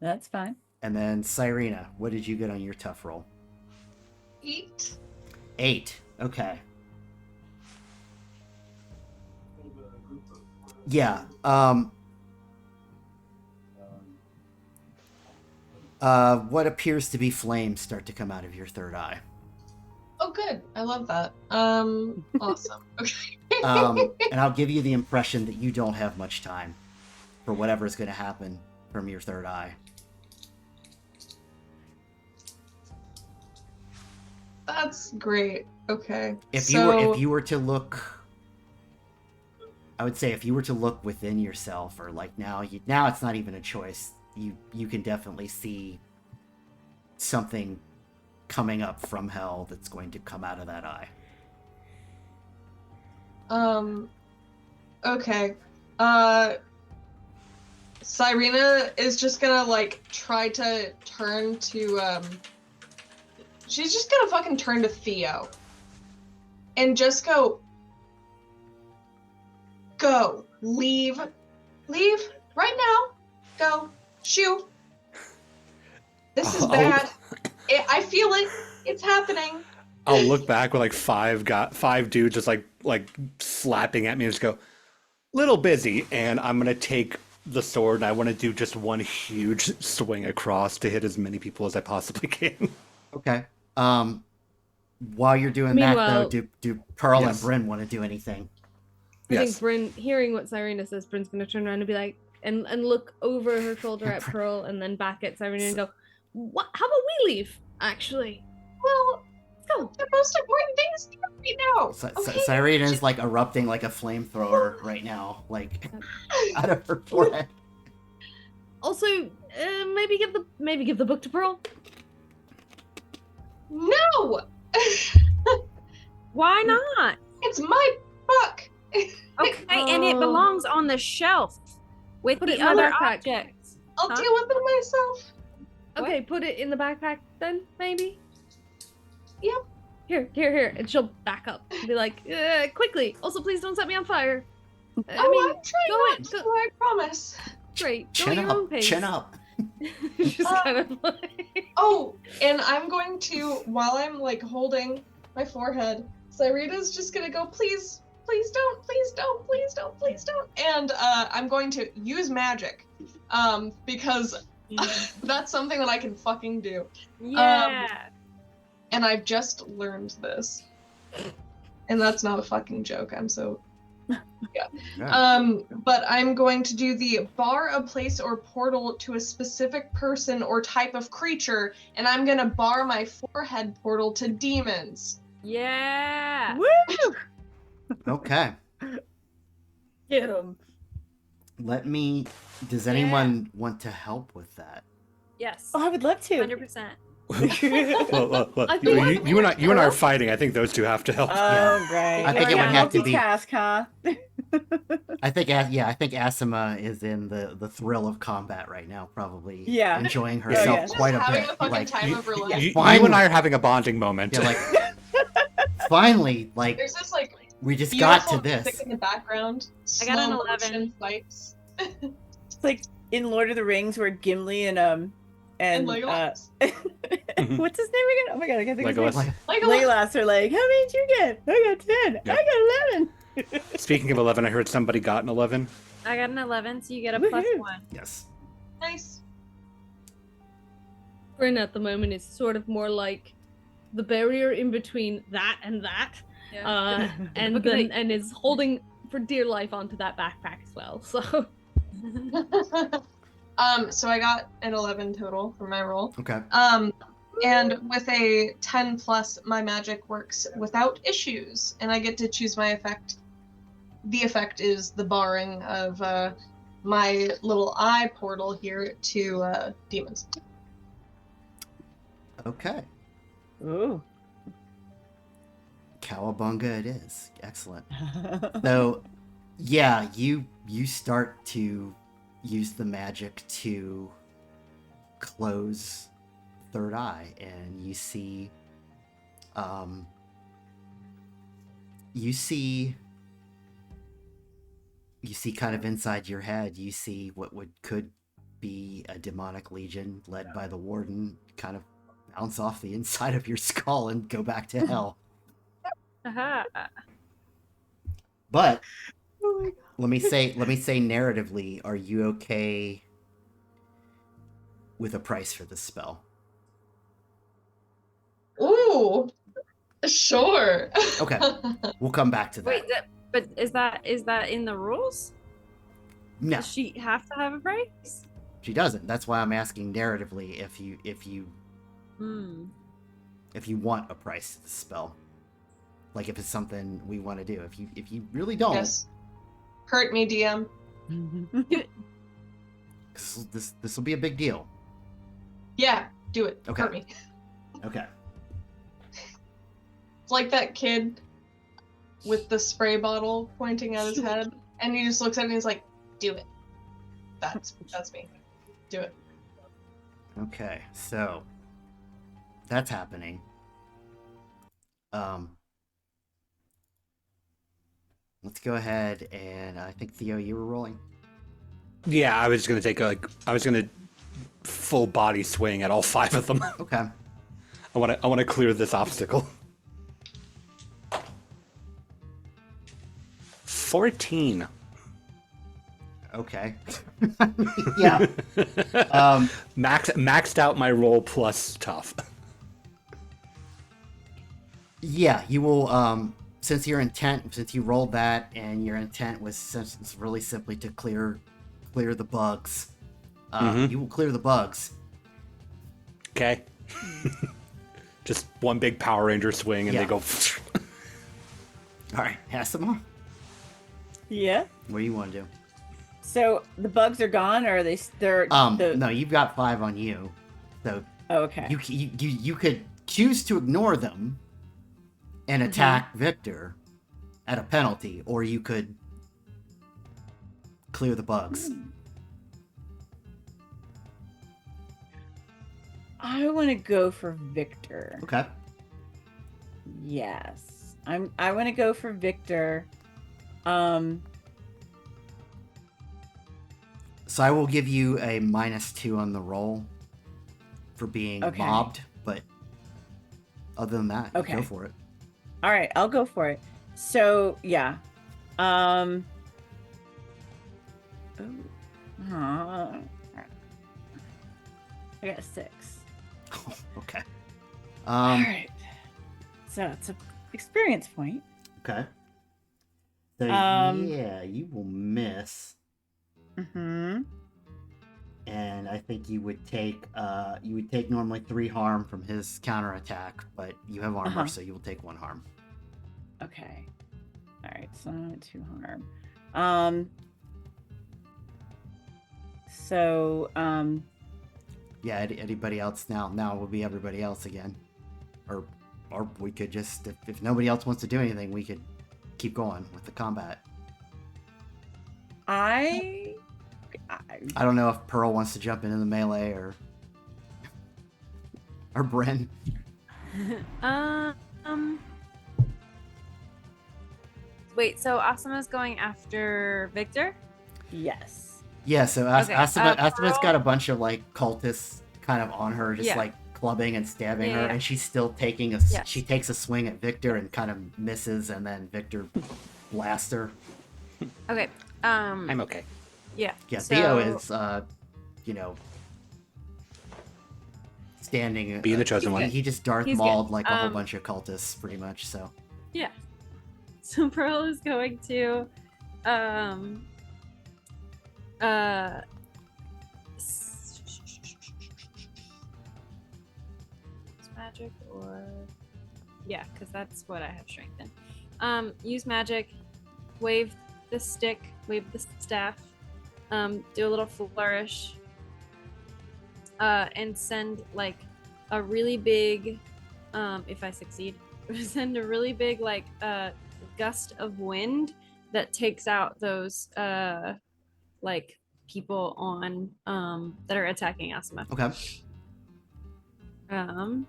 That's fine. And then Cyrena, what did you get on your tough roll? 8. 8. Okay. Yeah. What appears to be flames start to come out of your third eye. Oh, good. I love that. Awesome. Okay. And I'll give you the impression that you don't have much time for whatever is going to happen from your third eye. That's great. Okay. If you were to look, I would say if you were to look within yourself, or like now it's not even a choice. You can definitely see something coming up from hell that's going to come out of that eye. Okay. Cyrena is just gonna like try to turn to she's just gonna fucking turn to Theo and just go leave right now, go shoo. This is Oh. bad. I feel it. It's happening. I'll look back with like five dudes just like slapping at me and just go, little busy, and I'm gonna take the sword and I want to do just one huge swing across to hit as many people as I possibly can. Okay. While you're doing Meanwhile- that though, do Pearl and Yes. Bryn want to do anything? I Yes. think Bryn, hearing what Cyrena says, Bryn's gonna turn around and be like, and look over her shoulder at Pearl, and then back at Cyrena and go, "What? How about we leave? Actually, Well, go." the most important thing is right now. Okay. Cyrena is like erupting like a flamethrower right now, like out of her forehead. Also, maybe give the book to Pearl. No! Why not? It's my book! Okay, and it belongs on the shelf with Put it the in my other backpack. objects. I'll Huh? deal with it myself. Okay, put it in the backpack then, maybe. Yep. Here, and she'll back up and be like, quickly. Also, please don't set me on fire. I'm trying go not it, to, go- I promise. Great, go Chin at your own up, pace. chin up. Just kind of like. Oh, and I'm going to, while I'm like holding my forehead, Cyrena's just gonna go, please don't, please don't. And I'm going to use magic. Because That's something that I can fucking do. Yeah. And I've just learned this. And that's not a fucking joke. I'm so Yeah. but I'm going to do the bar a place or portal to a specific person or type of creature, and I'm gonna bar my forehead portal to demons. Yeah. Woo! Okay. Get him. Let me. Does Yeah. anyone want to help with that? Yes. Oh, I would love to. 100%. Well, I you, think- you and I are fighting. I think those two have to help. Oh, right. I think it would Right, have to be- multitask, huh? I think Asima is in the thrill of combat right now, probably Yeah. enjoying yeah. herself Just quite a having bit. a fucking Like, time of her life. You Finally. and I are having a bonding moment. yeah, like finally, like There's this like we just got beautiful to this. music in the background. I got an slow 11. motion fights. It's like in Lord of the Rings where Gimli and And Legolas. what's his name again? Oh my god, I can't think of his Legolas. name. Like, Legolas are like, how many did you get? I got 10. Yep. I got 11. Speaking of 11, I heard somebody got an 11. I got an 11, so you get a Woohoo. +1. yes. Nice. Bryn at the moment is sort of more like the barrier in between that and that, and Okay. then and is holding for dear life onto that backpack as well. So So I got an 11 total for my roll. Okay. And with a 10 plus, my magic works without issues, and I get to choose my effect. The effect is the barring of my little eye portal here to demons. Okay. Ooh. Cowabunga it is. Excellent. So, yeah, you start to use the magic to close third eye, and you see kind of inside your head, you see what could be a demonic legion led by the warden kind of bounce off the inside of your skull and go back to hell. Aha. But Oh my god. let me say narratively, are you okay with a price for this spell? Ooh, sure. Okay. We'll come back to that. Wait, but is that in the rules? No, Does she have to have a price? she doesn't. That's why I'm asking narratively if you want a price to the spell. Like if it's something we want to do. If you really don't, Yes. Hurt me, DM. 'cause this will be a big deal. Yeah, do it. Okay. Hurt me. Okay. It's like that kid with the spray bottle pointing at his head, and he just looks at it and he's like, "Do it." That's me. Do it. Okay. So that's happening. Let's go ahead and I think Theo, you were rolling. Yeah, I was gonna take full body swing at all 5 of them. Okay. I want to clear this obstacle. 14. Okay. Yeah. Maxed out my roll plus tough. Yeah, you will. Since you rolled that, and your intent was really simply to clear the bugs. You will clear the bugs. Okay. Just one big Power Ranger swing, and Yeah. they go. All right, Hasima, Yeah. what do you want to do? So the bugs are gone, or are they? They're No, you've got 5 on you, so Oh, okay. you could choose to ignore them and attack Victor at a penalty, or you could clear the bugs. I want to go for Victor. Okay. Yes. I want to go for Victor. So I will give you a -2 on the roll for being Okay. mobbed, but other than that, Okay. go for it. All right, I'll go for it. So, yeah. Oh. I got a 6. Okay. All right. So it's an experience point. Okay. So Um, yeah, you will miss, Mm-hmm. and I think you would take normally 3 harm from his counterattack, but you have armor, Uh-huh. so you will take 1 harm. Okay. All right. So not 2 harm. So Yeah, anybody else now? Now it will be everybody else again, or we could just if nobody else wants to do anything, we could keep going with the combat. I I don't know if Pearl wants to jump into the melee or Bryn. Wait, so Asama's going after Victor? yes. Yeah, so Okay, Asima's Pearl- got a bunch of like cultists kind of on her, just Yeah. like clubbing and stabbing Yeah, her, yeah. and she's still taking Yes. she takes a swing at Victor and kind of misses, and then Victor blasts her. Okay. I'm okay. Yeah. Yeah, so, Theo is you know, standing Being the chosen one. He just Darth He's good. Mauled like a whole bunch of cultists, pretty much. So Yeah. So Pearl is going to magic or yeah, because that's what I have strength in. Use magic, wave the stick, wave the staff, do a little flourish, and send like a really big, if I succeed, send a really big like gust of wind that takes out those like people on that are attacking Asuma. okay, And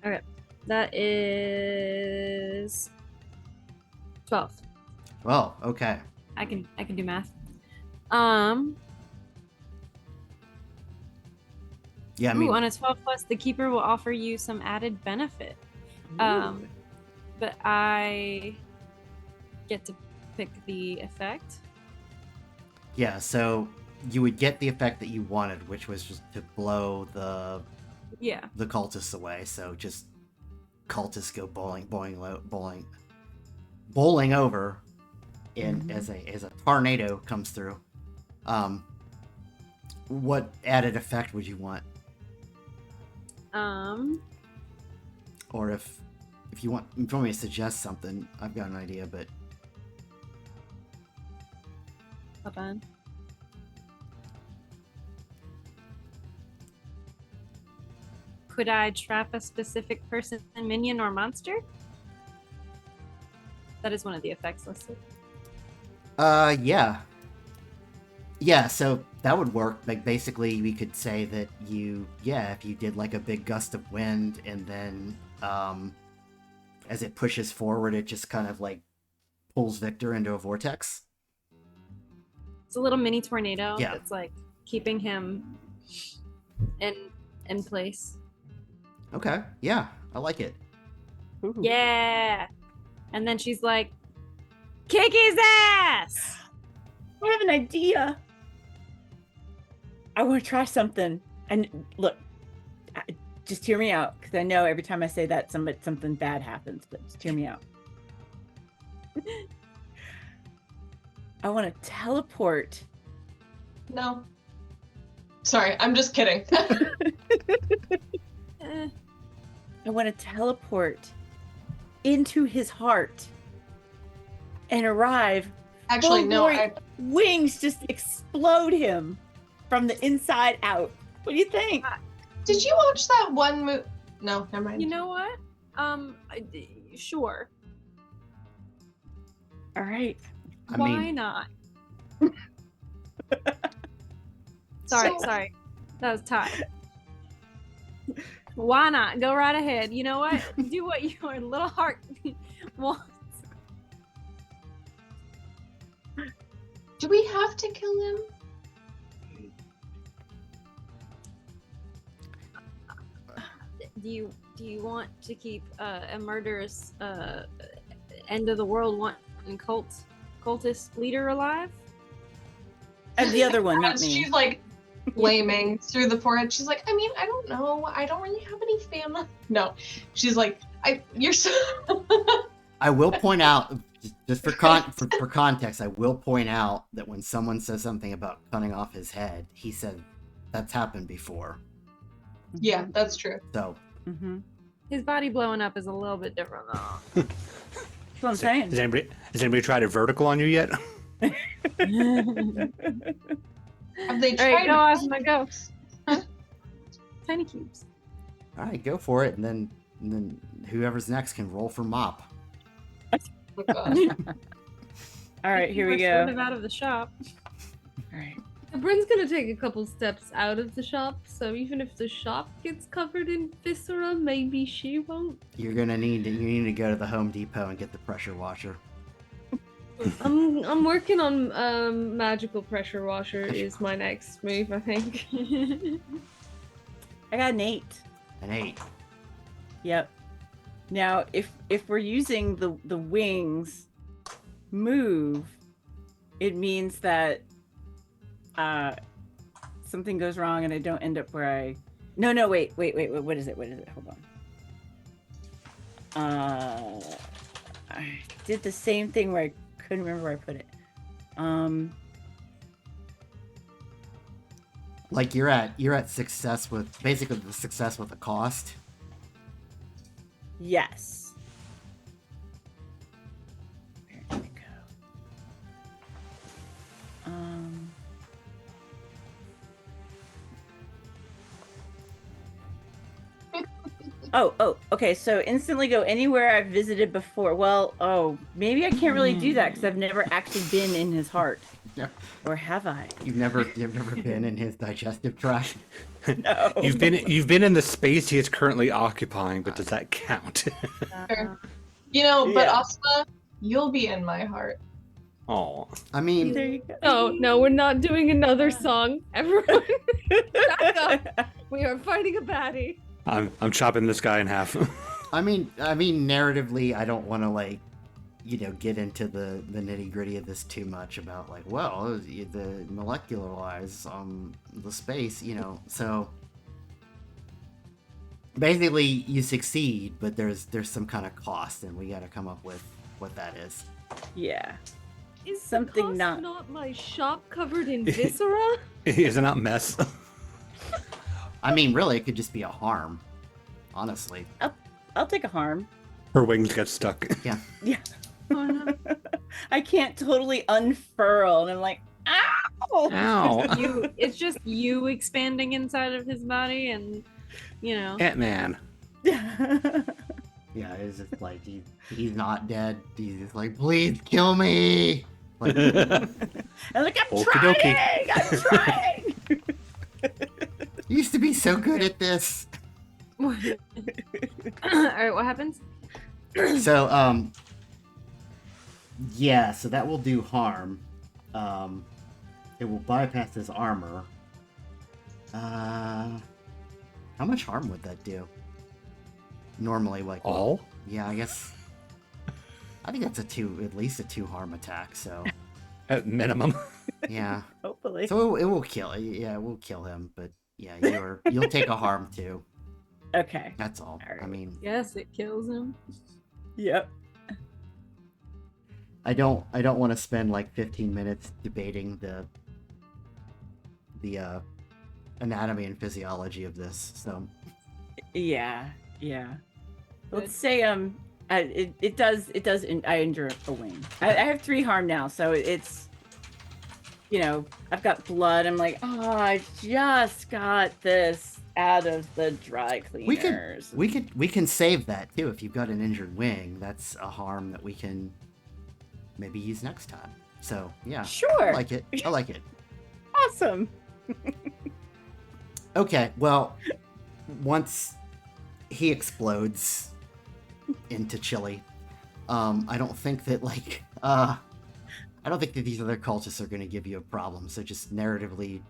okay, that is 12. well, okay, I can do math. yeah, I mean, Ooh, on a 12 plus, the keeper will offer you some added benefit. But I get to pick the effect. yeah, so you would get the effect that you wanted, which was just to blow the Yeah. cultists away. So just cultists go bowling over, in as a tornado comes through. What added effect would you want? Or if you want me to suggest something, I've got an idea, but Hold on. Could I trap a specific person, minion, or monster? That is one of the effects listed. yeah. Yeah, so that would work. Like, basically, we could say that if you did like a big gust of wind, and then as it pushes forward, it just kind of like pulls Victor into a vortex. It's a little mini tornado Yeah. that's like keeping him in place. Okay, yeah, I like it. Ooh. Yeah. And then she's like, kick his ass! I have an idea. I want to try something. And look, just hear me out, because I know every time I say that, something bad happens. But just hear me out. I want to teleport. No. Sorry, I'm just kidding. I want to teleport into his heart and arrive. Actually, Oh, no. glory. Wings just explode him from the inside out. What do you think? Did you watch that one movie? No, never mind. You know what? Sure. All right. I Why mean, not? Sorry. That was tied. Why not? Go right ahead. You know what? Do what your little heart wants. Do we have to kill him? Do you want to keep a murderous end of the world cultist leader alive? And the other one, not As me. she's like flaming through the forehead. She's like, I mean, I don't know. I don't really have any family. No, she's like, you're so. I will point out, just for context, I will point out that when someone says something about cutting off his head, he said that's happened before. Yeah, that's true. So Mm-hmm. His body blowing up is a little bit different though. That's what I'm saying. Has anybody tried a vertical on you yet? Have they All tried? right, go, Asma, go. Tiny cubes. all right, go for it, and then whoever's next can roll for mop. Oh, God. All right, here we We're go. sort of out of the shop. All right. Bryn's gonna take a couple steps out of the shop, so even if the shop gets covered in viscera, maybe she won't. You need to go to the Home Depot and get the pressure washer. I'm working on magical pressure washer is my next move, I think. I got an 8. An 8. Yep. Now, if we're using the wings move, it means that something goes wrong and I don't end up where I. No, wait. What is it? Hold on. I did the same thing where I couldn't remember where I put it. Like you're at success with basically the success with the cost. Yes. Where did it go? Oh, okay. So instantly go anywhere I've visited before. Well, maybe I can't really do that because I've never actually been in his heart. Yeah. Or have I? You've never been in his digestive tract. No. You've been in the space he is currently occupying, but does that count? Fair. You know, but Yeah. Asma, you'll be in my heart. Oh, I mean, There you go. No, we're not doing another song. Everyone, back up. We are fighting a baddie. I'm chopping this guy in half. I mean, narratively, I don't want to get into the nitty gritty of this too much about the molecular wise the space, so basically you succeed, but there's some kind of cost, and we got to come up with what that is. Yeah. Is Something the cost not my shop covered in viscera? Isn't that mess? I mean, really, it could just be a harm, honestly. I'll take a harm. Her wings get stuck. Yeah. Yeah. Oh, no. I can't totally unfurl, and I'm like, ow! Ow. It's just you expanding inside of his body, and Ant-Man. Yeah, it's just like he's not dead. He's just like, please kill me. Like, I'm like, I'm Okie trying! dokie. I'm trying! used to be so good at this. All right, what happens? So, yeah, so that will do harm. It will bypass his armor. How much harm would that do? Normally, All? yeah, I guess. I think that's at least a 2 harm attack. So, At minimum. yeah. Hopefully. So it will kill. Yeah, it will kill him. But yeah, you'll take a harm too. Okay. That's all. Alright. I mean, Yes, it kills him. Yep. I don't want to spend like 15 minutes debating the anatomy and physiology of this. So Yeah. Good. Let's say it does I injure a wing. I have 3 harm now, so it's I've got blood. I'm like, oh, I just got this out of the dry cleaners. we can save that too. If you've got an injured wing, that's a harm that we can maybe use next time. So yeah, Sure. I like it. Awesome. Okay, well, once he explodes into chili, I don't think that I I don't think that these other cultists are going to give you a problem. So just narratively,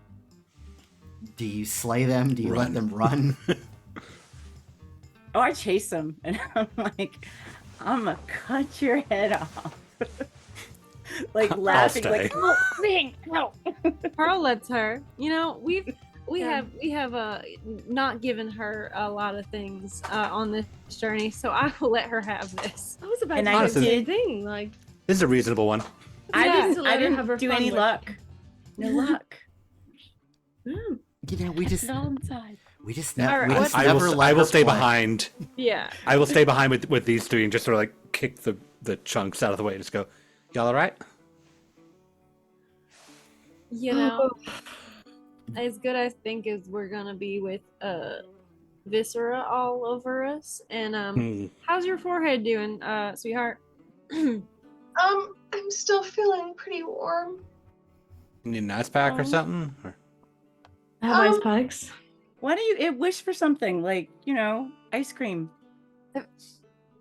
do you slay them? Do you let Run. them run? Oh, I chase them, and I'm like, I'm gonna cut your head off. Like I'll laughing, stay. like, oh, thing, no. Pearl lets her. You know, we Yeah. have not given her a lot of things on this journey, so I will let her have this. I was about And to I say the same did- thing. Like, This is a reasonable one. I Yeah. didn't, To let I her didn't have her do fun any with. luck. No luck. mm, You know, we It's just all inside. we just, All right, we let's- just never let I will her stay play. behind. Yeah. I will stay behind with these three and just sort of like kick the chunks out of the way and just go, y'all all right? You know, as good I think as we're gonna be with viscera all over us. And Hmm. how's your forehead doing, sweetheart? I'm still feeling pretty warm. You need an ice pack or Oh. something? Or- I have ice Um, packs. Why don't you wish for something like, ice cream?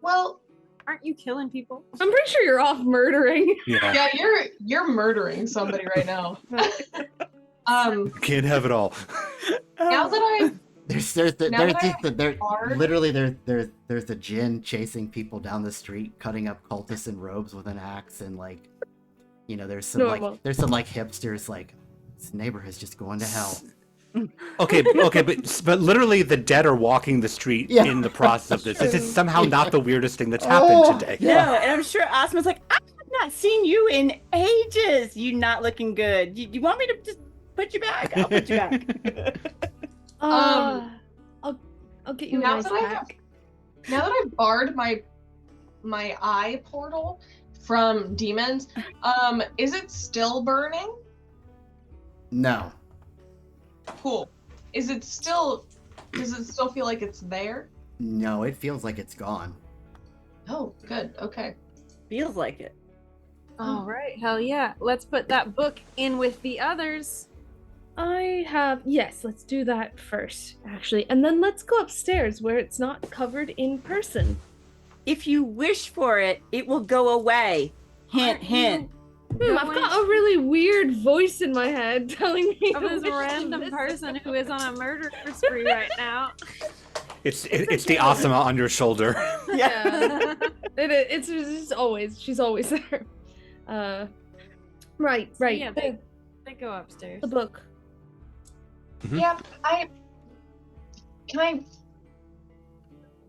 Well, Aren't you killing people? I'm pretty sure you're off murdering. Yeah. yeah, you're murdering somebody right now. Can't have it all. Now that I Now There's that I just there hard- literally there's a djinn chasing people down the street, cutting up cultists in robes with an axe, and like, you know, there's some Normal. like hipsters like, this neighborhood's just going to hell. Okay, but literally the dead are walking the street Yeah. in the process of this. This is somehow not the weirdest thing that's Oh, happened today. yeah. No, and I'm sure Asma's like, I have not seen you in ages. You not looking good. You want me to just put you back? I'll put you back. I'll get you an now ice that I have pack. now that I've barred my eye portal from demons, is it still burning? No. Cool. Does it still feel like it's there? No, it feels like it's gone. Oh, good. Okay. Feels like it. All right, hell yeah. Let's put that book in with the others. Yes, let's do that first, actually. And then let's go upstairs where it's not covered in person. If you wish for it, it will go away. Hint, Aren't hint. I've got a really weird voice in my head telling me Of to this wish random this. person who is on a murder spree right now. It's the awesome on your shoulder. Yeah. It's just always, she's always there. Right. Yeah, they go upstairs. The book. Mhm. Yeah,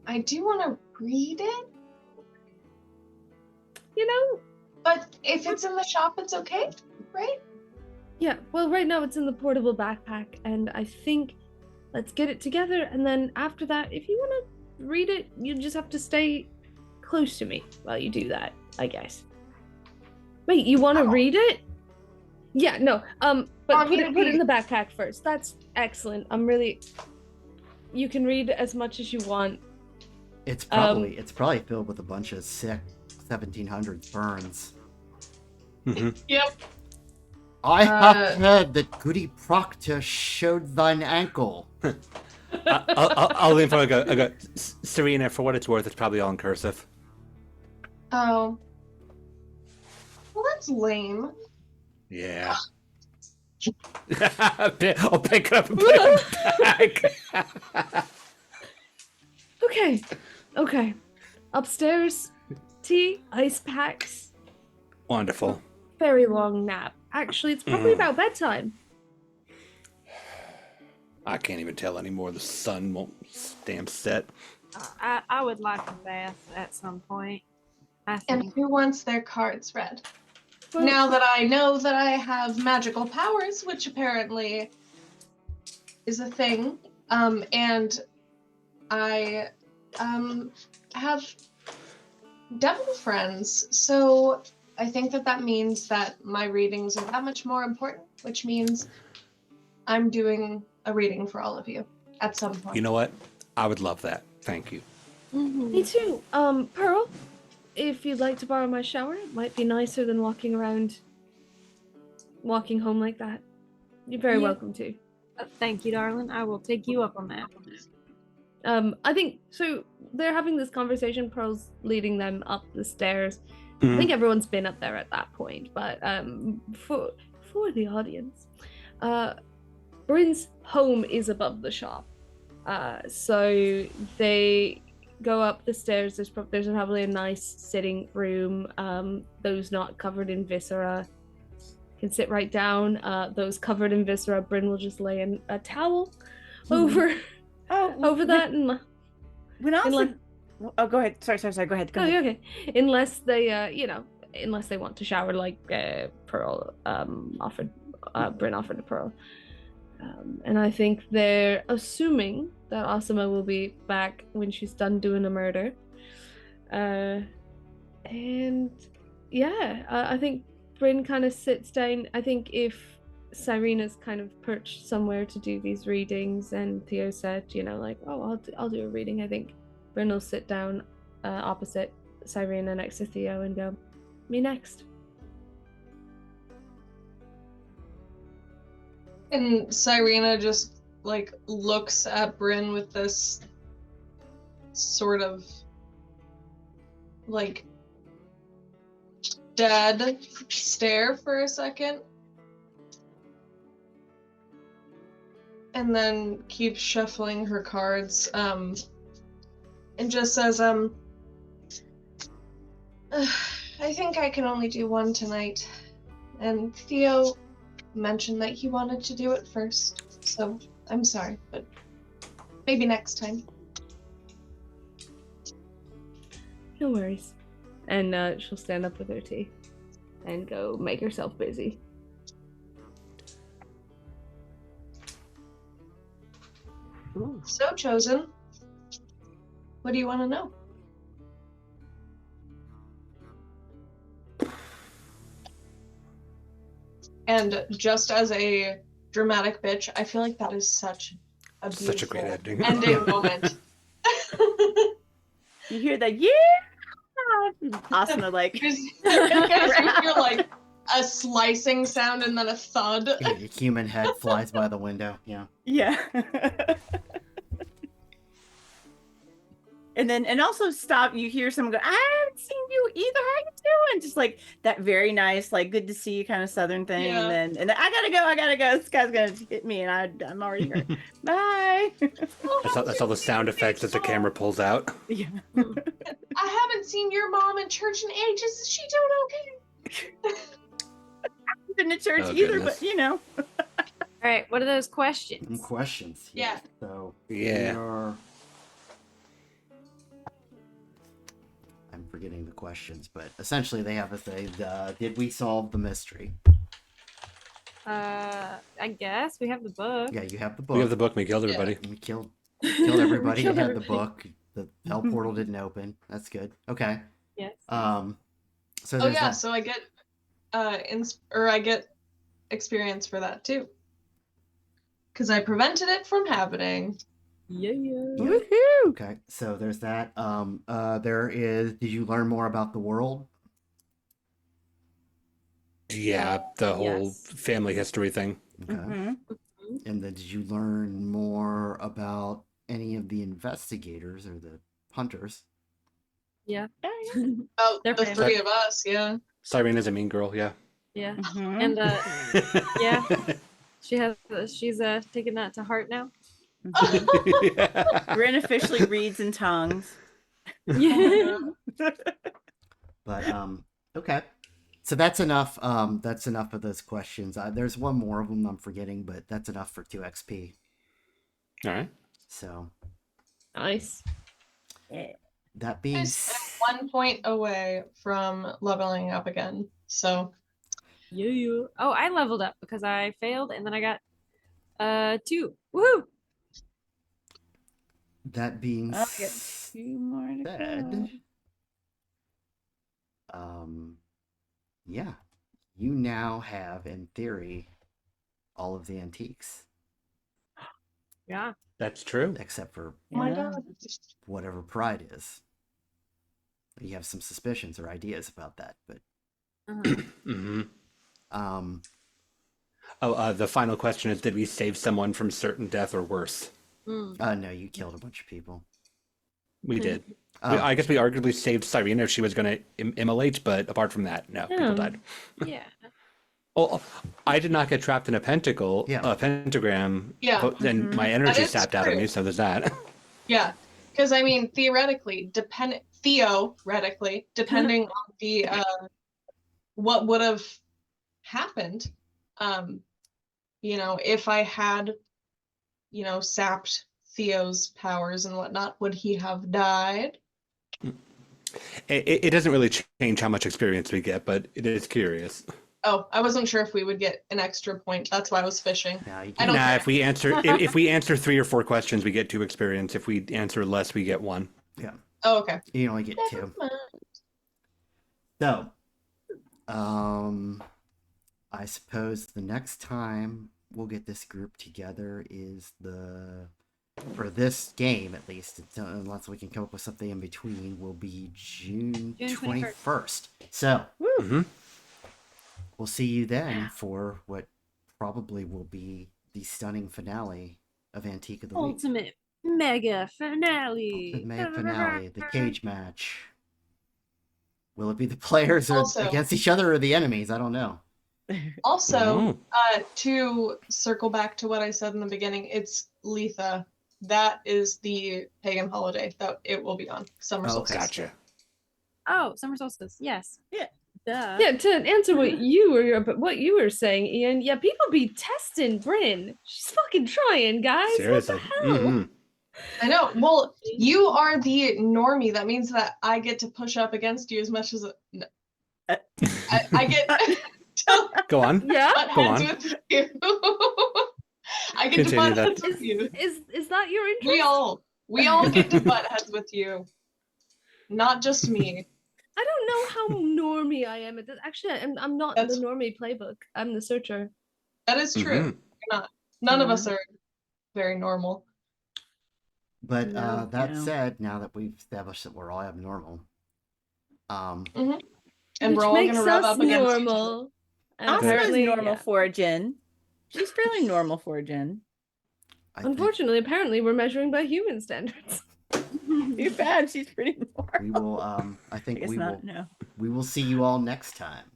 I do want to read it, You know, but if it's in the shop, it's okay, right? yeah, well, right now it's in the portable backpack, and I think let's get it together, and then after that, if you want to read it, you just have to stay close to me while you do that, I guess. Wait, you want to Oh. read it? Yeah, no, but Want me put to it in read- the backpack first. That's excellent. You can read as much as you want. It's probably filled with a bunch of sick 1700s burns. Mhm. Yep. I have heard that Goody Proctor showed thine ankle. I'll lean forward and go, Cyrena, for what it's worth, it's probably all in cursive. Oh. Well, that's lame. Yeah. I'll pick it up and put it back. Okay. Upstairs, tea, ice packs, Wonderful. very long nap. Actually, it's probably about bedtime. I can't even tell anymore. The sun won't damn set. I would like a bath at some point. I And think. who wants their cards read? Well, Now that I know that I have magical powers, which apparently is a thing, and I have devil friends, so I think that means that my readings are that much more important, which means I'm doing a reading for all of you at some point. You know what? I would love that. Thank you. me too. Pearl, if you'd like to borrow my shower, it might be nicer than walking home like that. You're very Yeah. welcome to. Thank you, darling. I will take you up on that. I think so. They're having this conversation. Pearl's leading them up the stairs, I think everyone's been up there at that point, but for the audience, Bryn's home is above the shop. So they go up the stairs. There's probably a nice sitting room. Those not covered in viscera can sit right down. Those covered in viscera, Bryn will just lay in a towel over over that and When also, unless, oh, go ahead. Sorry. Go ahead. Go oh, ahead. okay. Unless they unless they want to shower like Pearl offered Bryn offered to Pearl. And I think they're assuming that Asuma will be back when she's done doing a murder. And yeah, I think Bryn kind of sits down. I think if Cyrena's kind of perched somewhere to do these readings, and Theo said, like, oh, I'll do a reading. I think Bryn will sit down opposite Cyrena next to Theo and go, me next. And Cyrena just like looks at Bryn with this sort of like dead stare for a second. And then keeps shuffling her cards, and just says, I think I can only do one tonight. And Theo mentioned that he wanted to do it first, so I'm sorry, but maybe next time. No worries. And she'll stand up with her tea and go make herself busy. So, Chosen, what do you want to know? And just as a dramatic bitch, I feel like that is such a beautiful Such a great ending. moment. You hear that? Yeah. Asuna like. You hear like a slicing sound and then a thud. A human head flies by the window. Yeah. Yeah. And also stop. You hear someone go, I haven't seen you either. How you doing? Just like that very nice, like good to see you kind of southern thing. Yeah. And then I gotta go. This guy's gonna hit me, and I'm already hurt. Bye. That's all the sound effects as the camera pulls out. Yeah. I haven't seen your mom in church in ages. Is she doing okay? Been to church Oh, either, goodness. but you know. All right, what are those Some questions? questions. Yeah. So Yeah. I'm forgetting the questions, but essentially they have us say, did we solve the mystery? I guess we have the book. Yeah, you have the book. We have the book. We killed everybody. We killed everybody Killed and had the everybody. book. The hell portal didn't open. That's good. Okay. Yes. So Oh there's yeah, that. so I get I get experience for that too. Because I prevented it from happening. Yeah. Okay, so there's that. There is. Did you learn more about the world? Yeah, the whole Yes. family history thing. Okay. Mhm. And then did you learn more about any of the investigators or the hunters? Yeah. Oh, They're the famous. three of us, yeah. Cyrena's a mean girl. Yeah. Yeah. Mhm. And yeah, she's taking that to heart now. Bryn officially reads in tongues. Yeah. But okay. So that's enough. That's enough of those questions. There's one more of them I'm forgetting, but that's enough for 2 XP. All right. So Nice. that being I'm 1 point away from leveling up again. So Yeah. Oh, I leveled up because I failed and then I got 2. Woohoo! that being Oh, I got 2 more to said, go. yeah, you now have, in theory, all of the antiques, Yeah. That's true. except for oh my Yeah. god. whatever pride is. You have some suspicions or ideas about that, but Uh-huh. hmm um, Oh, the final question is: did we save someone from certain death or worse? Mm. no, you killed a bunch of people. We did. Oh. I guess we arguably saved Cyrena if she was going to immolate, but apart from that, no, people Yeah. died. Yeah. Oh, I did not get trapped in a Yeah. pentagram, Yeah. but then my That energy is sapped out of true. me, so there's that. Yeah, because I mean, theoretically, depending on the what would have happened, if I had, sapped Theo's powers and whatnot, would he have died? It doesn't really change how much experience we get, but it is curious. Oh, I wasn't sure if we would get an extra point. That's why I was fishing. Now you I can. don't Nah, care. if we answer 3 or 4 questions, we get 2 experience. If we answer less, we get 1. Yeah. Oh, okay. You only get 2. So, I suppose the next time we'll get this group together is for this game at least, unless we can come up with something in between, will be June June 21st. So, Mm-hmm. we'll see you then for what probably will be the stunning finale of Antique of the Week. Ultimate mega The finale. mega finale, the cage match. Will it be the players or Also- against each other or the enemies? I don't know. Also, to circle back to what I said in the beginning, it's Letha. That is the pagan holiday that it will be on. Summer Oh, solstice. okay. Gotcha. Oh, summer solstice. Yes. Yeah. Duh. Yeah, to answer what you were saying, Ian. Yeah, people be testing Bryn. She's fucking trying, guys. Seriously. What the hell? Mm-hmm. I know. Well, you are the normie. That means that I get to push up against you as much as no. I get to Go on. Yeah. butt Go heads on. with you. I get Continue to butt that. heads with you. Is that your interest? We all get to butt heads with you, not just me. I don't know how normie I am at this. Actually, I'm not That's- the normie playbook. I'm the searcher. That is true. Mhm. You're not. None of us are very normal. But No. that No. said, now that we've established that we're all abnormal, And Which we're all makes gonna rub us up against each other. normal. And Asuma's apparently, normal yeah. for a Jin. She's fairly normal for a Jin. I think Unfortunately, apparently, we're measuring by human standards. Too bad. She's pretty normal. we will. I I think guess we not. will. No. We will see you all next time.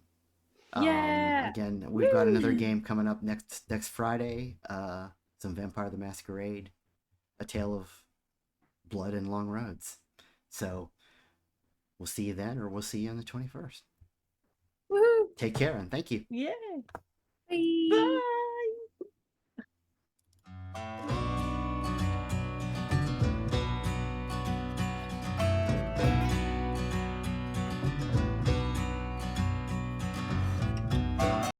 Yeah. Again, we've got another game coming up next Friday. Some Vampire the Masquerade, A Tale of Blood and Long Roads. So we'll see you then, or we'll see you on the 21st. Woohoo. Take care and thank you. Yay. Bye. Bye.